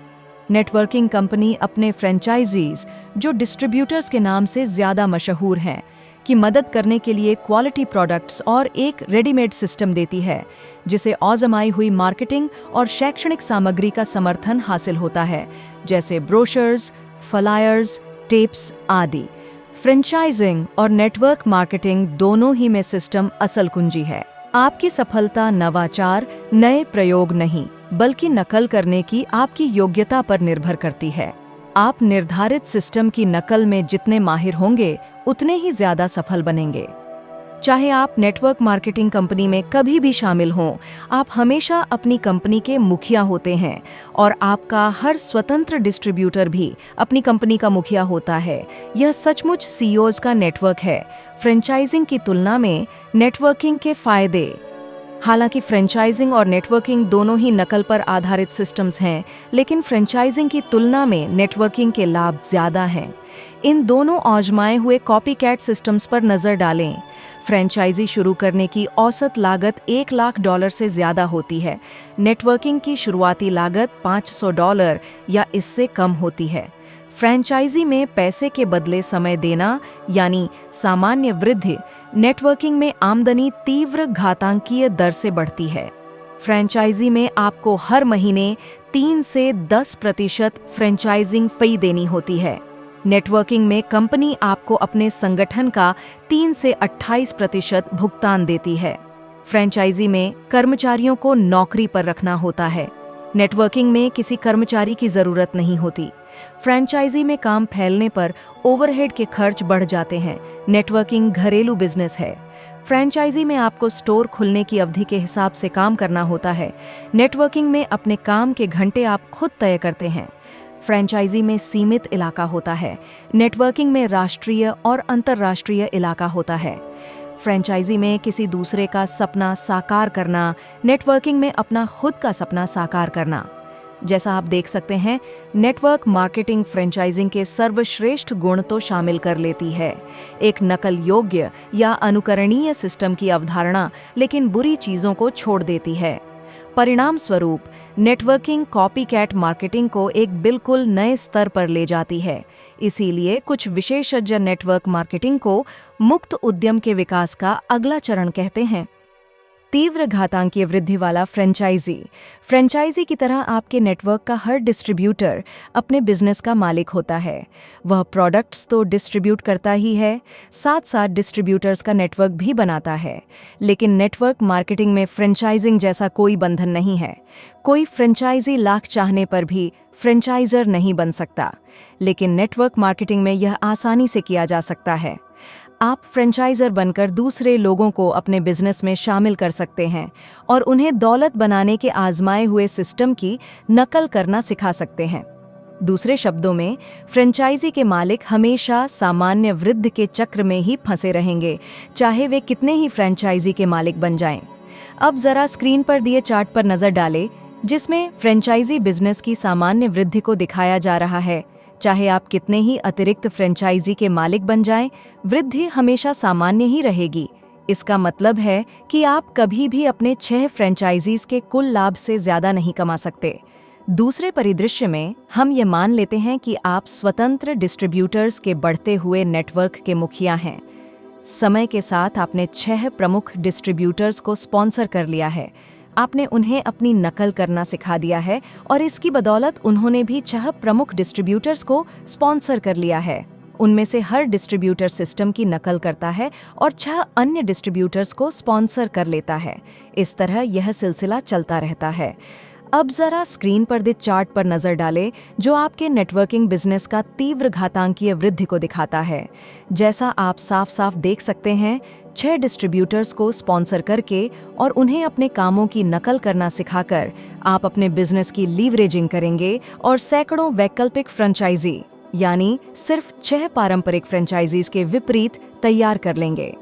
Speaker 1: नेटवर्किंग कंपनी अपने फ्रेंचाइजीज, जो डिस्ट्रीब्यूटर्स के नाम से ज्यादा मशहूर हैं, की मदद करने के लिए क्वालिटी प्रोडक्ट्स और एक रेडीमेड सिस्टम देती है, जिसे आजमाई हुई मार्केटिंग और शैक्षणिक सामग्री का समर्थन हासिल होता है, जैसे ब्रोशर्स, फ्लायर्स, टेप्स आदि। फ्रेंचाइजिंग और नेटवर्क मार्केटिंग दोनों ही में सिस्टम असल कुंजी है। आपकी सफलता नवाचार, नए प्रयोग नहीं, बल्कि नकल करने की आपकी योग्यता पर निर्भर करती है। आप निर्धारित सिस्टम की नकल में जितने माहिर होंगे, उतने ही ज्यादा सफल बनेंगे। चाहे आप नेटवर्क मार्केटिंग कंपनी में कभी भी शामिल हों, आप हमेशा अपनी कंपनी के मुखिया होते हैं और आपका हर स्वतंत्र डिस्ट्रीब्यूटर भी अपनी कंपनी का मुखिया होता है। यह सचमुच सीईओज का नेटवर्क है। फ्रेंचाइजिंग की तुलना में नेटवर्किंग के फायदे। हालांकि फ्रेंचाइजिंग और नेटवर्किंग दोनों ही नकल पर आधारित सिस्टम्स हैं, लेकिन फ्रेंचाइजिंग की तुलना में नेटवर्किंग के लाभ ज्यादा हैं। इन दोनों आजमाए हुए कॉपीकैट सिस्टम्स पर नजर डालें। फ्रेंचाइजी शुरू करने की औसत लागत $1 लाख से ज्यादा होती है। नेटवर्किंग की शुरुआती लागत $500 या इससे कम होती है। फ्रेंचाइजी में पैसे के बदले समय देना यानी सामान्य वृद्धि, नेटवर्किंग में आमदनी तीव्र घातांकीय दर से बढ़ती है। फ्रेंचाइजी में आपको हर महीने 3 से 10% फ्रेंचाइजिंग फी देनी होती है। नेटवर्किंग में कंपनी आपको अपने संगठन का 3 से 28% भुगतान देती है। फ्रेंचाइजी में कर्मचारियों को नौकरी पर रखना होता है। नेटवर्किंग में किसी कर्मचारी की जरूरत नहीं होती। फ्रेंचाइजी में काम फैलने पर ओवरहेड के खर्च बढ़ जाते हैं। नेटवर्किंग घरेलू बिजनेस है। फ्रेंचाइजी में आपको स्टोर खुलने की अवधि के हिसाब से काम करना होता है। नेटवर्किंग में अपने काम के घंटे आप खुद तय करते हैं। फ्रेंचाइजी में सीमित इलाका होता है। नेटवर्किंग में राष्ट्रीय और अंतर्राष्ट्रीय इलाका होता है। फ्रेंचाइजी में किसी दूसरे का सपना साकार करना, नेटवर्किंग में अपना खुद का सपना साकार करना। जैसा आप देख सकते हैं, नेटवर्क मार्केटिंग फ्रेंचाइजिंग के सर्वश्रेष्ठ गुण तो शामिल कर लेती है। एक नकल योग्य या अनुकरणीय सिस्टम की अवधारणा, लेकिन बुरी चीजों को छोड़ देती है। परिणाम स्वरूप नेटवर्किंग कॉपीकैट मार्केटिंग को एक बिल्कुल नए स्तर पर ले जाती है। इसीलिए कुछ विशेषज्ञ नेटवर्क मार्केटिंग को मुक्त उद्यम के विकास का अगला चरण कहते हैं। तीव्र घातांकीय वृद्धि वाला फ्रेंचाइजी। फ्रेंचाइजी की तरह आपके नेटवर्क का हर डिस्ट्रीब्यूटर अपने बिजनेस का मालिक होता है। वह प्रोडक्ट्स तो डिस्ट्रीब्यूट करता ही है, साथ साथ डिस्ट्रीब्यूटर्स का नेटवर्क भी बनाता है। लेकिन नेटवर्क मार्केटिंग में फ्रेंचाइजिंग जैसा कोई बंधन नहीं है। कोई फ्रेंचाइजी लाख चाहने पर भी फ्रेंचाइजर नहीं बन सकता, लेकिन नेटवर्क मार्केटिंग में यह आसानी से किया जा सकता है। आप फ्रेंचाइजर बनकर दूसरे लोगों को अपने बिजनेस में शामिल कर सकते हैं और उन्हें दौलत बनाने के आजमाए हुए सिस्टम की नकल करना सिखा सकते हैं। दूसरे शब्दों में, फ्रेंचाइजी के मालिक हमेशा सामान्य वृद्धि के चक्र में ही फंसे रहेंगे, चाहे वे कितने ही फ्रेंचाइजी के मालिक बन जाएं। अब जरा स्क्रीन पर दिए चार्ट पर नजर डालें, जिसमें फ्रेंचाइजी बिजनेस की सामान्य वृद्धि को दिखाया जा रहा है। चाहे आप कितने ही अतिरिक्त फ्रेंचाइजी के मालिक बन जाएं, वृद्धि हमेशा सामान्य ही रहेगी। इसका मतलब है कि आप कभी भी अपने 6 फ्रेंचाइजीज के कुल लाभ से ज्यादा नहीं कमा सकते। दूसरे परिदृश्य में हम ये मान लेते हैं कि आप स्वतंत्र डिस्ट्रीब्यूटर्स के बढ़ते हुए नेटवर्क के मुखिया हैं। समय के साथ आपने 6 प्रमुख डिस्ट्रीब्यूटर्स को स्पॉन्सर कर लिया है। आपने उन्हें अपनी नकल करना सिखा दिया है और इसकी बदौलत उन्होंने भी 6 प्रमुख डिस्ट्रीब्यूटर्स को स्पॉन्सर कर लिया है। उनमें से हर डिस्ट्रीब्यूटर सिस्टम की नकल करता है और 6 अन्य डिस्ट्रीब्यूटर्स को स्पॉन्सर कर लेता है। इस तरह यह सिलसिला चलता रहता है। अब जरा स्क्रीन पर दिख चार्ट पर नजर डालें, जो आपके नेटवर्किंग बिजनेस का तीव्र घातांकीय वृद्धि को दिखाता है। जैसा आप साफ साफ देख सकते हैं, 6 डिस्ट्रीब्यूटर्स को स्पॉन्सर करके और उन्हें अपने कामों की नकल करना सिखाकर आप अपने बिजनेस की लीवरेजिंग करेंगे और सैकड़ों वैकल्पिक फ्रेंचाइजी यानी सिर्फ 6 पारंपरिक फ्रेंचाइजीज के विपरीत तैयार कर लेंगे।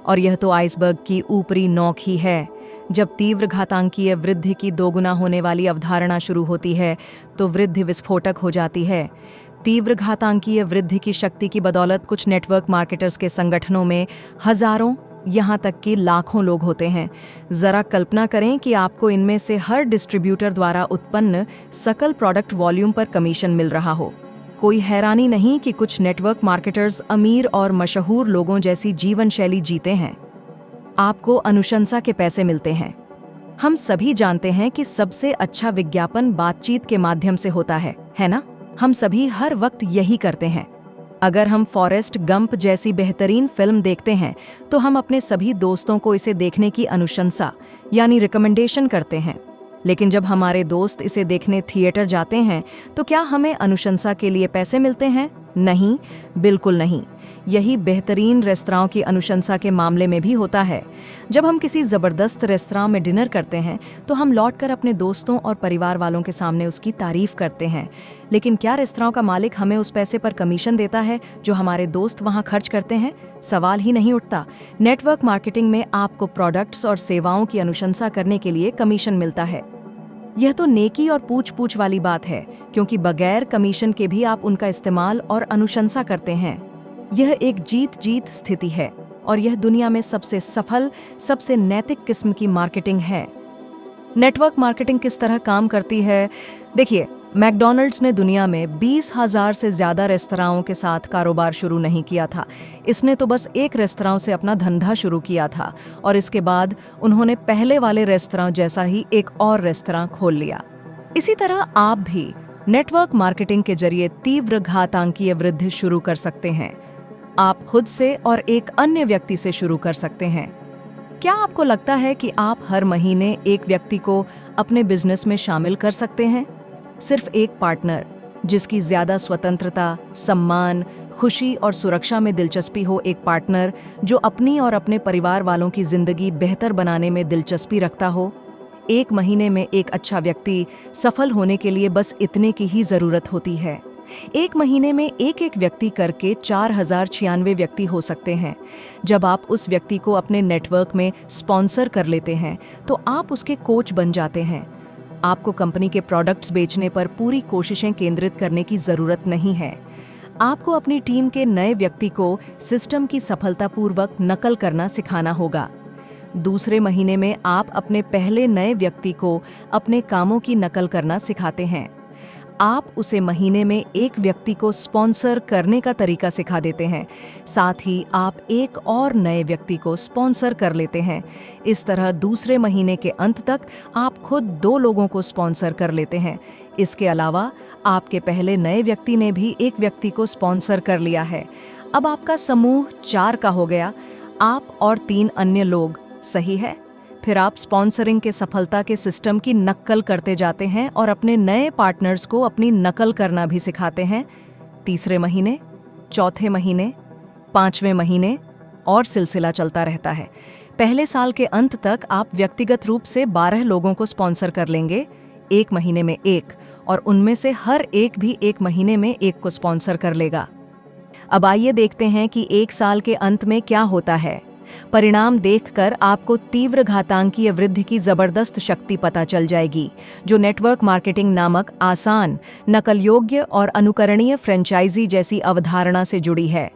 Speaker 1: और यह तो आइसबर्ग की ऊपरी नोक ही है। जब तीव्र घातांकीय वृद्धि की दोगुना होने वाली अवधारणा शुरू होती है तो वृद्धि विस्फोटक हो जाती है। तीव्र घातांकीय वृद्धि की शक्ति की बदौलत कुछ नेटवर्क मार्केटर्स के संगठनों में हजारों यहाँ तक कि लाखों लोग होते हैं। जरा कल्पना करें कि आपको इनमें से हर डिस्ट्रीब्यूटर द्वारा उत्पन्न सकल प्रोडक्ट वॉल्यूम पर कमीशन मिल रहा हो। कोई हैरानी नहीं कि कुछ नेटवर्क मार्केटर्स अमीर और मशहूर लोगों जैसी जीवन शैली जीते हैं। आपको अनुशंसा के पैसे मिलते हैं। हम सभी जानते हैं कि सबसे अच्छा विज्ञापन बातचीत के माध्यम से होता है ना? हम सभी हर वक्त यही करते हैं। अगर हम फॉरेस्ट गंप जैसी बेहतरीन फिल्म देखते हैं तो हम अपने सभी दोस्तों को इसे देखने की अनुशंसा यानी रिकमेंडेशन करते हैं। लेकिन जब हमारे दोस्त इसे देखने थिएटर जाते हैं तो क्या हमें अनुशंसा के लिए पैसे मिलते हैं? नहीं, बिल्कुल नहीं। यही बेहतरीन रेस्तरां की अनुशंसा के मामले में भी होता है। जब हम किसी ज़बरदस्त रेस्तरां में डिनर करते हैं तो हम लौटकर अपने दोस्तों और परिवार वालों के सामने उसकी तारीफ करते हैं। लेकिन क्या रेस्तरां का मालिक हमें उस पैसे पर कमीशन देता है जो हमारे दोस्त वहां खर्च करते हैं? सवाल ही नहीं उठता। नेटवर्क मार्केटिंग में आपको प्रोडक्ट्स और सेवाओं की अनुशंसा करने के लिए कमीशन मिलता है। यह तो नेकी और पूछ-पूछ वाली बात है, क्योंकि बगैर कमीशन के भी आप उनका इस्तेमाल और अनुशंसा करते हैं। यह एक जीत-जीत स्थिति है और यह दुनिया में सबसे सफल, सबसे नैतिक किस्म की मार्केटिंग है। नेटवर्क मार्केटिंग किस तरह काम करती है? देखिए, मैकडॉनल्ड्स ने दुनिया में 20,000 से ज्यादा रेस्तराओं के साथ कारोबार शुरू नहीं किया था। इसने तो बस एक रेस्तरां से अपना धंधा शुरू किया था और इसके बाद उन्होंने पहले वाले रेस्तरां जैसा ही एक और रेस्तरां खोल लिया। इसी तरह आप भी नेटवर्क मार्केटिंग के जरिए तीव्र घातांकीय वृद्धि शुरू कर सकते हैं। आप खुद से और एक अन्य व्यक्ति से शुरू कर सकते हैं। क्या आपको लगता है कि आप हर महीने एक व्यक्ति को अपने बिजनेस में शामिल कर सकते हैं? सिर्फ एक पार्टनर जिसकी ज्यादा स्वतंत्रता, सम्मान, खुशी और सुरक्षा में दिलचस्पी हो। एक पार्टनर जो अपनी और अपने परिवार वालों की जिंदगी बेहतर बनाने में दिलचस्पी रखता हो। एक महीने में एक अच्छा व्यक्ति सफल होने के लिए बस इतने की ही जरूरत होती है। एक महीने में एक एक व्यक्ति करके 4096 व्यक्ति हो सकते हैं। जब आप उस व्यक्ति को अपने नेटवर्क में स्पॉन्सर कर लेते हैं तो आप उसके कोच बन जाते हैं। आपको कंपनी के प्रोडक्ट्स बेचने पर पूरी कोशिशें केंद्रित करने की जरूरत नहीं है। आपको अपनी टीम के नए व्यक्ति को सिस्टम की सफलतापूर्वक नकल करना सिखाना होगा। दूसरे महीने में आप अपने पहले नए व्यक्ति को अपने कामों की नकल करना सिखाते हैं। आप उसे महीने में एक व्यक्ति को स्पॉन्सर करने का तरीका सिखा देते हैं। साथ ही आप एक और नए व्यक्ति को स्पॉन्सर कर लेते हैं। इस तरह दूसरे महीने के अंत तक आप खुद 2 लोगों को स्पॉन्सर कर लेते हैं। इसके अलावा आपके पहले नए व्यक्ति ने भी एक व्यक्ति को स्पॉन्सर कर लिया है। अब आपका समूह 4 का हो गया, आप और 3 अन्य लोग, सही है? फिर आप स्पॉन्सरिंग के सफलता के सिस्टम की नकल करते जाते हैं और अपने नए पार्टनर्स को अपनी नकल करना भी सिखाते हैं। तीसरे महीने, चौथे महीने, 5वें महीने और सिलसिला चलता रहता है। पहले साल के अंत तक आप व्यक्तिगत रूप से 12 लोगों को स्पॉन्सर कर लेंगे, एक महीने में एक, और उनमें से हर एक भी एक महीने में एक को स्पॉन्सर कर लेगा। अब आइए देखते हैं कि एक साल के अंत में क्या होता है। परिणाम देखकर आपको तीव्र घातांकीय वृद्धि की जबरदस्त शक्ति पता चल जाएगी, जो नेटवर्क मार्केटिंग नामक आसान, नकल योग्य और अनुकरणीय फ्रेंचाइजी जैसी अवधारणा से जुड़ी है।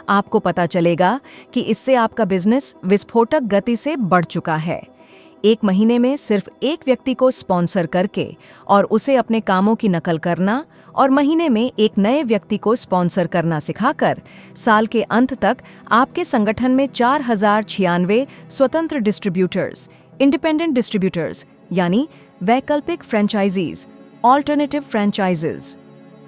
Speaker 1: आपको पता चलेगा कि इससे आपका बिजनेस विस्फोटक गति से बढ़ चुका है। एक महीने में सिर्फ एक व्यक्ति को स्पॉन्सर करके और उसे अपने कामों की नकल करना और महीने में एक नए व्यक्ति को स्पॉन्सर करना सिखाकर साल के अंत तक आपके संगठन में 4096 स्वतंत्र डिस्ट्रीब्यूटर्स, इंडिपेंडेंट डिस्ट्रीब्यूटर्स यानी वैकल्पिक फ्रेंचाइजीज, ऑल्टरनेटिव फ्रेंचाइजेज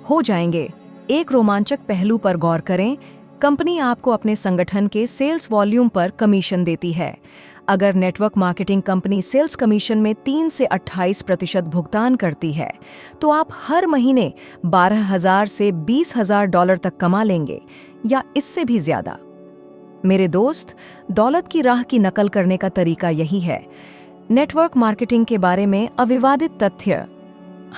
Speaker 1: हो जाएंगे। एक रोमांचक पहलू पर गौर करें, कंपनी आपको अपने संगठन के सेल्स वॉल्यूम पर कमीशन देती है। अगर network marketing company sales commission में 3 से 28% भुगतान करती है, तो आप हर महीने 12,000 से 20,000 डॉलर तक कमा लेंगे या इससे भी ज्यादा। मेरे दोस्त, दौलत की राह की नकल करने का तरीका यही है। नेटवर्क मार्केटिंग के बारे में अविवादित तथ्य।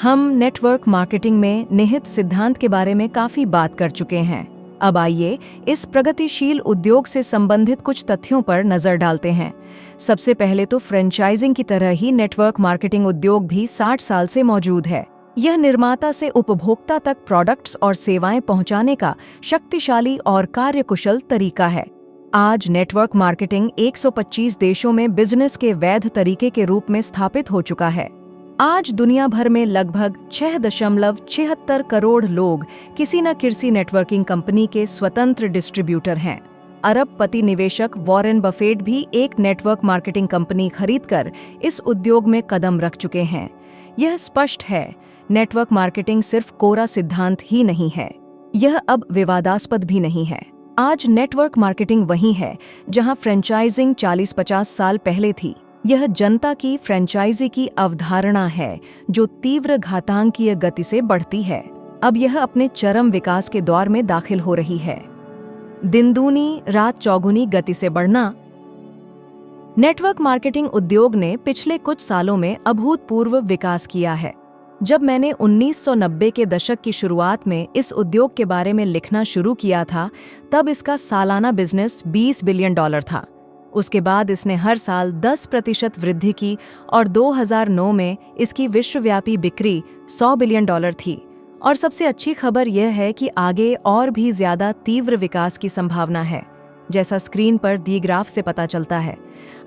Speaker 1: हम नेटवर्क मार्केटिंग में निहित सिद्धांत के बारे में काफी बात कर चुके हैं। अब आइए इस प्रगतिशील उद्योग से संबंधित कुछ तथ्यों पर नजर डालते हैं। सबसे पहले तो फ्रेंचाइजिंग की तरह ही नेटवर्क मार्केटिंग उद्योग भी 60 साल से मौजूद है। यह निर्माता से उपभोक्ता तक प्रोडक्ट्स और सेवाएं पहुंचाने का शक्तिशाली और कार्यकुशल तरीका है। आज नेटवर्क मार्केटिंग 125 देशों में बिजनेस के वैध तरीके के रूप में स्थापित हो चुका है। आज दुनिया भर में लगभग 6.76 करोड़ लोग किसी न किसी नेटवर्किंग कंपनी के स्वतंत्र डिस्ट्रीब्यूटर हैं। अरबपति निवेशक वॉरेन बफेट भी एक नेटवर्क मार्केटिंग कंपनी खरीदकर इस उद्योग में कदम रख चुके हैं। यह स्पष्ट है, नेटवर्क मार्केटिंग सिर्फ कोरा सिद्धांत ही नहीं है, यह अब विवादास्पद भी नहीं है। आज नेटवर्क मार्केटिंग वही है जहां फ्रेंचाइजिंग 40-50 साल पहले थी। यह जनता की फ्रेंचाइजी की अवधारणा है जो तीव्र घातांकीय गति से बढ़ती है। अब यह अपने चरम विकास के दौर में दाखिल हो रही है। दिन दूनी रात चौगुनी गति से बढ़ना। नेटवर्क मार्केटिंग उद्योग ने पिछले कुछ सालों में अभूतपूर्व विकास किया है। जब मैंने 1990 के दशक की शुरुआत में इस उद्योग के बारे में लिखना शुरू किया था, तब इसका सालाना बिजनेस $20 बिलियन था। उसके बाद इसने हर साल 10% वृद्धि की और 2009 में इसकी विश्वव्यापी बिक्री $100 बिलियन थी। और सबसे अच्छी खबर यह है कि आगे और भी ज्यादा तीव्र विकास की संभावना है, जैसा स्क्रीन पर दी ग्राफ से पता चलता है।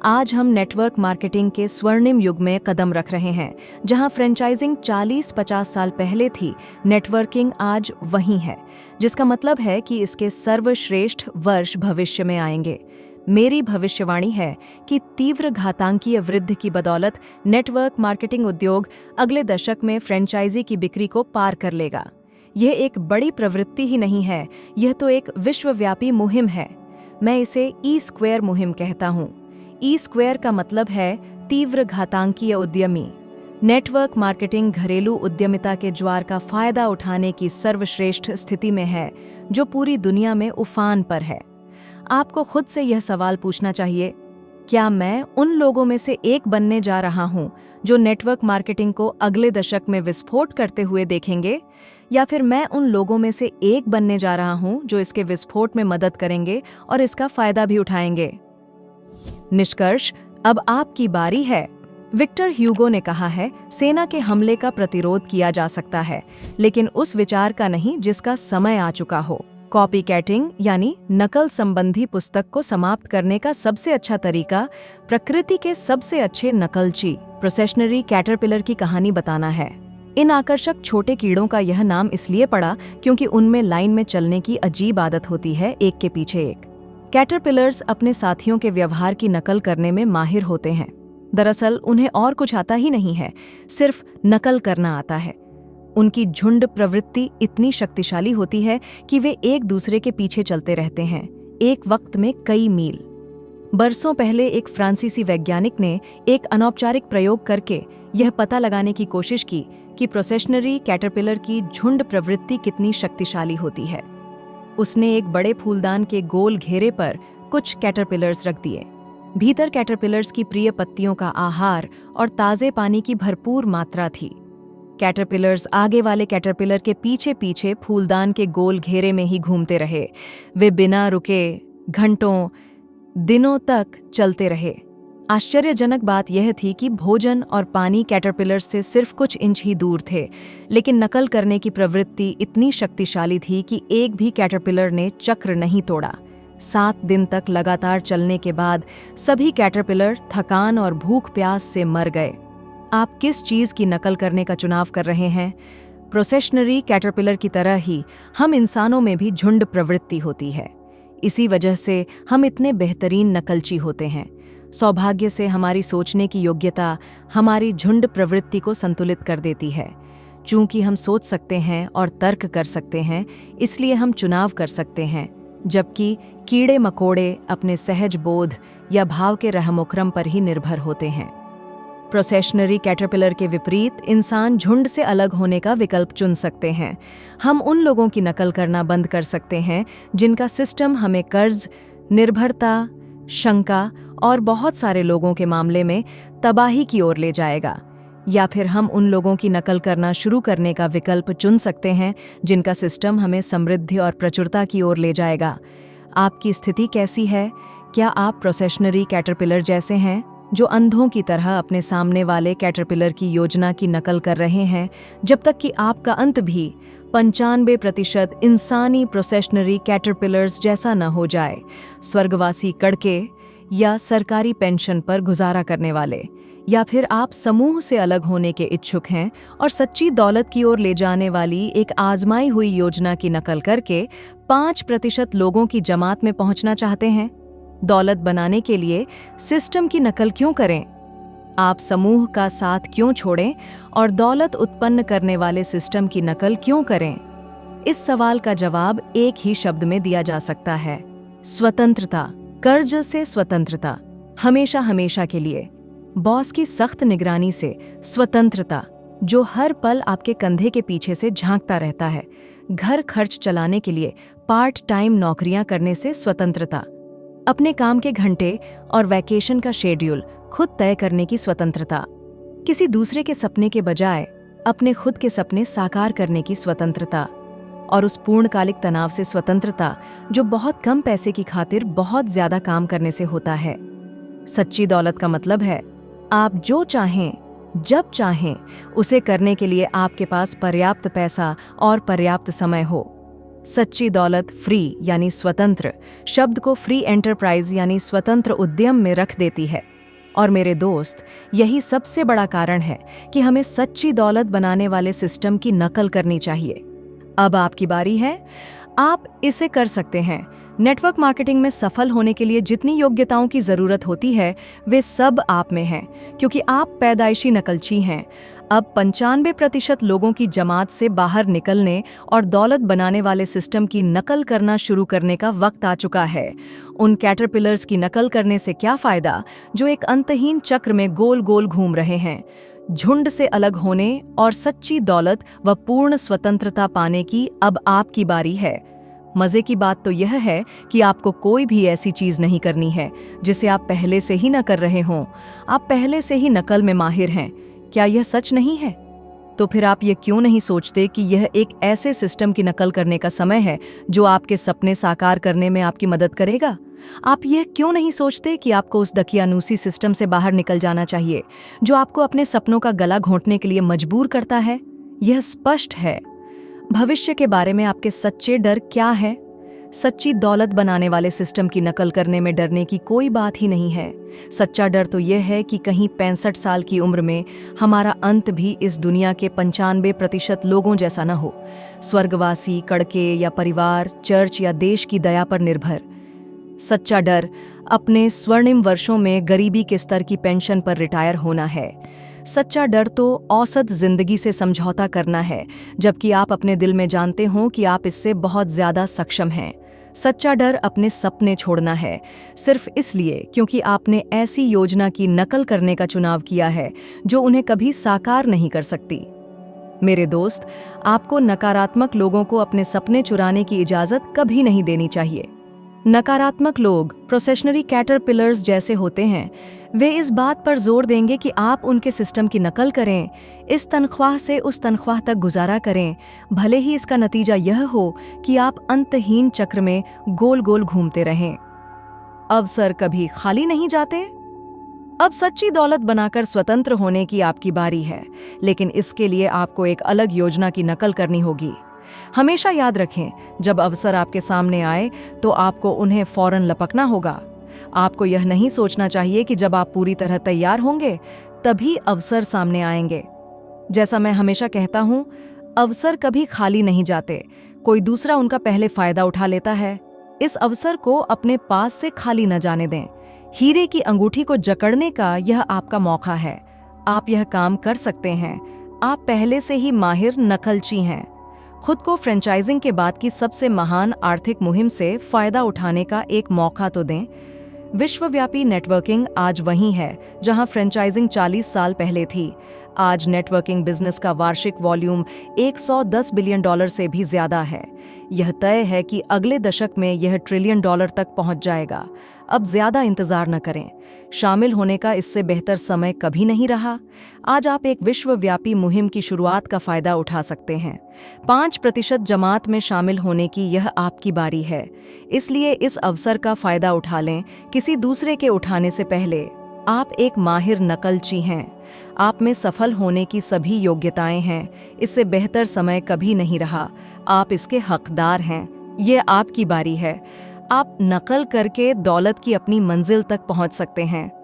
Speaker 1: आज हम नेटवर्क मार्केटिंग के स्वर्णिम युग में कदम रख रहे हैं, जहां फ्रेंचाइजिंग 40-50 साल पहले थी, नेटवर्किंग आज वही है, जिसका मतलब है कि इसके सर्वश्रेष्ठ वर्ष भविष्य में आएंगे। मेरी भविष्यवाणी है कि तीव्र घातांकीय वृद्धि की बदौलत नेटवर्क मार्केटिंग उद्योग अगले दशक में फ्रेंचाइजी की बिक्री को पार कर लेगा। यह एक बड़ी प्रवृत्ति ही नहीं है, यह तो एक विश्वव्यापी मुहिम है। मैं इसे E-स्क्वेयर मुहिम कहता हूँ। E-स्क्वेयर का मतलब है तीव्र घातांकीय उद्यमी। नेटवर्क मार्केटिंग घरेलू उद्यमिता के ज्वार का फायदा उठाने की सर्वश्रेष्ठ स्थिति में है, जो पूरी दुनिया में उफान पर है। आपको खुद से यह सवाल पूछना चाहिए, क्या मैं उन लोगों में से एक बनने जा रहा हूं जो नेटवर्क मार्केटिंग को अगले दशक में विस्फोट करते हुए देखेंगे, या फिर मैं उन लोगों में से एक बनने जा रहा हूं जो इसके विस्फोट में मदद करेंगे और इसका फायदा भी उठाएंगे? निष्कर्ष, अब आपकी बारी है। विक्टर ह्यूगो ने कहा है, सेना के हमले का प्रतिरोध किया जा सकता है, लेकिन उस विचार का नहीं जिसका समय आ चुका हो। कॉपी कैटिंग यानी नकल संबंधी पुस्तक को समाप्त करने का सबसे अच्छा तरीका प्रकृति के सबसे अच्छे नकलची प्रोसेशनरी कैटरपिलर की कहानी बताना है। इन आकर्षक छोटे कीड़ों का यह नाम इसलिए पड़ा क्योंकि उनमें लाइन में चलने की अजीब आदत होती है, एक के पीछे एक। कैटरपिलर्स अपने साथियों के व्यवहार की नकल करने में माहिर होते हैं। दरअसल उन्हें और कुछ आता ही नहीं है, सिर्फ नकल करना आता है। उनकी झुंड प्रवृत्ति इतनी शक्तिशाली होती है कि वे एक दूसरे के पीछे चलते रहते हैं, एक वक्त में कई मील। बरसों पहले एक फ्रांसीसी वैज्ञानिक ने एक अनौपचारिक प्रयोग करके यह पता लगाने की कोशिश की कि प्रोसेशनरी कैटरपिलर की झुंड प्रवृत्ति कितनी शक्तिशाली होती है। उसने एक बड़े फूलदान के गोल घेरे पर कुछ कैटरपिलर्स रख दिए। भीतर कैटरपिलर्स की प्रिय पत्तियों का आहार और ताजे पानी की भरपूर मात्रा थी। कैटरपिलर्स आगे वाले कैटरपिलर के पीछे पीछे फूलदान के गोल घेरे में ही घूमते रहे। वे बिना रुके घंटों दिनों तक चलते रहे। आश्चर्यजनक बात यह थी कि भोजन और पानी कैटरपिलर्स से सिर्फ कुछ इंच ही दूर थे, लेकिन नकल करने की प्रवृत्ति इतनी शक्तिशाली थी कि एक भी कैटरपिलर ने चक्र नहीं तोड़ा। 7 दिन तक लगातार चलने के बाद सभी कैटरपिलर थकान और भूख प्यास से मर गए। आप किस चीज़ की नकल करने का चुनाव कर रहे हैं? प्रोसेशनरी कैटरपिलर की तरह ही हम इंसानों में भी झुंड प्रवृत्ति होती है। इसी वजह से हम इतने बेहतरीन नकलची होते हैं। सौभाग्य से हमारी सोचने की योग्यता हमारी झुंड प्रवृत्ति को संतुलित कर देती है। चूंकि हम सोच सकते हैं और तर्क कर सकते हैं, इसलिए हम चुनाव कर सकते हैं, जबकि कीड़े मकोड़े अपने सहज बोध या भाव के रहमोक्रम पर ही निर्भर होते हैं। प्रोसेशनरी कैटरपिलर के विपरीत इंसान झुंड से अलग होने का विकल्प चुन सकते हैं। हम उन लोगों की नकल करना बंद कर सकते हैं जिनका सिस्टम हमें कर्ज, निर्भरता, शंका और बहुत सारे लोगों के मामले में तबाही की ओर ले जाएगा। या फिर हम उन लोगों की नकल करना शुरू करने का विकल्प चुन सकते हैं जिनका सिस्टम हमें समृद्धि और प्रचुरता की ओर ले जाएगा। आपकी स्थिति कैसी है? क्या आप प्रोसेशनरी कैटरपिलर जैसे हैं जो अंधों की तरह अपने सामने वाले कैटरपिलर की योजना की नकल कर रहे हैं, जब तक कि आपका अंत भी 95% इंसानी प्रोसेशनरी कैटरपिलर्स जैसा न हो जाए? स्वर्गवासी कड़के या सरकारी पेंशन पर गुजारा करने वाले? या फिर आप समूह से अलग होने के इच्छुक हैं और सच्ची दौलत की ओर ले जाने वाली एक आजमाई हुई योजना की नकल करके 5% लोगों की जमात में पहुंचना चाहते हैं? दौलत बनाने के लिए सिस्टम की नकल क्यों करें? आप समूह का साथ क्यों छोड़ें और दौलत उत्पन्न करने वाले सिस्टम की नकल क्यों करें? इस सवाल का जवाब एक ही शब्द में दिया जा सकता है: स्वतंत्रता। कर्ज से स्वतंत्रता, हमेशा हमेशा के लिए। बॉस की सख्त निगरानी से स्वतंत्रता, जो हर पल आपके कंधे के पीछे से झांकता रहता है। घर खर्च चलाने के लिए पार्ट टाइम नौकरियां करने से स्वतंत्रता। अपने काम के घंटे और वैकेशन का शेड्यूल खुद तय करने की स्वतंत्रता। किसी दूसरे के सपने के बजाय अपने खुद के सपने साकार करने की स्वतंत्रता। और उस पूर्णकालिक तनाव से स्वतंत्रता जो बहुत कम पैसे की खातिर बहुत ज्यादा काम करने से होता है। सच्ची दौलत का मतलब है आप जो चाहें जब चाहें उसे करने के लिए आपके पास पर्याप्त पैसा और पर्याप्त समय हो। सच्ची दौलत फ्री यानी स्वतंत्र शब्द को फ्री एंटरप्राइज यानी स्वतंत्र उद्यम में रख देती है। और मेरे दोस्त, यही सबसे बड़ा कारण है कि हमें सच्ची दौलत बनाने वाले सिस्टम की नकल करनी चाहिए। अब आपकी बारी है। आप इसे कर सकते हैं। नेटवर्क मार्केटिंग में सफल होने के लिए जितनी योग्यताओं की जरूरत होती है वे सब आप में हैं, क्योंकि आप पैदाइशी नकलची हैं। अब 95% लोगों की जमात से बाहर निकलने और दौलत बनाने वाले सिस्टम की नकल करना शुरू करने का वक्त आ चुका है। उन कैटरपिलर्स की नकल करने से क्या फायदा जो एक अंतहीन चक्र में गोल गोल घूम रहे हैं। झुंड से अलग होने और सच्ची दौलत व पूर्ण स्वतंत्रता पाने की अब आपकी बारी है। मजे की बात तो यह है कि आपको कोई भी ऐसी चीज नहीं करनी है जिसे आप पहले से ही न कर रहे हों। आप पहले से ही नकल में माहिर हैं। क्या यह सच नहीं है? तो फिर आप ये क्यों नहीं सोचते कि यह एक ऐसे सिस्टम की नकल करने का समय है जो आपके सपने साकार करने में आपकी मदद करेगा? आप यह क्यों नहीं सोचते कि आपको उस दकियानूसी सिस्टम से बाहर निकल जाना चाहिए जो आपको अपने सपनों का गला घोंटने के लिए मजबूर करता है? यह स्पष्ट है। भविष्य के बारे में आपके सच्चे डर क्या है? सच्ची दौलत बनाने वाले सिस्टम की नकल करने में डरने की कोई बात ही नहीं है। सच्चा डर तो यह है कि कहीं 65 साल की उम्र में हमारा अंत भी इस दुनिया के 95% लोगों जैसा न हो, स्वर्गवासी, कड़के या परिवार, चर्च या देश की दया पर निर्भर। सच्चा डर अपने स्वर्णिम वर्षों में गरीबी के स्तर की पेंशन पर रिटायर होना है। सच्चा डर तो औसत जिंदगी से समझौता करना है, जबकि आप अपने दिल में जानते हो कि आप इससे बहुत ज्यादा सक्षम हैं। सच्चा डर अपने सपने छोड़ना है, सिर्फ इसलिए क्योंकि आपने ऐसी योजना की नकल करने का चुनाव किया है जो उन्हें कभी साकार नहीं कर सकती। मेरे दोस्त, आपको नकारात्मक लोगों को अपने सपने चुराने की इजाजत कभी नहीं देनी चाहिए। नकारात्मक लोग प्रोसेशनरी कैटरपिलर्स जैसे होते हैं। वे इस बात पर जोर देंगे कि आप उनके सिस्टम की नकल करें, इस तनख्वाह से उस तनख्वाह तक गुजारा करें, भले ही इसका नतीजा यह हो कि आप अंतहीन चक्र में गोल गोल घूमते रहें। अवसर कभी खाली नहीं जाते। अब सच्ची दौलत बनाकर स्वतंत्र होने की आपकी बारी है, लेकिन इसके लिए आपको एक अलग योजना की नकल करनी होगी। हमेशा याद रखें, जब अवसर आपके सामने आए तो आपको उन्हें फौरन लपकना होगा। आपको यह नहीं सोचना चाहिए कि जब आप पूरी तरह तैयार होंगे तभी अवसर सामने आएंगे। जैसा मैं हमेशा कहता हूं, अवसर कभी खाली नहीं जाते, कोई दूसरा उनका पहले फायदा उठा लेता है। इस अवसर को अपने पास से खाली न जाने दें। हीरे की अंगूठी को जकड़ने का यह आपका मौका है। आप यह काम कर सकते हैं। आप पहले से ही माहिर नकलची हैं। खुद को फ्रेंचाइजिंग के बाद की सबसे महान आर्थिक मुहिम से फायदा उठाने का एक मौका तो दें। विश्वव्यापी नेटवर्किंग आज वही है जहां फ्रेंचाइजिंग 40 साल पहले थी। आज नेटवर्किंग बिजनेस का वार्षिक वॉल्यूम $110 बिलियन से भी ज्यादा है। यह तय है कि अगले दशक में यह $1 ट्रिलियन तक पहुंच जाएगा। अब ज्यादा इंतजार न करें। शामिल होने का इससे बेहतर समय कभी नहीं रहा। आज आप एक विश्वव्यापी मुहिम की शुरुआत का फायदा उठा सकते हैं। 5% जमात में शामिल होने की यह आपकी बारी है। इसलिए इस अवसर का फायदा उठा लें, किसी दूसरे के उठाने से पहले। आप एक माहिर नकलची हैं। आप में सफल होने की सभी योग्यताएं हैं। इससे बेहतर समय कभी नहीं रहा। आप इसके हकदार हैं। ये आपकी बारी है। आप नकल करके दौलत की अपनी मंजिल तक पहुंच सकते हैं।